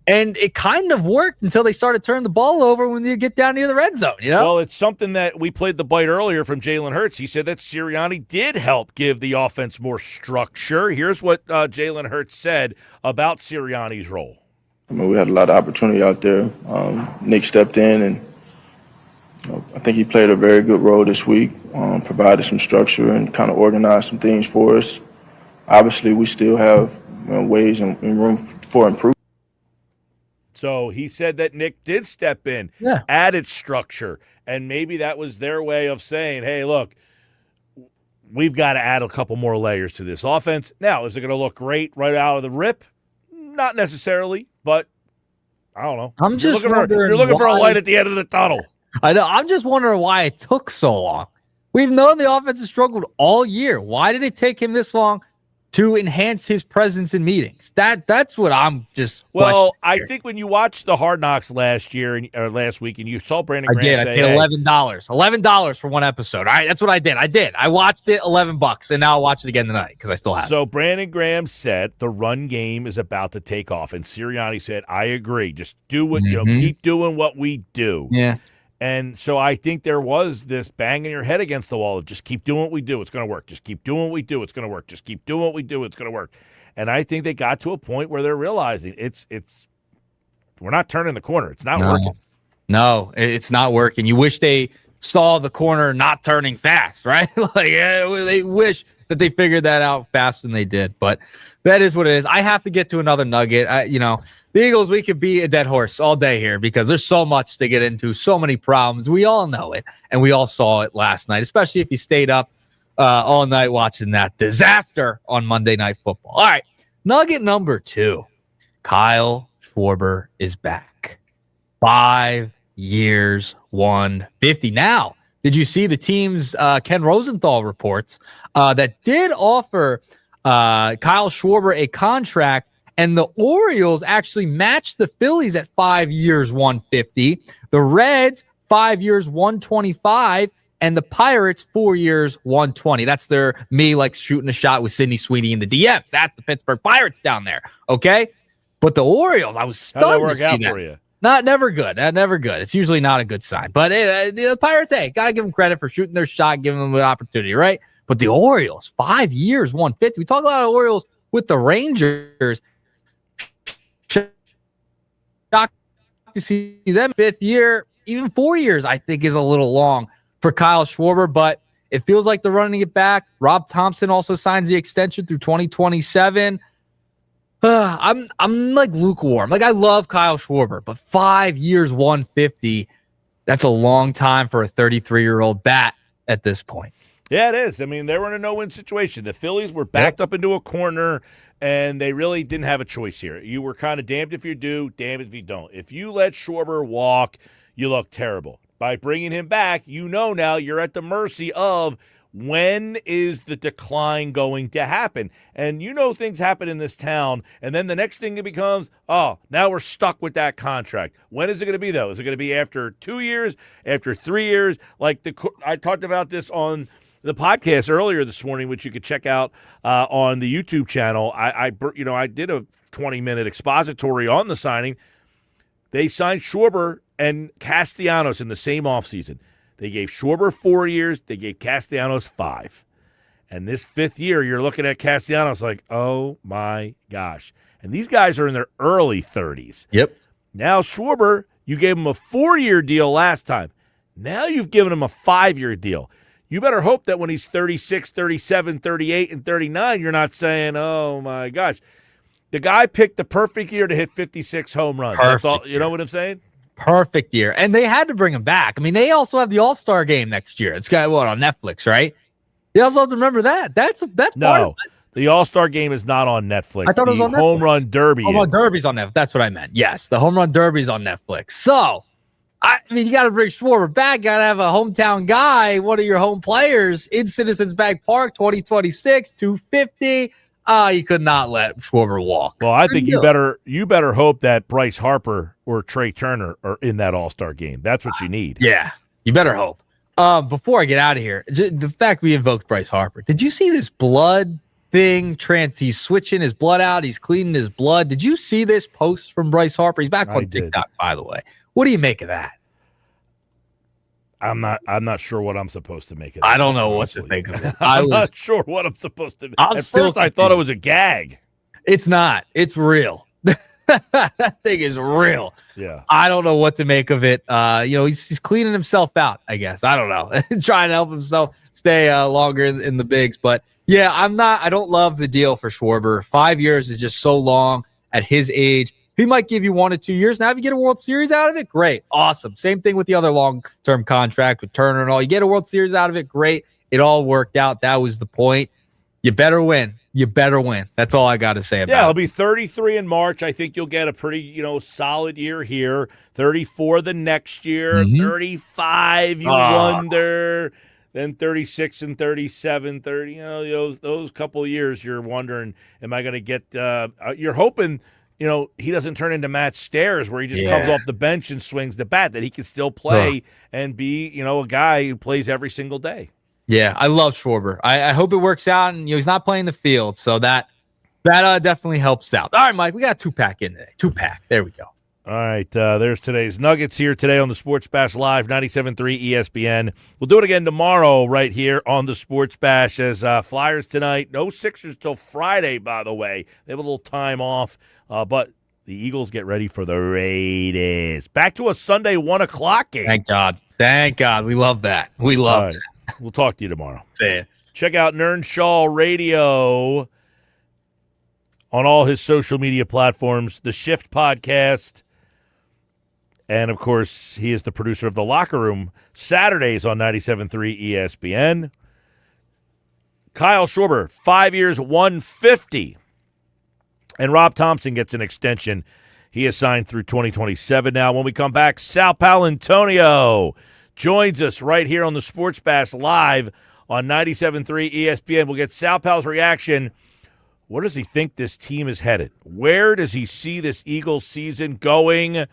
And it kind of worked until they started turning the ball over when you get down near the red zone, Well, it's something that we played the bite earlier from Jalen Hurts. He said that Sirianni did help give the offense more structure. Here's what Jalen Hurts said about Sirianni's role. I mean, we had a lot of opportunity out there. Nick stepped in, and I think he played a very good role this week, provided some structure and kind of organized some things for us. Obviously, we still have ways and room for improvement. So he said that Nick did step in, added structure, and maybe that was their way of saying, hey, look, we've got to add a couple more layers to this offense. Now, is it going to look great right out of the rip? Not necessarily, but I don't know. I'm just wondering if you're looking for a light at the end of the tunnel. I know. I'm just wondering why it took so long. We've known the offense has struggled all year. Why did it take him this long to enhance his presence in meetings? That's what I'm just. Well, I think when you watched the Hard Knocks last week, and you saw Brandon Graham I paid $11 for one episode. All right, that's what I did. I watched it, $11, and now I'll watch it again tonight because I still have. So Brandon Graham said the run game is about to take off, and Sirianni said, "I agree. Just do what keep doing what we do." Yeah. And so I think there was this banging your head against the wall of just keep doing what we do. It's going to work. Just keep doing what we do. It's going to work. Just keep doing what we do. It's going to work. And I think they got to a point where they're realizing we're not turning the corner. It's not working. No, it's not working. You wish they saw the corner not turning fast, right? They wish that they figured that out faster than they did. But that is what it is. I have to get to another nugget. The Eagles, we could be a dead horse all day here because there's so much to get into, so many problems. We all know it, and we all saw it last night, especially if you stayed up all night watching that disaster on Monday Night Football. All right, nugget number 2. Kyle Schwarber is back. 5 years, 150. Now, did you see the team's Ken Rosenthal reports that did offer Kyle Schwarber a contract? And the Orioles actually matched the Phillies at 5 years, 150. The Reds, 5 years, 125. And the Pirates, 4 years, 120. That's me shooting a shot with Sidney Sweeney in the DMs. That's the Pittsburgh Pirates down there. Okay. But the Orioles, I was stunned to see that. For you? Never good. Never good. It's usually not a good sign. But the Pirates, got to give them credit for shooting their shot, giving them an opportunity, right? But the Orioles, 5 years, 150. We talk a lot of Orioles with the Rangers. Shocked to see them 5th year, even 4 years, I think is a little long for Kyle Schwarber, but it feels like they're running it back. Rob Thomson also signs the extension through 2027. I'm lukewarm. I love Kyle Schwarber, but 5 years, 150, that's a long time for a 33-year-old bat at this point. Yeah, it is. I mean, they were in a no-win situation. The Phillies were backed up into a corner, and they really didn't have a choice here. You were kind of damned if you do, damned if you don't. If you let Schwarber walk, you look terrible. By bringing him back, now you're at the mercy of when is the decline going to happen. And things happen in this town, and then the next thing it becomes, now we're stuck with that contract. When is it going to be, though? Is it going to be after 2 years, after 3 years? I talked about this on the podcast earlier this morning, which you could check out on the YouTube channel. I did a 20-minute expository on the signing. They signed Schwarber and Castellanos in the same offseason. They gave Schwarber 4 years. They gave Castellanos 5. And this 5th year, you're looking at Castellanos like, oh, my gosh. And these guys are in their early 30s. Yep. Now Schwarber, you gave him a 4-year deal last time. Now you've given him a 5-year deal. You better hope that when he's 36, 37, 38, and 39, you're not saying, oh, my gosh. The guy picked the perfect year to hit 56 home runs. That's all. You know what I'm saying? Perfect year. And they had to bring him back. I mean, they also have the All-Star game next year. It's got, on Netflix, right? You also have to remember that. That's part of it. The All-Star game is not on Netflix. I thought it was on Netflix. Home Run Derby. Home Run Derby's on Netflix. That's what I meant. Yes, the Home Run Derby's on Netflix. So, you got to bring Schwarber back. Got to have a hometown guy, one of your home players in Citizens Bank Park, 2026, 250. You could not let Schwarber walk. Well, I think you better hope that Bryce Harper or Trey Turner are in that All-Star game. That's what you need. Yeah, you better hope. Before I get out of here, the fact we invoked Bryce Harper, did you see this blood thing? He's switching his blood out. He's cleaning his blood. Did you see this post from Bryce Harper? He's back on TikTok, by the way. What do you make of that? I'm not sure what I'm supposed to make of it. I don't know what to think of it. I'm not sure what I'm supposed to. At first, I thought it was a gag. It's not. It's real. That thing is real. Yeah. I don't know what to make of it. He's cleaning himself out, I guess. I don't know. Trying to help himself stay longer in the bigs. But yeah, I don't love the deal for Schwarber. 5 years is just so long at his age. He might give you 1 to 2 years. Now, if you get a World Series out of it, great. Awesome. Same thing with the other long-term contract with Turner and all. You get a World Series out of it, great. It all worked out. That was the point. You better win. You better win. That's all I got to say about it. Yeah, he'll be 33 in March. I think you'll get a pretty, solid year here. 34 the next year. 35, you wonder. Then 36 and 37, 30. Those couple of years, you're wondering, am I going to get? You're hoping, he doesn't turn into Matt Stairs where he just comes off the bench and swings the bat. That he can still play and be, a guy who plays every single day. Yeah, I love Schwarber. I hope it works out, and he's not playing the field, so that definitely helps out. All right, Mike, we got a 2-pack in today. 2-pack. There we go. All right, there's today's Nuggets here today on the Sports Bash Live, 97.3 ESPN. We'll do it again tomorrow right here on the Sports Bash as Flyers tonight. No Sixers till Friday, by the way. They have a little time off, but the Eagles get ready for the Raiders. Back to a Sunday 1 o'clock game. Thank God. Thank God. We love that. We love that. We'll talk to you tomorrow. Say it. Check out Nernshaw Radio on all his social media platforms, the Shift Podcast. And, of course, he is the producer of The Locker Room, Saturdays on 97.3 ESPN. Kyle Schwarber, 5 years, $150. And Rob Thomson gets an extension. He is signed through 2027 now. When we come back, Sal Paolantonio joins us right here on the Sports Bash Live on 97.3 ESPN. We'll get Sal Pal's reaction. Where does he think this team is headed? Where does he see this Eagles season going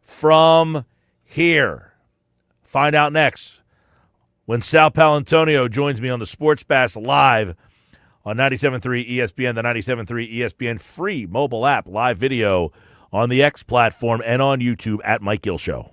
from here? Find out next when Sal Paolantonio joins me on the Sports Bash Live on 97.3 ESPN, the 97.3 ESPN free mobile app, live video on the X platform and on YouTube at Mike Gill Show.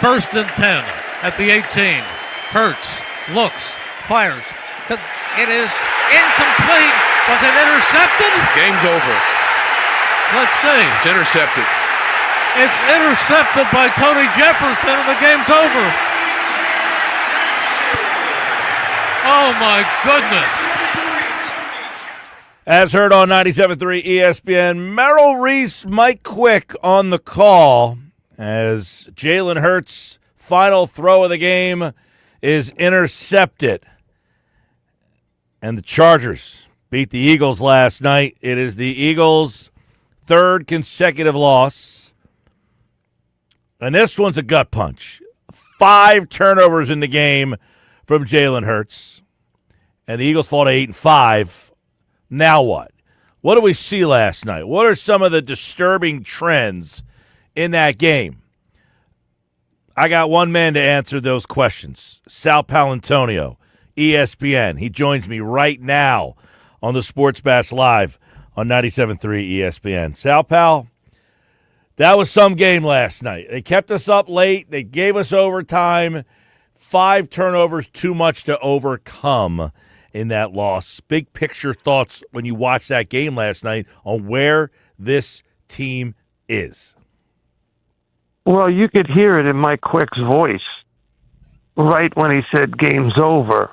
First and 10 at the 18. Hurts looks, fires. It is incomplete. Was it intercepted? Game's over. Let's see. It's intercepted. It's intercepted by Tony Jefferson, and the game's over. Oh, my goodness. As heard on 97.3 ESPN, Merrill Reese, Mike Quick on the call as Jalen Hurts' final throw of the game is intercepted. And the Chargers beat the Eagles last night. It is the Eagles' third consecutive loss. And this one's a gut punch. 5 turnovers in the game from Jalen Hurts. And the Eagles fall to 8-5. Now what? What did we see last night? What are some of the disturbing trends in that game? I got one man to answer those questions. Sal Paolantonio, ESPN. He joins me right now on the Sports Bash Live on 97.3 ESPN. Sal Pal, that was some game last night. They kept us up late. They gave us overtime. 5 turnovers, too much to overcome in that loss. Big picture thoughts when you watch that game last night on where this team is. Well, you could hear it in Mike Quick's voice right when he said game's over.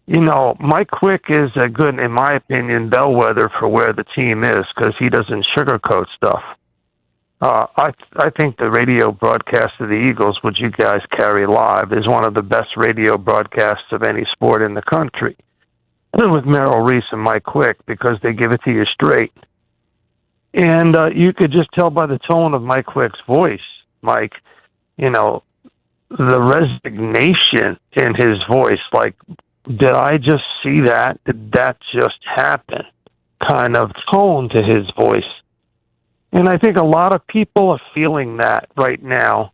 You know, Mike Quick is a good, in my opinion, bellwether for where the team is because he doesn't sugarcoat stuff. I think the radio broadcast of the Eagles, which you guys carry live, is one of the best radio broadcasts of any sport in the country. And with Merrill Reese and Mike Quick because they give it to you straight. And you could just tell by the tone of Mike Quick's voice, Mike, you know, the resignation in his voice, like, did I just see that? Did that just happen? Kind of tone to his voice. And I think a lot of people are feeling that right now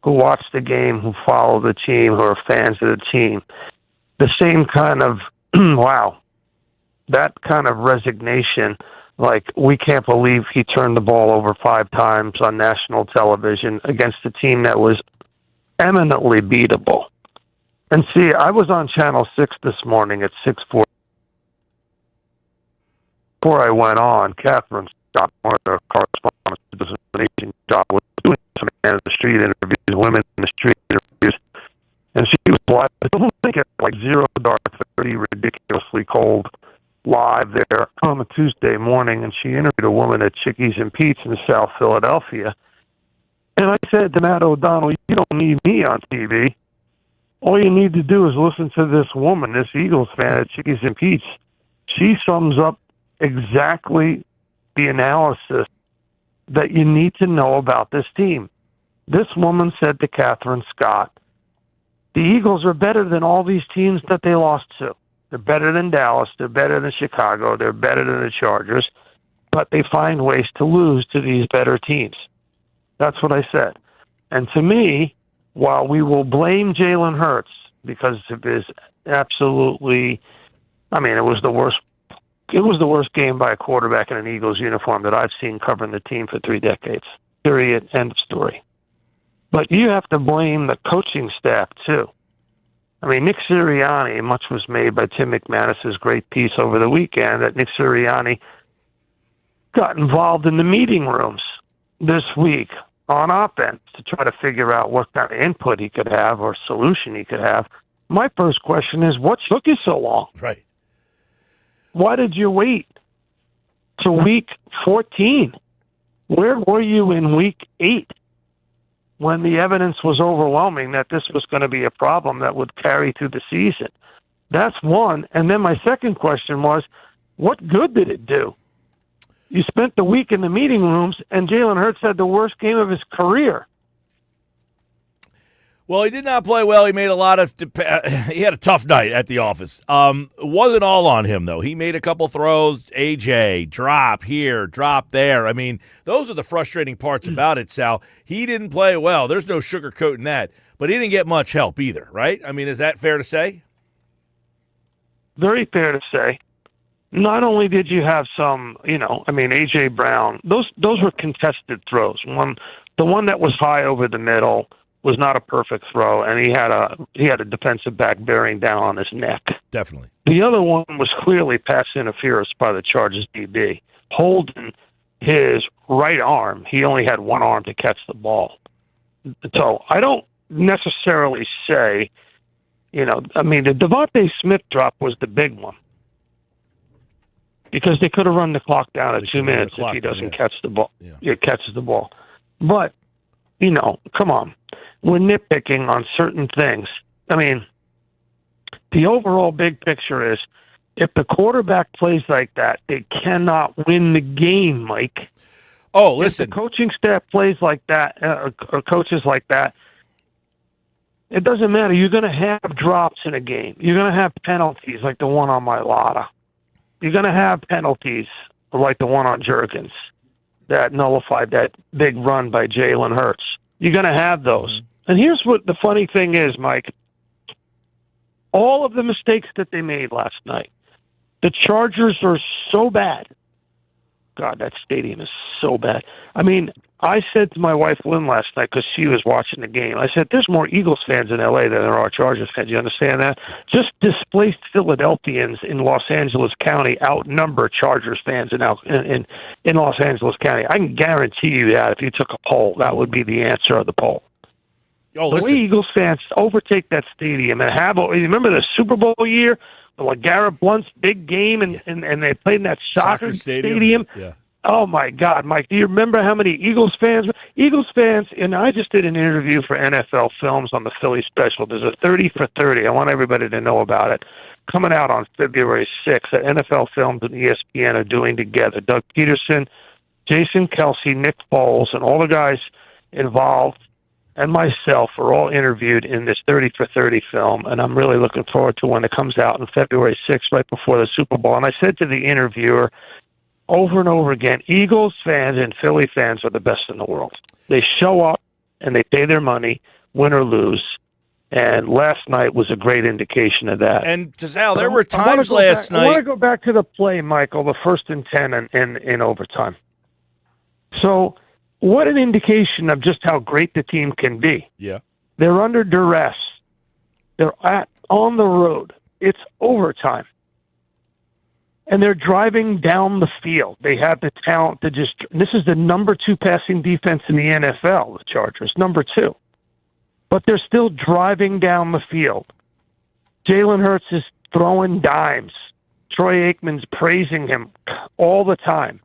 who watch the game, who follow the team, who are fans of the team. The same kind of, wow, that kind of resignation. Like, we can't believe he turned the ball over 5 times on national television against a team that was eminently beatable. And see, I was on Channel 6 this morning at 6:40. Before I went on, Catherine Scott, one of the correspondents who does an amazing job, was doing some man in the street interviews, women in the street interviews. And she was live. I don't think it's like 0 dark 30, ridiculously cold, live there on a Tuesday morning, and she interviewed a woman at Chickies and Pete's in South Philadelphia. And I said to Matt O'Donnell, you don't need me on TV. All you need to do is listen to this woman, this Eagles fan at Chickies and Pete's. She sums up exactly the analysis that you need to know about this team. This woman said to Catherine Scott, the Eagles are better than all these teams that they lost to. They're better than Dallas. They're better than Chicago. They're better than the Chargers. But they find ways to lose to these better teams. That's what I said. And to me, while we will blame Jalen Hurts because of his absolutely, I mean, it was the worst game by a quarterback in an Eagles uniform that I've seen covering the team for 3 decades. Period. End of story. But you have to blame the coaching staff, too. I mean, Nick Sirianni, much was made by Tim McManus's great piece over the weekend that Nick Sirianni got involved in the meeting rooms this week on offense to try to figure out what kind of input he could have or solution he could have. My first question is, what took you so long? Right. Why did you wait to week 14? Where were you in week 8? When the evidence was overwhelming that this was going to be a problem that would carry through the season. That's one. And then my second question was, what good did it do? You spent the week in the meeting rooms, and Jalen Hurts had the worst game of his career. Well, he did not play well. He made a lot of he had a tough night at the office. It wasn't all on him, though. He made a couple throws. AJ, drop here, drop there. I mean, those are the frustrating parts about it, Sal. He didn't play well. There's no sugarcoating that. But he didn't get much help either, right? I mean, is that fair to say? Very fair to say. Not only did you have some, AJ Brown, those were contested throws. The one that was high over the middle was not a perfect throw, and he had a defensive back bearing down on his neck. Definitely. The other one was clearly pass interference by the Chargers DB, holding his right arm. He only had one arm to catch the ball. So I don't necessarily say, the Devontae Smith drop was the big one, because they could have run the clock down at 2 minutes if he doesn't catch the ball. Yeah. He catches the ball. But, come on. We're nitpicking on certain things. I mean, the overall big picture is, if the quarterback plays like that, they cannot win the game, Mike. Oh, listen. If the coaching staff plays like that, or coaches like that, it doesn't matter. You're going to have drops in a game. You're going to have penalties like the one on Mailata. You're going to have penalties like the one on Jurgens that nullified that big run by Jalen Hurts. You're going to have those. Mm-hmm. And here's what the funny thing is, Mike. All of the mistakes that they made last night, the Chargers are so bad. God, that stadium is so bad. I mean, I said to my wife, Lynn, last night, because she was watching the game, I said, there's more Eagles fans in L.A. than there are Chargers fans. You understand that? Just displaced Philadelphians in Los Angeles County outnumber Chargers fans in Los Angeles County. I can guarantee you that if you took a poll, that would be the answer of the poll. Oh, the way Eagles fans overtake that stadium and remember the Super Bowl year, like Garrett Blunt's big game, and they played in that soccer stadium. Yeah. Oh my God, Mike! Do you remember how many Eagles fans? And I just did an interview for NFL Films on the Philly special. There's a 30 for 30. I want everybody to know about it. Coming out on February 6th, that NFL Films and ESPN are doing together. Doug Peterson, Jason Kelsey, Nick Foles, and all the guys involved, and myself are all interviewed in this 30 for 30 film, and I'm really looking forward to when it comes out on February 6th, right before the Super Bowl. And I said to the interviewer over and over again, Eagles fans and Philly fans are the best in the world. They show up, and they pay their money, win or lose, and last night was a great indication of that. And, Sal, there were times last night. I want to go back to the play, Michael, the 1st and 10 in overtime. So, what an indication of just how great the team can be. Yeah. They're under duress. They're on the road. It's overtime. And they're driving down the field. They have the talent to just... This is the number 2 passing defense in the NFL, the Chargers, number 2. But they're still driving down the field. Jalen Hurts is throwing dimes. Troy Aikman's praising him all the time.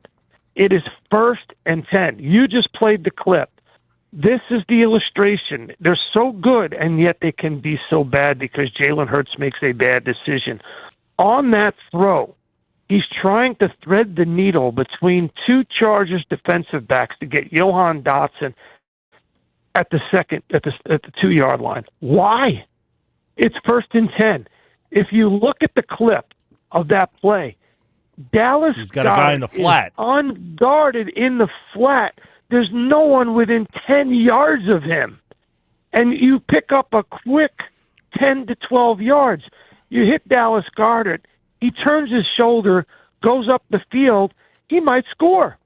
It is 1st and 10. You just played the clip. This is the illustration. They're so good, and yet they can be so bad because Jalen Hurts makes a bad decision. On that throw, he's trying to thread the needle between 2 Chargers defensive backs to get Johan Dotson at the 2-yard line. Why? It's 1st and 10. If you look at the clip of that play, Dallas He's got a guy in the flat. Unguarded in the flat. There's no one within 10 yards of him. And you pick up a quick 10 to 12 yards. You hit Dallas Goedert. He turns his shoulder, goes up the field. He might score.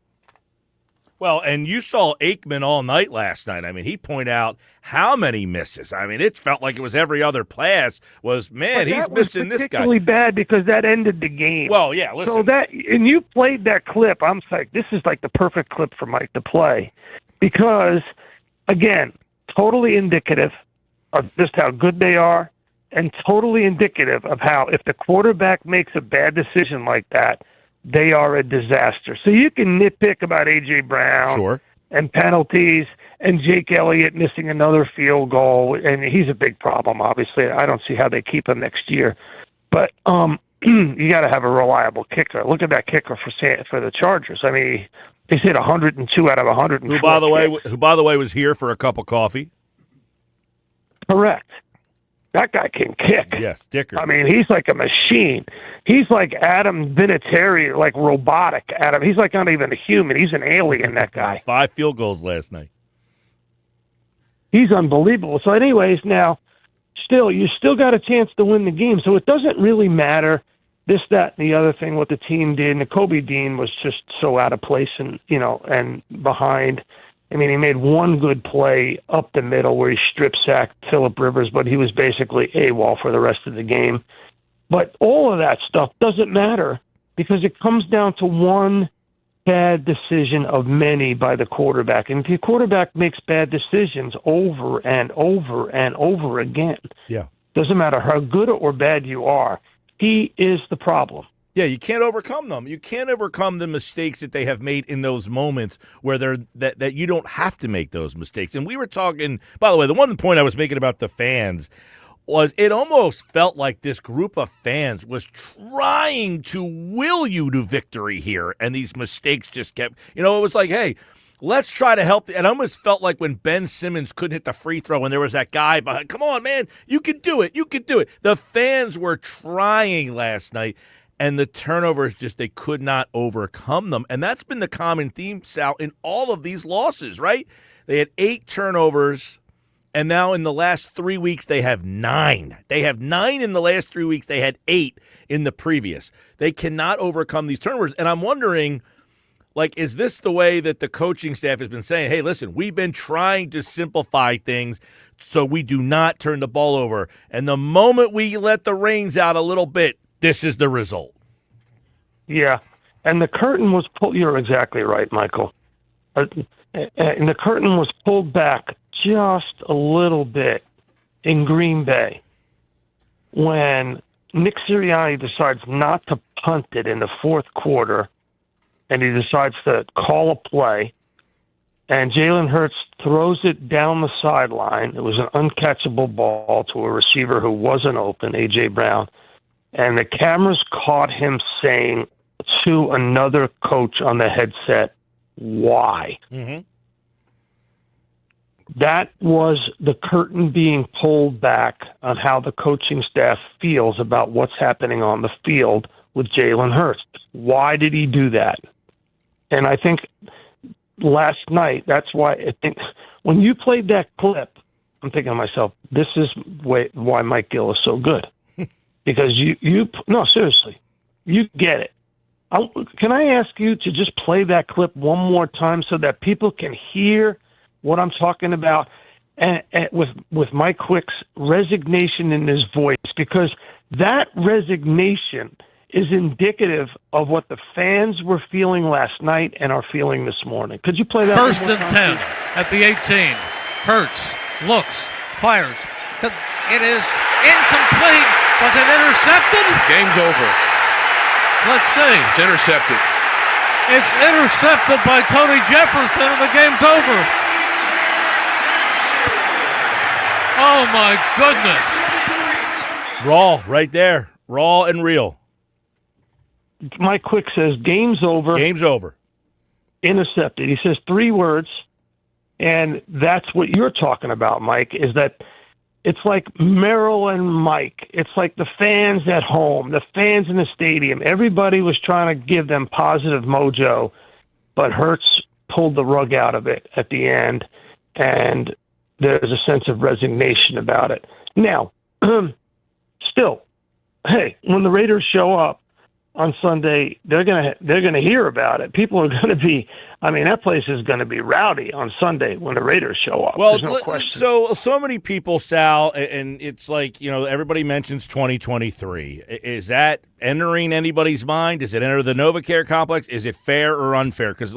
Well, and you saw Aikman all night last night. I mean, he pointed out how many misses. I mean, it felt like it was every other pass was, man, he's missing this guy. Particularly bad because that ended the game. Well, yeah, listen. So and you played that clip. I'm like, this is like the perfect clip for Mike to play because, again, totally indicative of just how good they are and totally indicative of how if the quarterback makes a bad decision like that, they are a disaster. So you can nitpick about A.J. Brown and penalties and Jake Elliott missing another field goal, and he's a big problem, obviously. I don't see how they keep him next year. But you got to have a reliable kicker. Look at that kicker for the Chargers. I mean, he's hit 102 out of 100. Who, by the way, was here for a cup of coffee. Correct. That guy can kick. Yes, Dicker. I mean, he's like a machine. He's like Adam Vinatieri, like robotic Adam. He's like not even a human. He's an alien, that guy. 5 field goals last night. He's unbelievable. So anyways, now, you still got a chance to win the game. So it doesn't really matter this, that, and the other thing, what the team did. Nakobe Dean was just so out of place and behind. I mean, he made one good play up the middle where he strip sacked Phillip Rivers, but he was basically AWOL for the rest of the game. But all of that stuff doesn't matter because it comes down to one bad decision of many by the quarterback. And if your quarterback makes bad decisions over and over and over again, doesn't matter how good or bad you are, he is the problem. Yeah, you can't overcome them. You can't overcome the mistakes that they have made in those moments where that you don't have to make those mistakes. And we were talking, by the way, the one point I was making about the fans was it almost felt like this group of fans was trying to will you to victory here, and these mistakes just kept, it was like, hey, let's try to help. And I almost felt like when Ben Simmons couldn't hit the free throw and there was that guy behind, come on, man, you can do it. You can do it. The fans were trying last night. And the turnovers they could not overcome them. And that's been the common theme, Sal, in all of these losses, right? They had 8 turnovers, and now in the last 3 weeks, they have 9. They have 9 in the last 3 weeks. They had 8 in the previous. They cannot overcome these turnovers. And I'm wondering, is this the way that the coaching staff has been saying, hey, listen, we've been trying to simplify things so we do not turn the ball over. And the moment we let the reins out a little bit, this is the result. Yeah, and the curtain was pulled. You're exactly right, Michael. And the curtain was pulled back just a little bit in Green Bay when Nick Sirianni decides not to punt it in the fourth quarter, and he decides to call a play, and Jalen Hurts throws it down the sideline. It was an uncatchable ball to a receiver who wasn't open, A.J. Brown. And the cameras caught him saying to another coach on the headset, why? Mm-hmm. That was the curtain being pulled back on how the coaching staff feels about what's happening on the field with Jalen Hurts. Why did he do that? And I think last night, that's why I think when you played that clip, I'm thinking to myself, this is why Mike Gill is so good. Because no, seriously, you get it. Can I ask you to just play that clip one more time so that people can hear what I'm talking about, and with Mike Quick's resignation in his voice? Because that resignation is indicative of what the fans were feeling last night and are feeling this morning. Could you play that? First and 10 at the 18. Hurts, looks, fires. It is incomplete. Was it intercepted? Game's over. Let's see. It's intercepted. It's intercepted by Tony Jefferson, and the game's over. Oh, my goodness. Raw, right there. Raw and real. Mike Quick says, game's over. Game's over. Intercepted. He says 3 words, and that's what you're talking about, Mike, is that it's like Merrill and Mike. It's like the fans at home, the fans in the stadium. Everybody was trying to give them positive mojo, but Hurts pulled the rug out of it at the end, and there's a sense of resignation about it. Now, still, hey, when the Raiders show up on Sunday, they're gonna hear about it. People are gonna be. I mean, that place is gonna be rowdy on Sunday when the Raiders show up. Well, there's no question. So many people, Sal, and it's like, everybody mentions 2023. Is that entering anybody's mind? Does it enter the NovaCare complex? Is it fair or unfair? Because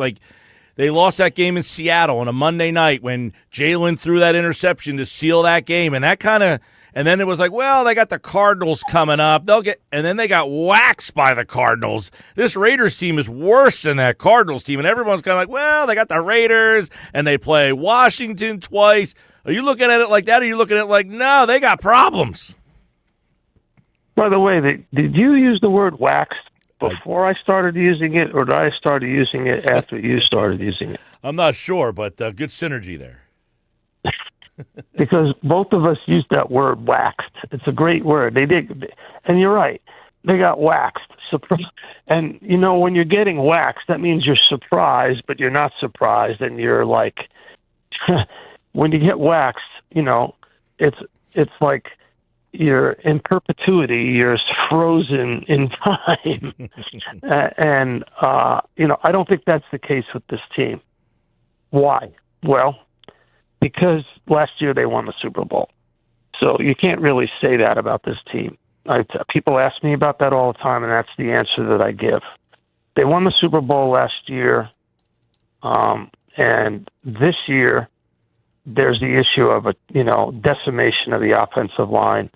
they lost that game in Seattle on a Monday night when Jalen threw that interception to seal that game, and that kind of. And then it was like, well, they got the Cardinals coming up. And then they got waxed by the Cardinals. This Raiders team is worse than that Cardinals team. And everyone's kind of like, well, they got the Raiders, and they play Washington twice. Are you looking at it like that, or are you looking at it like, no, they got problems? By the way, did you use the word waxed before I started using it, or did I start using it after you started using it? I'm not sure, but good synergy there. Because both of us used that word waxed. It's a great word. They did. And you're right. They got waxed. And, when you're getting waxed, that means you're surprised, but you're not surprised. And you're like, when you get waxed, it's like you're in perpetuity. You're frozen in time. I don't think that's the case with this team. Why? Well, because last year they won the Super Bowl. So you can't really say that about this team. People ask me about that all the time, and that's the answer that I give. They won the Super Bowl last year, and this year there's the issue of decimation of the offensive line.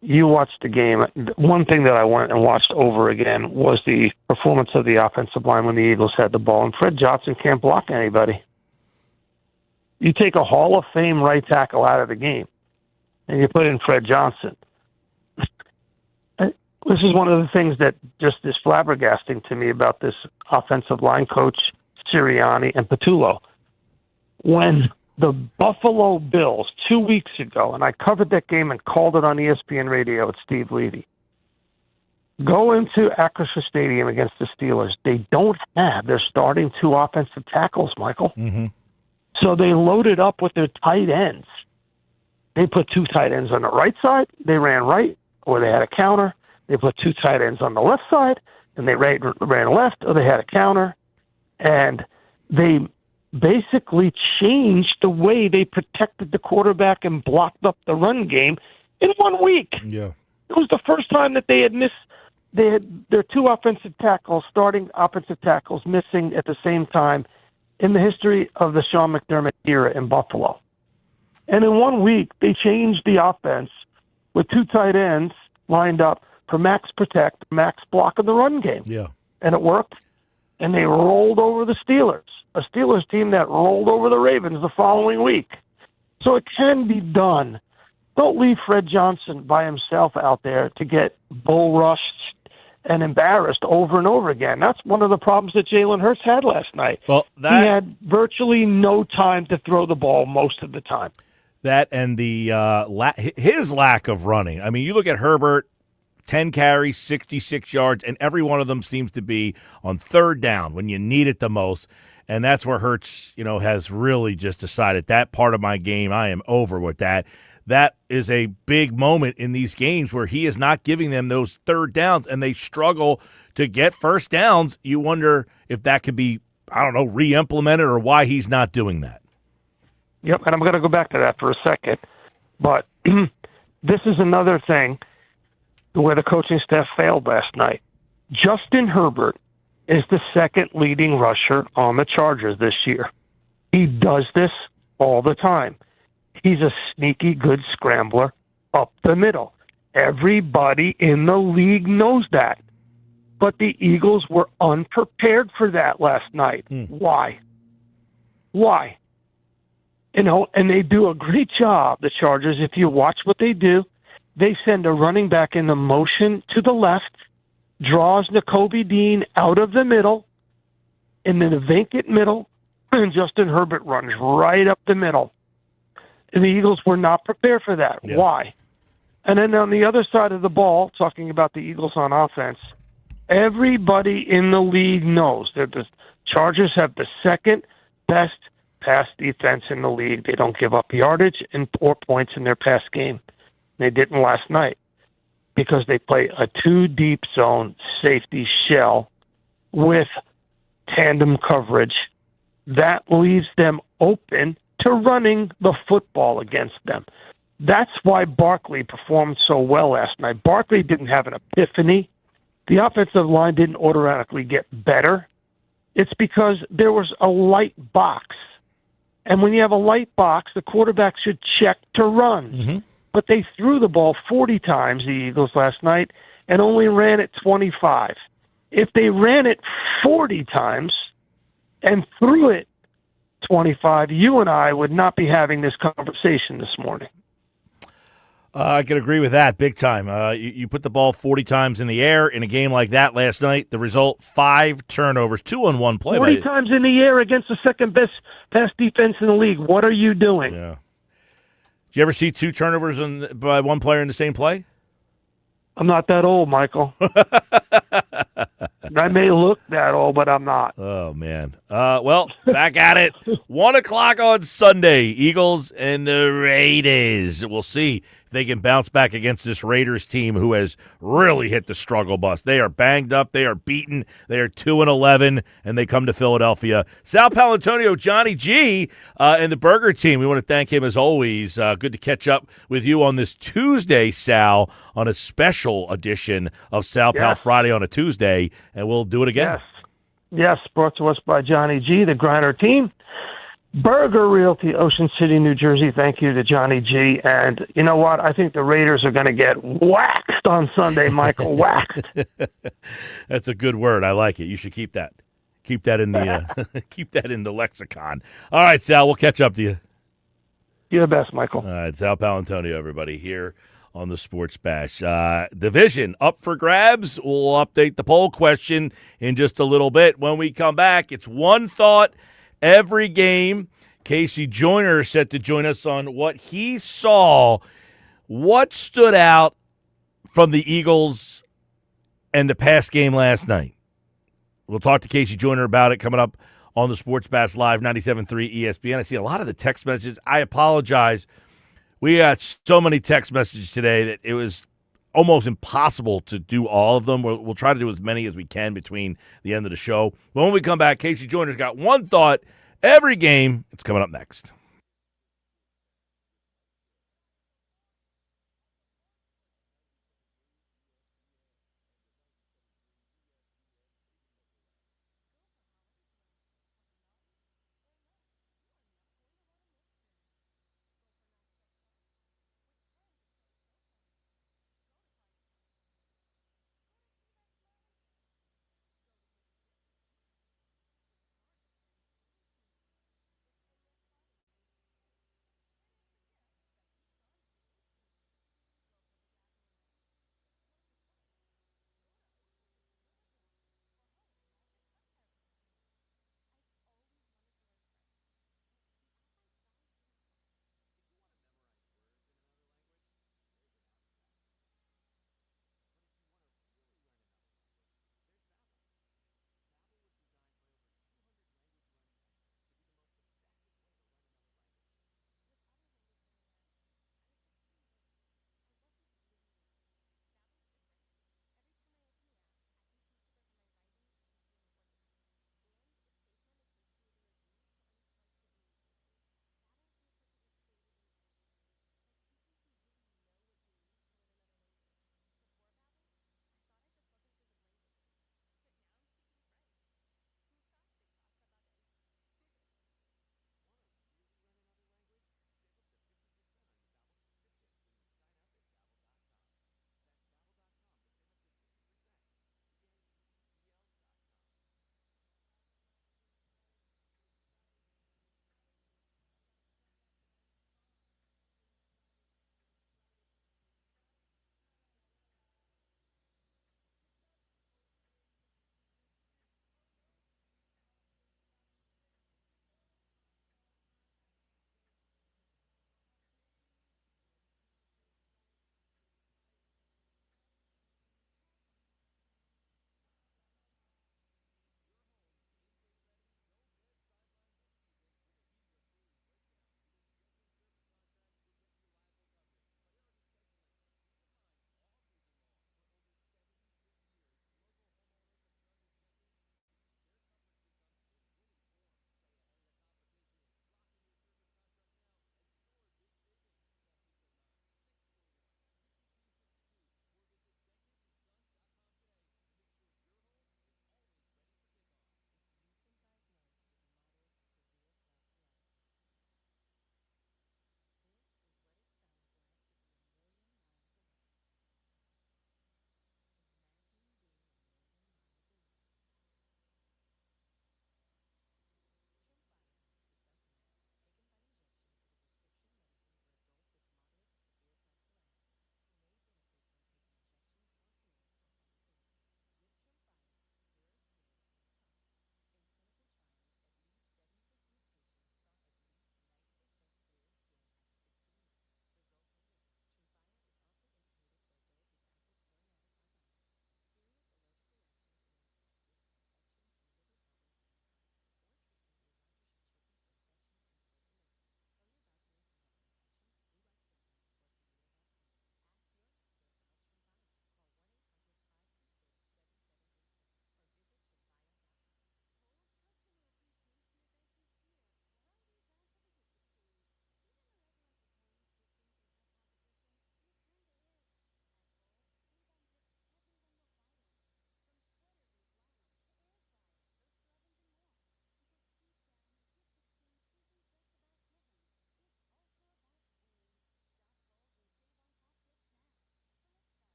You watched the game. One thing that I went and watched over again was the performance of the offensive line when the Eagles had the ball, and Fred Johnson can't block anybody. You take a Hall of Fame right tackle out of the game, and you put in Fred Johnson. This is one of the things that just is flabbergasting to me about this offensive line coach, Sirianni and Patullo. When the Buffalo Bills 2 weeks ago, and I covered that game and called it on ESPN radio with Steve Levy, go into Acrisure Stadium against the Steelers, they don't have their starting 2 offensive tackles, Michael. Mm-hmm. So they loaded up with their tight ends. They put 2 tight ends on the right side, they ran right, or they had a counter. They put 2 tight ends on the left side, and they ran left, or they had a counter. And they basically changed the way they protected the quarterback and blocked up the run game in 1 week. Yeah. It was the first time that they had their 2 starting offensive tackles missing at the same time in the history of the Sean McDermott era in Buffalo. And in 1 week, they changed the offense with 2 tight ends lined up for max protect, max block of the run game. Yeah. And it worked. And they rolled over the Steelers, a Steelers team that rolled over the Ravens the following week. So it can be done. Don't leave Fred Johnson by himself out there to get bull rushed and embarrassed over and over again. That's one of the problems that Jalen Hurts had last night. Well, he had virtually no time to throw the ball most of the time. That and the his lack of running. I mean, you look at Herbert, 10 carries, 66 yards, and every one of them seems to be on third down when you need it the most. And that's where Hurts, has really just decided that part of my game, I am over with that. That is a big moment in these games where he is not giving them those third downs, and they struggle to get first downs. You wonder if that could be, re-implemented or why he's not doing that. Yep, and I'm going to go back to that for a second. But this is another thing where the coaching staff failed last night. Justin Herbert is the second leading rusher on the Chargers this year. He does this all the time. He's a sneaky good scrambler up the middle. Everybody in the league knows that. But the Eagles were unprepared for that last night. Why? And they do a great job, the Chargers. If you watch what they do, they send a running back in the motion to the left, draws Nakobe Dean out of the middle, and then a vacant middle, and Justin Herbert runs right up the middle. And the Eagles were not prepared for that. Yeah. Why? And then on the other side of the ball, talking about the Eagles on offense, everybody in the league knows that the Chargers have the second best pass defense in the league. They don't give up yardage or points in their pass game. They didn't last night because they play a 2-deep zone safety shell with tandem coverage. That leaves them open to running the football against them. That's why Barkley performed so well last night. Barkley didn't have an epiphany. The offensive line didn't automatically get better. It's because there was a light box. And when you have a light box, the quarterback should check to run. Mm-hmm. But they threw the ball 40 times, the Eagles, last night, and only ran it 25. If they ran it 40 times and threw it 25, you and I would not be having this conversation this morning. I can agree with that big time. You put the ball 40 times in the air in a game like that last night. The result, 5 turnovers, 2 on 1 play. 40 times in the air against the second-best pass defense in the league. What are you doing? Yeah. Did you ever see 2 turnovers by one player in the same play? I'm not that old, Michael. I may look that old, but I'm not. Oh, man. Well, back at it. 1 o'clock on Sunday, Eagles and the Raiders. We'll see if they can bounce back against this Raiders team who has really hit the struggle bus. They are banged up. They are beaten. They are 2-11, and they come to Philadelphia. Sal Paolantonio, Johnny G, and the Burger team. We want to thank him as always. Good to catch up with you on this Tuesday, Sal, on a special edition of Sal Pal Friday on a Tuesday, and we'll do it again. Yes, brought to us by Johnny G, the Griner team. Burger Realty, Ocean City, New Jersey. Thank you to Johnny G. And you know what? I think the Raiders are going to get waxed on Sunday, Michael. Waxed. That's a good word. I like it. You should keep that. Keep that in the keep that in the lexicon. All right, Sal. We'll catch up to you. You're the best, Michael. All right, Sal Paolantonio, everybody, here on the Sports Bash. Division up for grabs. We'll update the poll question in just a little bit. When we come back, it's one thought every game. Casey Joyner set to join us on what he saw. What stood out from the Eagles and the past game last night? We'll talk to Casey Joyner about it coming up on the Sports Bash Live 97.3 ESPN. I see a lot of the text messages. I apologize. We got so many text messages today that it was almost impossible to do all of them. We'll try to do as many as we can between the end of the show. But when we come back, Casey Joyner's got one thought every game. It's coming up next.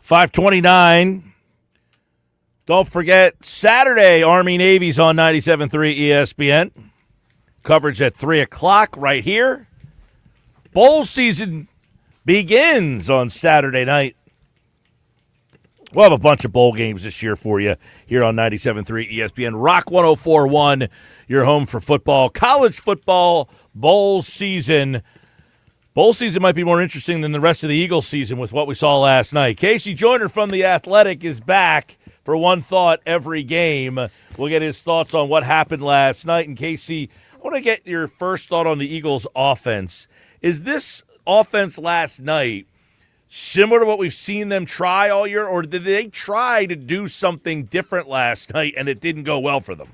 5:29. Don't forget, Saturday, Army-Navy's on 97.3 ESPN. Coverage at 3 o'clock right here. Bowl season begins on Saturday night. We'll have a bunch of bowl games this year for you here on 97.3 ESPN. Rock 104.1, your home for football. College football bowl season. Bowl season might be more interesting than the rest of the Eagles season with what we saw last night. Casey Joyner from The Athletic is back for One Thought Every Game. We'll get his thoughts on what happened last night. And Casey, I want to get your first thought on the Eagles' offense. Is this offense last night similar to what we've seen them try all year, or did they try to do something different last night and it didn't go well for them?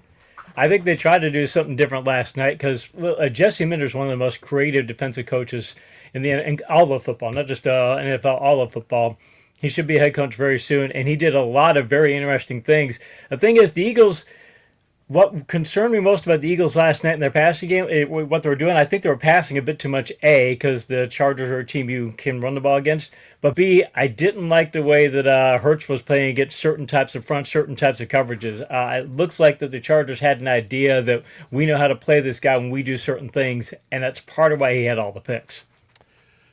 I think they tried to do something different last night because Jesse Minter is one of the most creative defensive coaches in all of football, not just NFL, all of football. He should be a head coach very soon, and he did a lot of very interesting things. The thing is, the Eagles, what concerned me most about the Eagles last night in their passing game, what they were doing, I think they were passing a bit too much, A, because the Chargers are a team you can run the ball against, but B, I didn't like the way that Hurts was playing against certain types of fronts, certain types of coverages. It looks like that the Chargers had an idea that we know how to play this guy when we do certain things, and that's part of why he had all the picks.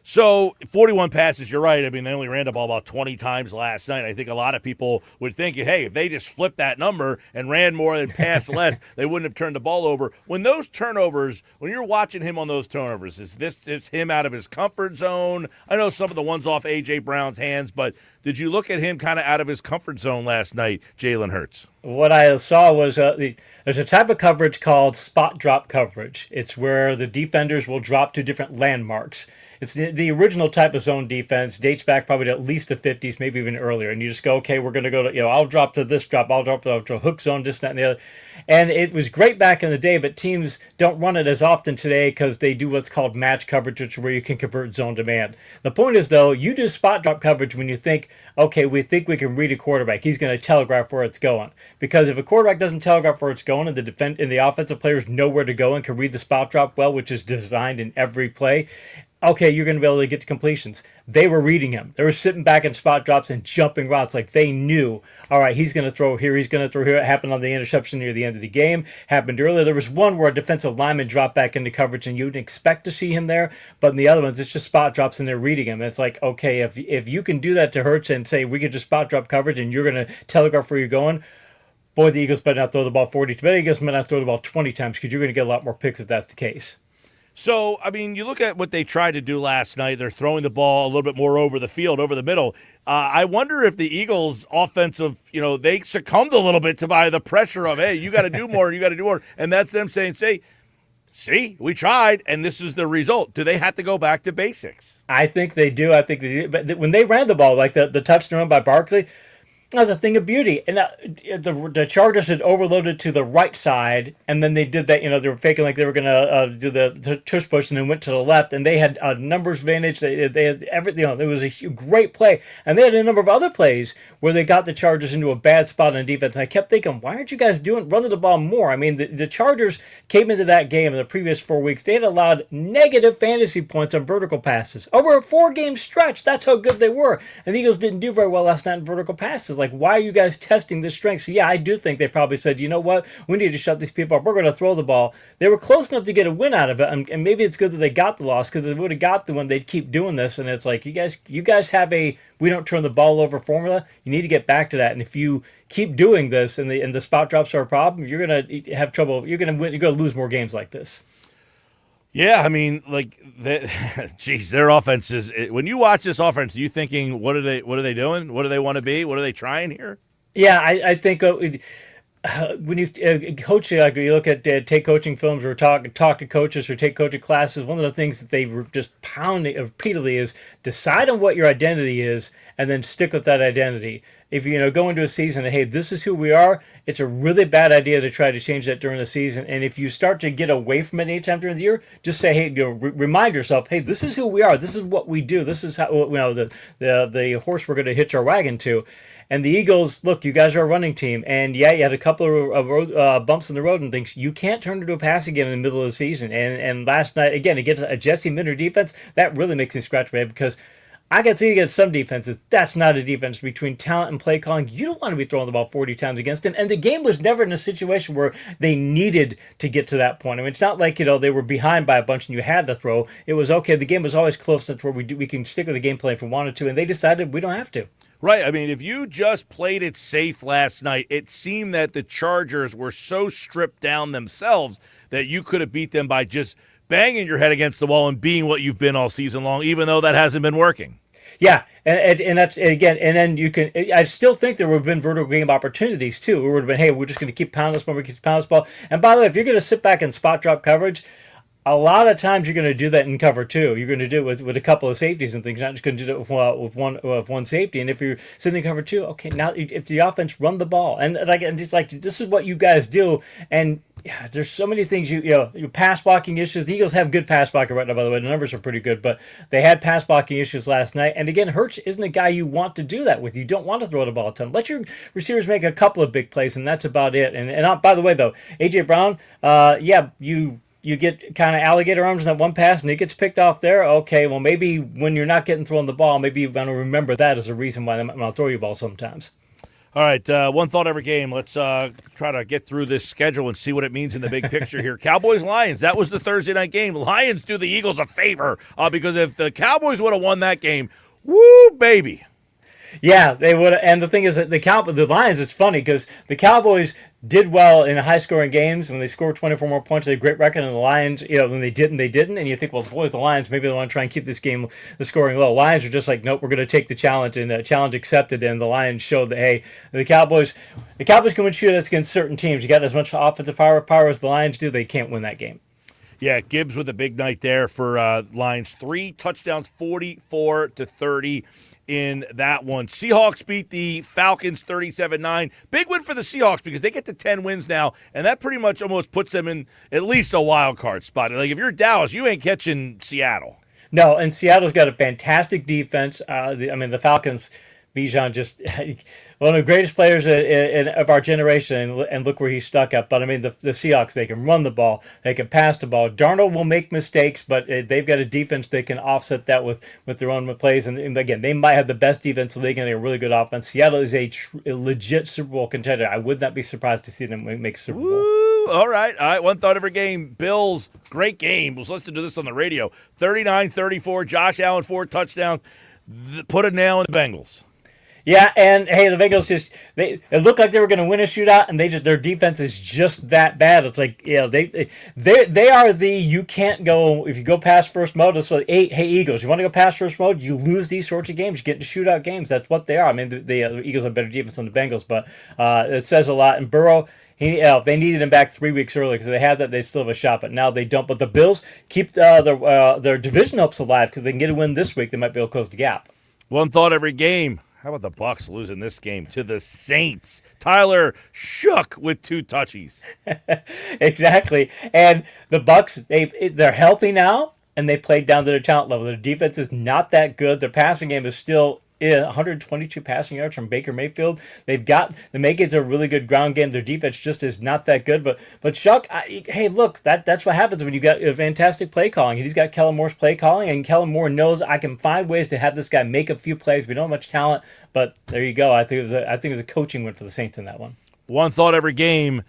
So 41 passes, you're right. I mean, they only ran the ball about 20 times last night. I think a lot of people would think, hey, if they just flipped that number and ran more and passed less, they wouldn't have turned the ball over. When those turnovers, when you're watching him on those turnovers, is him out of his comfort zone? I know some of the ones off A.J. Brown's hands, but did you look at him kind of out of his comfort zone last night, Jalen Hurts? What I saw was there's a type of coverage called spot drop coverage. It's where the defenders will drop to different landmarks. It's the original type of zone defense, dates back probably to at least the 50s, maybe even earlier. And you just go, okay, we're going to go to, I'll drop to this drop, I'll drop to a hook zone, this, that, and the other. And it was great back in the day, but teams don't run it as often today because they do what's called match coverage, which is where you can convert zone to man. The point is, though, you do spot drop coverage when you think, okay, we think we can read a quarterback. He's going to telegraph where it's going. Because if a quarterback doesn't telegraph where it's going and the offensive players know where to go and can read the spot drop well, which is designed in every play, okay, you're going to be able to get to completions. They were reading him. They were sitting back in spot drops and jumping routes like they knew, all right, he's going to throw here, he's going to throw here. It happened on the interception near the end of the game. Happened earlier. There was one where a defensive lineman dropped back into coverage and you wouldn't expect to see him there. But in the other ones, it's just spot drops and they're reading him. It's like, okay, if you can do that to Hurts and say we could just spot drop coverage and you're going to telegraph where you're going, boy, the Eagles better not throw the ball 40. The Eagles better not throw the ball 20 times because you're going to get a lot more picks if that's the case. So, I mean, you look at what they tried to do last night. They're throwing the ball a little bit more over the field, over the middle. I wonder if the Eagles' offensive, they succumbed a little bit to by the pressure of, hey, you got to do more, you got to do more. And that's them saying, see, we tried, and this is the result. Do they have to go back to basics? I think they do. But when they ran the ball, like the touchdown by Barkley, that was a thing of beauty. And the Chargers had overloaded to the right side, and then they did that. They were faking like they were going to do the tush push, and then went to the left. And they had a numbers advantage. They had everything. It was a great play, and they had a number of other plays where they got the Chargers into a bad spot on defense. And I kept thinking, why aren't you guys running the ball more? I mean, the Chargers came into that game in the previous 4 weeks. They had allowed negative fantasy points on vertical passes over a 4-game stretch. That's how good they were. And the Eagles didn't do very well last night in vertical passes. Like, why are you guys testing this strength? So, yeah, I do think they probably said, you know what? We need to shut these people up. We're going to throw the ball. They were close enough to get a win out of it, and maybe it's good that they got the loss because if they would have got the one, they'd keep doing this. And it's like, you guys have a we don't turn the ball over formula. You need to get back to that. And if you keep doing this and the spot drops are a problem, you're going to have trouble. You're going to lose more games like this. Yeah, I mean, their offense is. When you watch this offense, are you thinking, what are they doing? What do they want to be? What are they trying here? Yeah, I think when you coach, like you look at take coaching films or talk to coaches or take coaching classes, one of the things that they were just pounding repeatedly is decide on what your identity is and then stick with that identity. If you go into a season and, hey, this is who we are, it's a really bad idea to try to change that during the season. And if you start to get away from it anytime during the year, just say, hey, remind yourself, hey, this is who we are. This is what we do. This is how the horse we're going to hitch our wagon to. And the Eagles, look, you guys are a running team. And, yeah, you had a couple of bumps in the road and things. You can't turn into a passing game in the middle of the season. And last night, again, against a Jesse Minter defense, that really makes me scratch my head because I can see against some defenses, that's not a defense. Between talent and play calling, you don't want to be throwing the ball 40 times against them. And the game was never in a situation where they needed to get to that point. I mean, it's not like, they were behind by a bunch and you had to throw. It was okay. The game was always close enough where we can stick with the game plan if we wanted to, and they decided we don't have to. Right. I mean, if you just played it safe last night, it seemed that the Chargers were so stripped down themselves that you could have beat them by just banging your head against the wall and being what you've been all season long, even though that hasn't been working. Yeah, and that's, again, and then you can. I still think there would have been vertical game opportunities too. It would have been, hey, we're just going to keep pounding this ball, we keep pounding this ball. And by the way, if you're going to sit back and spot drop coverage, a lot of times you're going to do that in cover two. You're going to do it with a couple of safeties and things. You're not just going to do it with one safety. And if you're sitting in cover two, okay, now if the offense run the ball and it's like this is what you guys do. And yeah, there's so many things your pass blocking issues. The Eagles have good pass blocking right now, by the way. The numbers are pretty good, but they had pass blocking issues last night. And again, Hurts isn't a guy you want to do that with. You don't want to throw the ball a ton. Let your receivers make a couple of big plays, and that's about it. And by the way, though, AJ Brown, you get kind of alligator arms in that one pass and it gets picked off there. Okay, well, maybe when you're not getting thrown the ball, maybe you're going to remember that as a reason why they might not throw you a ball sometimes. All right, one thought every game. Let's try to get through this schedule and see what it means in the big picture here. Cowboys-Lions, that was the Thursday night game. Lions do the Eagles a favor because if the Cowboys would have won that game, woo, baby. Yeah, they would. And the thing is that the Lions, it's funny because the Cowboys did well in high-scoring games. When they scored 24 more points, they had a great record. And the Lions, when they didn't, they didn't. And you think, well, boys, the Lions, maybe they want to try and keep this game, the scoring low. Lions are just like, nope, we're going to take the challenge. And challenge accepted. And the Lions showed that, hey, the Cowboys can win shootouts against certain teams. You got as much offensive power as the Lions do. They can't win that game. Yeah, Gibbs with a big night there for Lions. 3 touchdowns, 44-30. In that one. Seahawks beat the Falcons 37-9. Big win for the Seahawks because they get to 10 wins now, and that pretty much almost puts them in at least a wild card spot. Like, if you're Dallas, you ain't catching Seattle. No, and Seattle's got a fantastic defense. The Falcons, Bijan, just one of the greatest players of our generation, and look where he's stuck at. But, the Seahawks, they can run the ball. They can pass the ball. Darnold will make mistakes, but they've got a defense that can offset that with their own plays. And again, they might have the best defense in the league and they have a really good offense. Seattle is a legit Super Bowl contender. I would not be surprised to see them make Super Bowl. Woo! All right. One thought every game. Bills, great game. Was listening to this on the radio. 39-34. Josh Allen, 4 touchdowns. Put a nail in the Bengals. Yeah, and hey, the Bengals it looked like they were going to win a shootout, and their defense is just that bad. It's like, they are you can't go if you go past first mode. It's like, hey Eagles, you want to go past first mode? You lose these sorts of games. You get into shootout games. That's what they are. The Eagles have better defense than the Bengals, but it says a lot. And Burrow, if they needed him back 3 weeks early because they had that, they'd still have a shot. But now they don't. But the Bills keep their division hopes alive because they can get a win this week. They might be able to close the gap. One thought every game. How about the Bucs losing this game to the Saints? Tyler shook with 2 touchies. Exactly. And the Bucs, they're healthy now, and they played down to their talent level. Their defense is not that good. Their passing game is still 122 passing yards from Baker Mayfield. They've got the makings a really good ground game. Their defense just is not that good. But Chuck, hey, look, that's what happens when you got a fantastic play calling. He's got Kellen Moore's play calling, and Kellen Moore knows I can find ways to have this guy make a few plays. We don't have much talent, but there you go. I think it was a coaching win for the Saints in that one. One thought every game.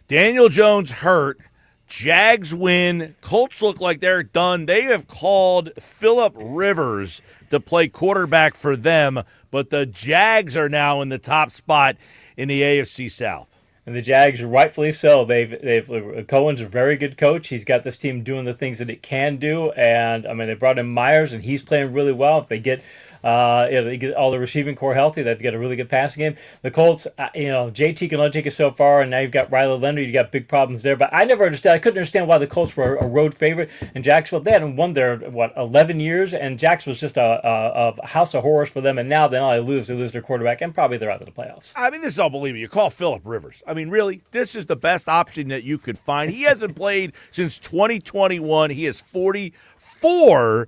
Daniel Jones hurt. Jags win. Colts look like they're done. They have called Phillip Rivers to play quarterback for them, but the Jags are now in the top spot in the AFC South. And the Jags, rightfully so. Cohen's a very good coach. He's got this team doing the things that it can do, and they brought in Myers, and he's playing really well. If they get they get all the receiving core healthy, they've got a really good passing game. The Colts, JT can only take us so far, and now you've got Riley Leonard. You got big problems there. But I couldn't understand why the Colts were a road favorite in Jacksonville. They hadn't won there 11 years, and Jacksonville's just a house of horrors for them. And now they not only lose their quarterback, and probably they're out of the playoffs. This is unbelievable. You call Phillip Rivers. Really, this is the best option that you could find. He hasn't played since 2021. He is 44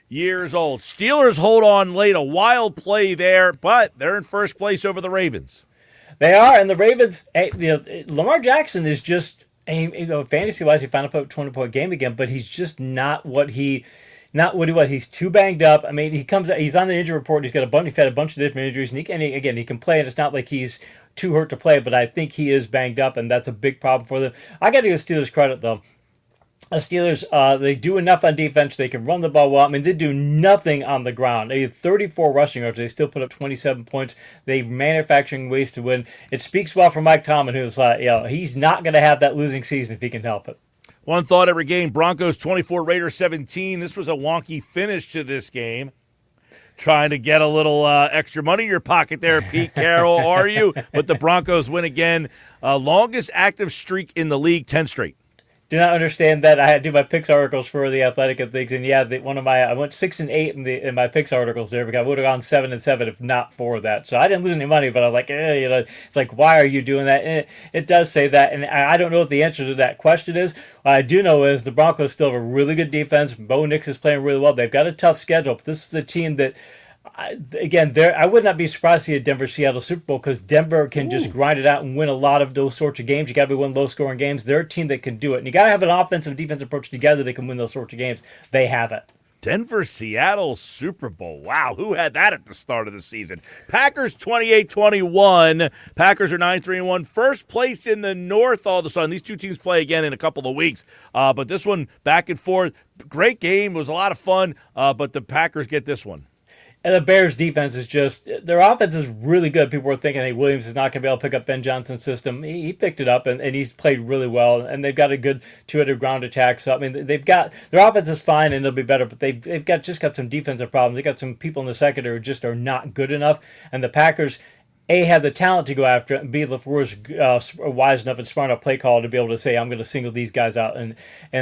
years old. Steelers hold on late, a wild play there, but they're in first place over the Ravens. They are, and the Ravens, Lamar Jackson is just, fantasy-wise, he finally put a 20-point game again, but he's just not what he not what he was. He's too banged up. I mean, he's on the injury report. He's had a bunch of different injuries, and he can play, and it's not like he's too hurt to play, but I think he is banged up, and that's a big problem for them. I got to give Steelers credit, though. The Steelers, they do enough on defense. They can run the ball well. I mean, they do nothing on the ground. They had 34 rushing yards. They still put up 27 points. They manufacturing ways to win. It speaks well for Mike Tomlin, who's he's not going to have that losing season if he can help it. One thought every game. Broncos 24, Raiders 17. This was a wonky finish to this game. Trying to get a little extra money in your pocket there, Pete Carroll, are you? But the Broncos win again. Longest active streak in the league, 10 straight. Do not understand that. I had to do my picks articles for the Athletic and things, and I went 6 and 8 in my picks articles there because I would have gone 7 and 7 if not for that. So I didn't lose any money, but I was like, it's like, why are you doing that? And it does say that, and I don't know what the answer to that question is. What I do know is the Broncos still have a really good defense. Bo Nix is playing really well. They've got a tough schedule, but this is a team that. I would not be surprised to see a Denver-Seattle Super Bowl because Denver can just grind it out and win a lot of those sorts of games. You got to be winning low-scoring games. They're a team that can do it, and you got to have an offensive and defensive approach together that can win those sorts of games. They have it. Denver-Seattle Super Bowl. Wow, who had that at the start of the season? Packers 28-21. Packers are 9-3-1. First place in the North all of a sudden. These two teams play again in a couple of weeks. But this one, back and forth. Great game. It was a lot of fun. But the Packers get this one. And the Bears' defense is their offense is really good. People were thinking, hey, Williams is not going to be able to pick up Ben Johnson's system. He picked it up, and he's played really well. And they've got a good two-headed ground attack. So, I mean, their offense is fine, and they'll be better. But they've got some defensive problems. They got some people in the secondary who just are not good enough. And the Packers, A, have the talent to go after it, and B, LaFleur's wise enough and smart enough play call to be able to say, I'm going to single these guys out in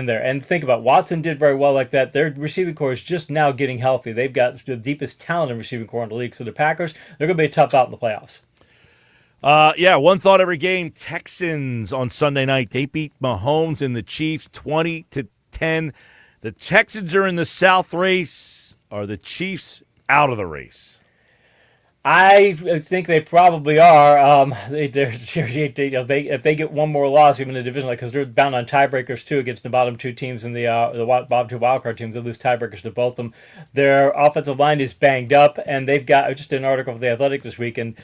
there. And think about Watson did very well like that. Their receiving core is just now getting healthy. They've got the deepest talent in receiving core in the league. So the Packers, they're going to be a tough out in the playoffs. One thought every game. Texans on Sunday night. They beat Mahomes and the Chiefs 20-10. The Texans are in the South race. Are the Chiefs out of the race? I think they probably are. If they get one more loss, even in the division, because they're bound on tiebreakers too against the bottom two teams and the bottom two wildcard teams, they lose tiebreakers to both of them. Their offensive line is banged up, and they've got just an article for the Athletic this week, and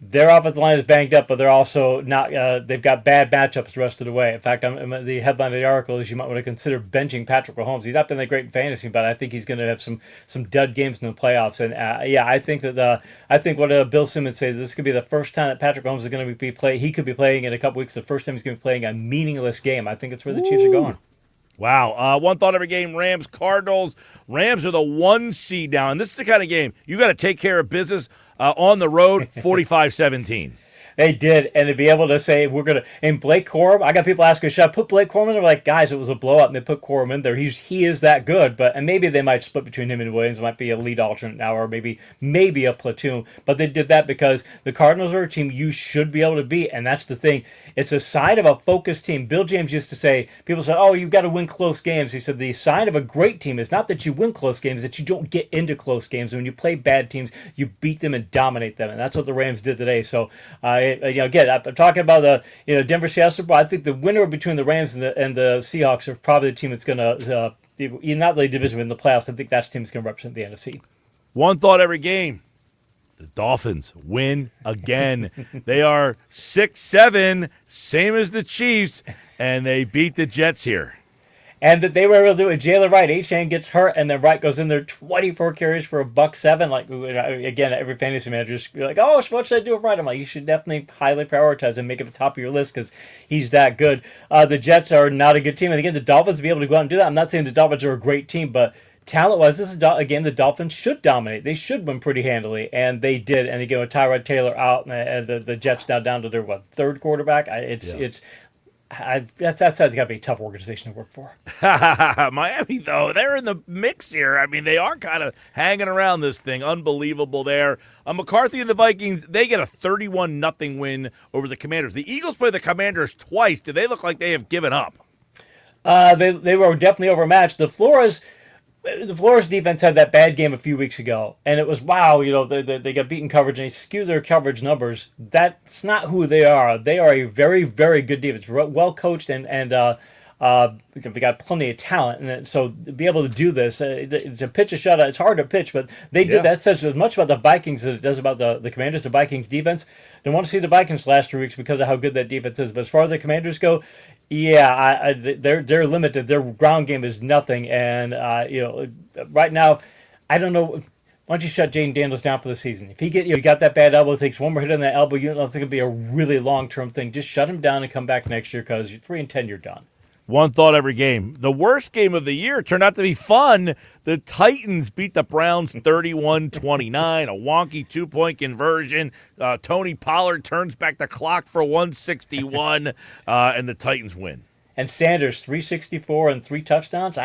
their offensive line is banged up, but they're also not. They've got bad matchups the rest of the way. In fact, the headline of the article is you might want to consider benching Patrick Mahomes. He's not been that great in fantasy, but I think he's going to have some dud games in the playoffs. And I think what Bill Simmons said, this could be the first time that Patrick Mahomes is going to be playing. He could be playing in a couple weeks. The first time he's going to be playing a meaningless game. I think that's where the Chiefs are going. Wow. One thought every game, Rams, Cardinals. Rams are the 1 seed now, and this is the kind of game you got to take care of business on the road, 45-17. They did, and to be able to say and Blake Corum, I got people asking, should I put Blake Corum in? They're like, guys, it was a blowout, and they put Corum in there. He is that good, and maybe they might split between him and Williams. It might be a lead alternate now, or maybe a platoon. But they did that because the Cardinals are a team you should be able to beat, and that's the thing. It's a sign of a focused team. Bill James used to say, people said, oh, you've got to win close games. He said the sign of a great team is not that you win close games, that you don't get into close games. And when you play bad teams, you beat them and dominate them, and that's what the Rams did today. So, again, I'm talking about the Denver-Seattle Super Bowl. I think the winner between the Rams and the Seahawks are probably the team that's going to not the division, but in the playoffs. I think that team is going to represent the NFC. One thought every game. The Dolphins win again. They are 6-7, same as the Chiefs, and they beat the Jets here. And that they were able to do it. Jalen Wright, Achane gets hurt, and then Wright goes in there 24 carries for $107. Like, again, every fantasy manager is like, oh, what should I do with Wright? I'm like, you should definitely highly prioritize and make it the top of your list because he's that good. The Jets are not a good team. And again, the Dolphins will be able to go out and do that. I'm not saying the Dolphins are a great team, but talent-wise, this is a game the Dolphins should dominate. They should win pretty handily, and they did. And again, with Tyrod Taylor out, and the Jets now down to their, third quarterback? That's got to be a tough organization to work for. Miami, though, they're in the mix here. I mean, they are kind of hanging around this thing. Unbelievable there. McCarthy and the Vikings, they get a 31-0 win over the Commanders. The Eagles play the Commanders twice. Do they look like they have given up? They were definitely overmatched. The Flores defense had that bad game a few weeks ago, and it was, wow, they got beaten coverage, and they skew their coverage numbers. That's not who they are. They are a very, very good defense, well coached, and We got plenty of talent, and so to be able to do this, to pitch a shutout, it's hard to pitch, but they did. That says as much about the Vikings as it does about the Commanders. The Vikings defense. Don't want to see the Vikings last 3 weeks because of how good that defense is. But as far as the Commanders go, yeah, they're limited. Their ground game is nothing, and right now, I don't know. Why don't you shut Jaden Daniels down for the season? If he got that bad elbow, takes one more hit on that elbow, you don't think it'll be a really long term thing. Just shut him down and come back next year because you're 3-10, you're done. One thought every game. The worst game of the year turned out to be fun. The Titans beat the Browns 31-29, a wonky 2-point conversion. Tony Pollard turns back the clock for 161, and the Titans win. And Sanders, 364 and 3 touchdowns.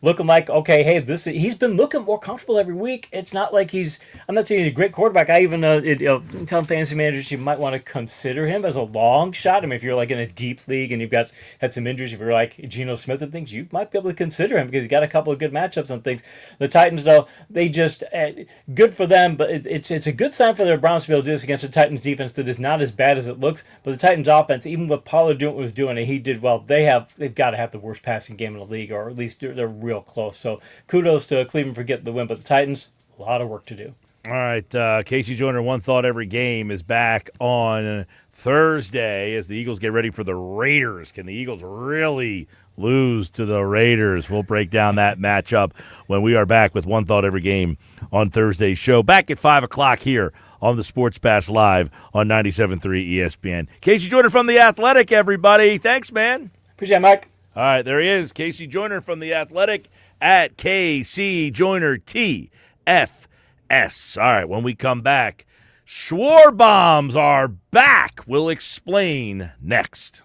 Looking like, okay, hey, he's been looking more comfortable every week. It's not like I'm not saying he's a great quarterback. I even tell fantasy managers you might want to consider him as a long shot. I mean, if you're like in a deep league and you've had some injuries, if you're like Geno Smith and things, you might be able to consider him because he's got a couple of good matchups and things. The Titans, though, they just, good for them, but it's a good sign for the Browns to be able to do this against a Titans defense that is not as bad as it looks. But the Titans offense, even with Pollard doing what he was doing, and he did well, they've got to have the worst passing game in the league, or at least they're real close. So kudos to Cleveland for getting the win, but the Titans, a lot of work to do. All right, Casey Joyner, One Thought Every Game is back on Thursday as the Eagles get ready for the Raiders. Can the Eagles really lose to the Raiders? We'll break down that matchup when we are back with One Thought Every Game on Thursday's show. Back at 5 o'clock here on the Sports Pass Live on 97.3 ESPN. Casey Joyner from The Athletic, everybody. Thanks, man. Appreciate it, Mike. All right, there he is, Casey Joyner from The Athletic at KC Joyner TFS. All right, when we come back, Schwarbombs are back. We'll explain next.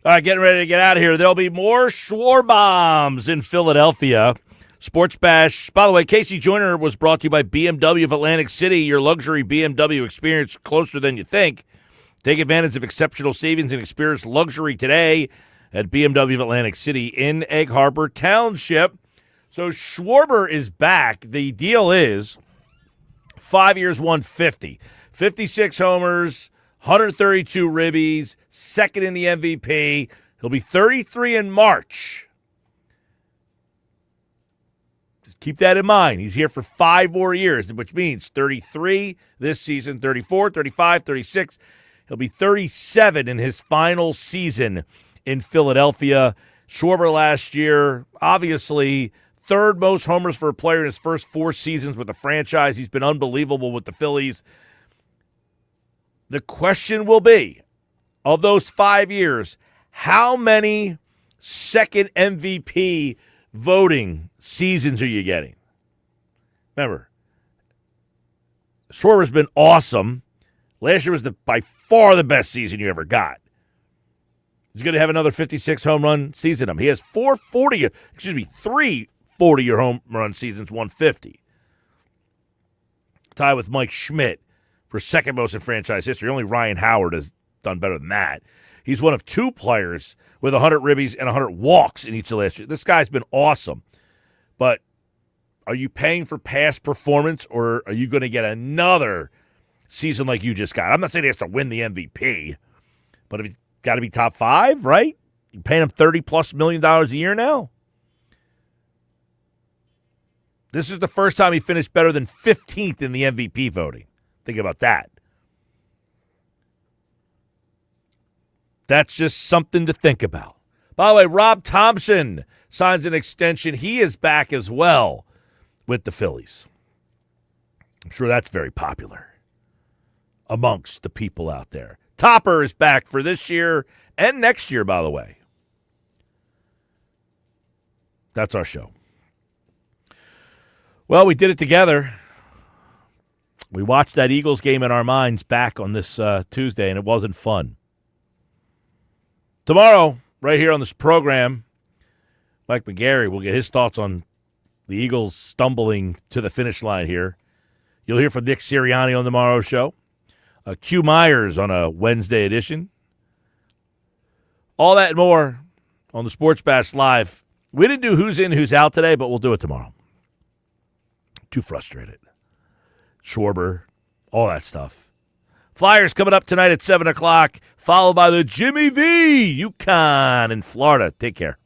All right, getting ready to get out of here. There'll be more Schwarbombs in Philadelphia. Sports Bash. By the way, Casey Joyner was brought to you by BMW of Atlantic City, your luxury BMW experience closer than you think. Take advantage of exceptional savings and experience luxury today at BMW of Atlantic City in Egg Harbor Township. So Schwarber is back. The deal is 5 years, 150. 56 homers, 132 ribbies, second in the MVP. He'll be 33 in March. Just keep that in mind. He's here for 5 more years, which means 33 this season, 34, 35, 36. He'll be 37 in his final season in Philadelphia. Schwarber last year, obviously, third most homers for a player in his first 4 seasons with the franchise. He's been unbelievable with the Phillies. The question will be, of those 5 years, how many second MVP voting seasons are you getting? Remember, Schwarber's been awesome. Last year was by far the best season you ever got. He's going to have another 56 home run season. He has 3 40-year home run seasons, 150. Tied with Mike Schmidt for second most in franchise history. Only Ryan Howard has done better than that. He's one of 2 players with 100 ribbies and 100 walks in each of last year. This guy's been awesome. But are you paying for past performance, or are you going to get another season like you just got? I'm not saying he has to win the MVP, but if he's got to be top 5, right? You're paying him $30+ million a year now. This is the first time he finished better than 15th in the MVP voting. Think about that. That's just something to think about. By the way, Rob Thomson signs an extension. He is back as well with the Phillies. I'm sure that's very popular amongst the people out there. Topper is back for this year and next year, by the way. That's our show. Well, we did it together. We watched that Eagles game in our minds back on this Tuesday, and it wasn't fun. Tomorrow, right here on this program, Mike McGarry will get his thoughts on the Eagles stumbling to the finish line here. You'll hear from Nick Sirianni on tomorrow's show. Q Myers on a Wednesday edition. All that and more on the Sports Bash Live. We didn't do who's in, who's out today, but we'll do it tomorrow. Too frustrated. Schwarber, all that stuff. Flyers coming up tonight at 7 o'clock, followed by the Jimmy V, UConn in Florida. Take care.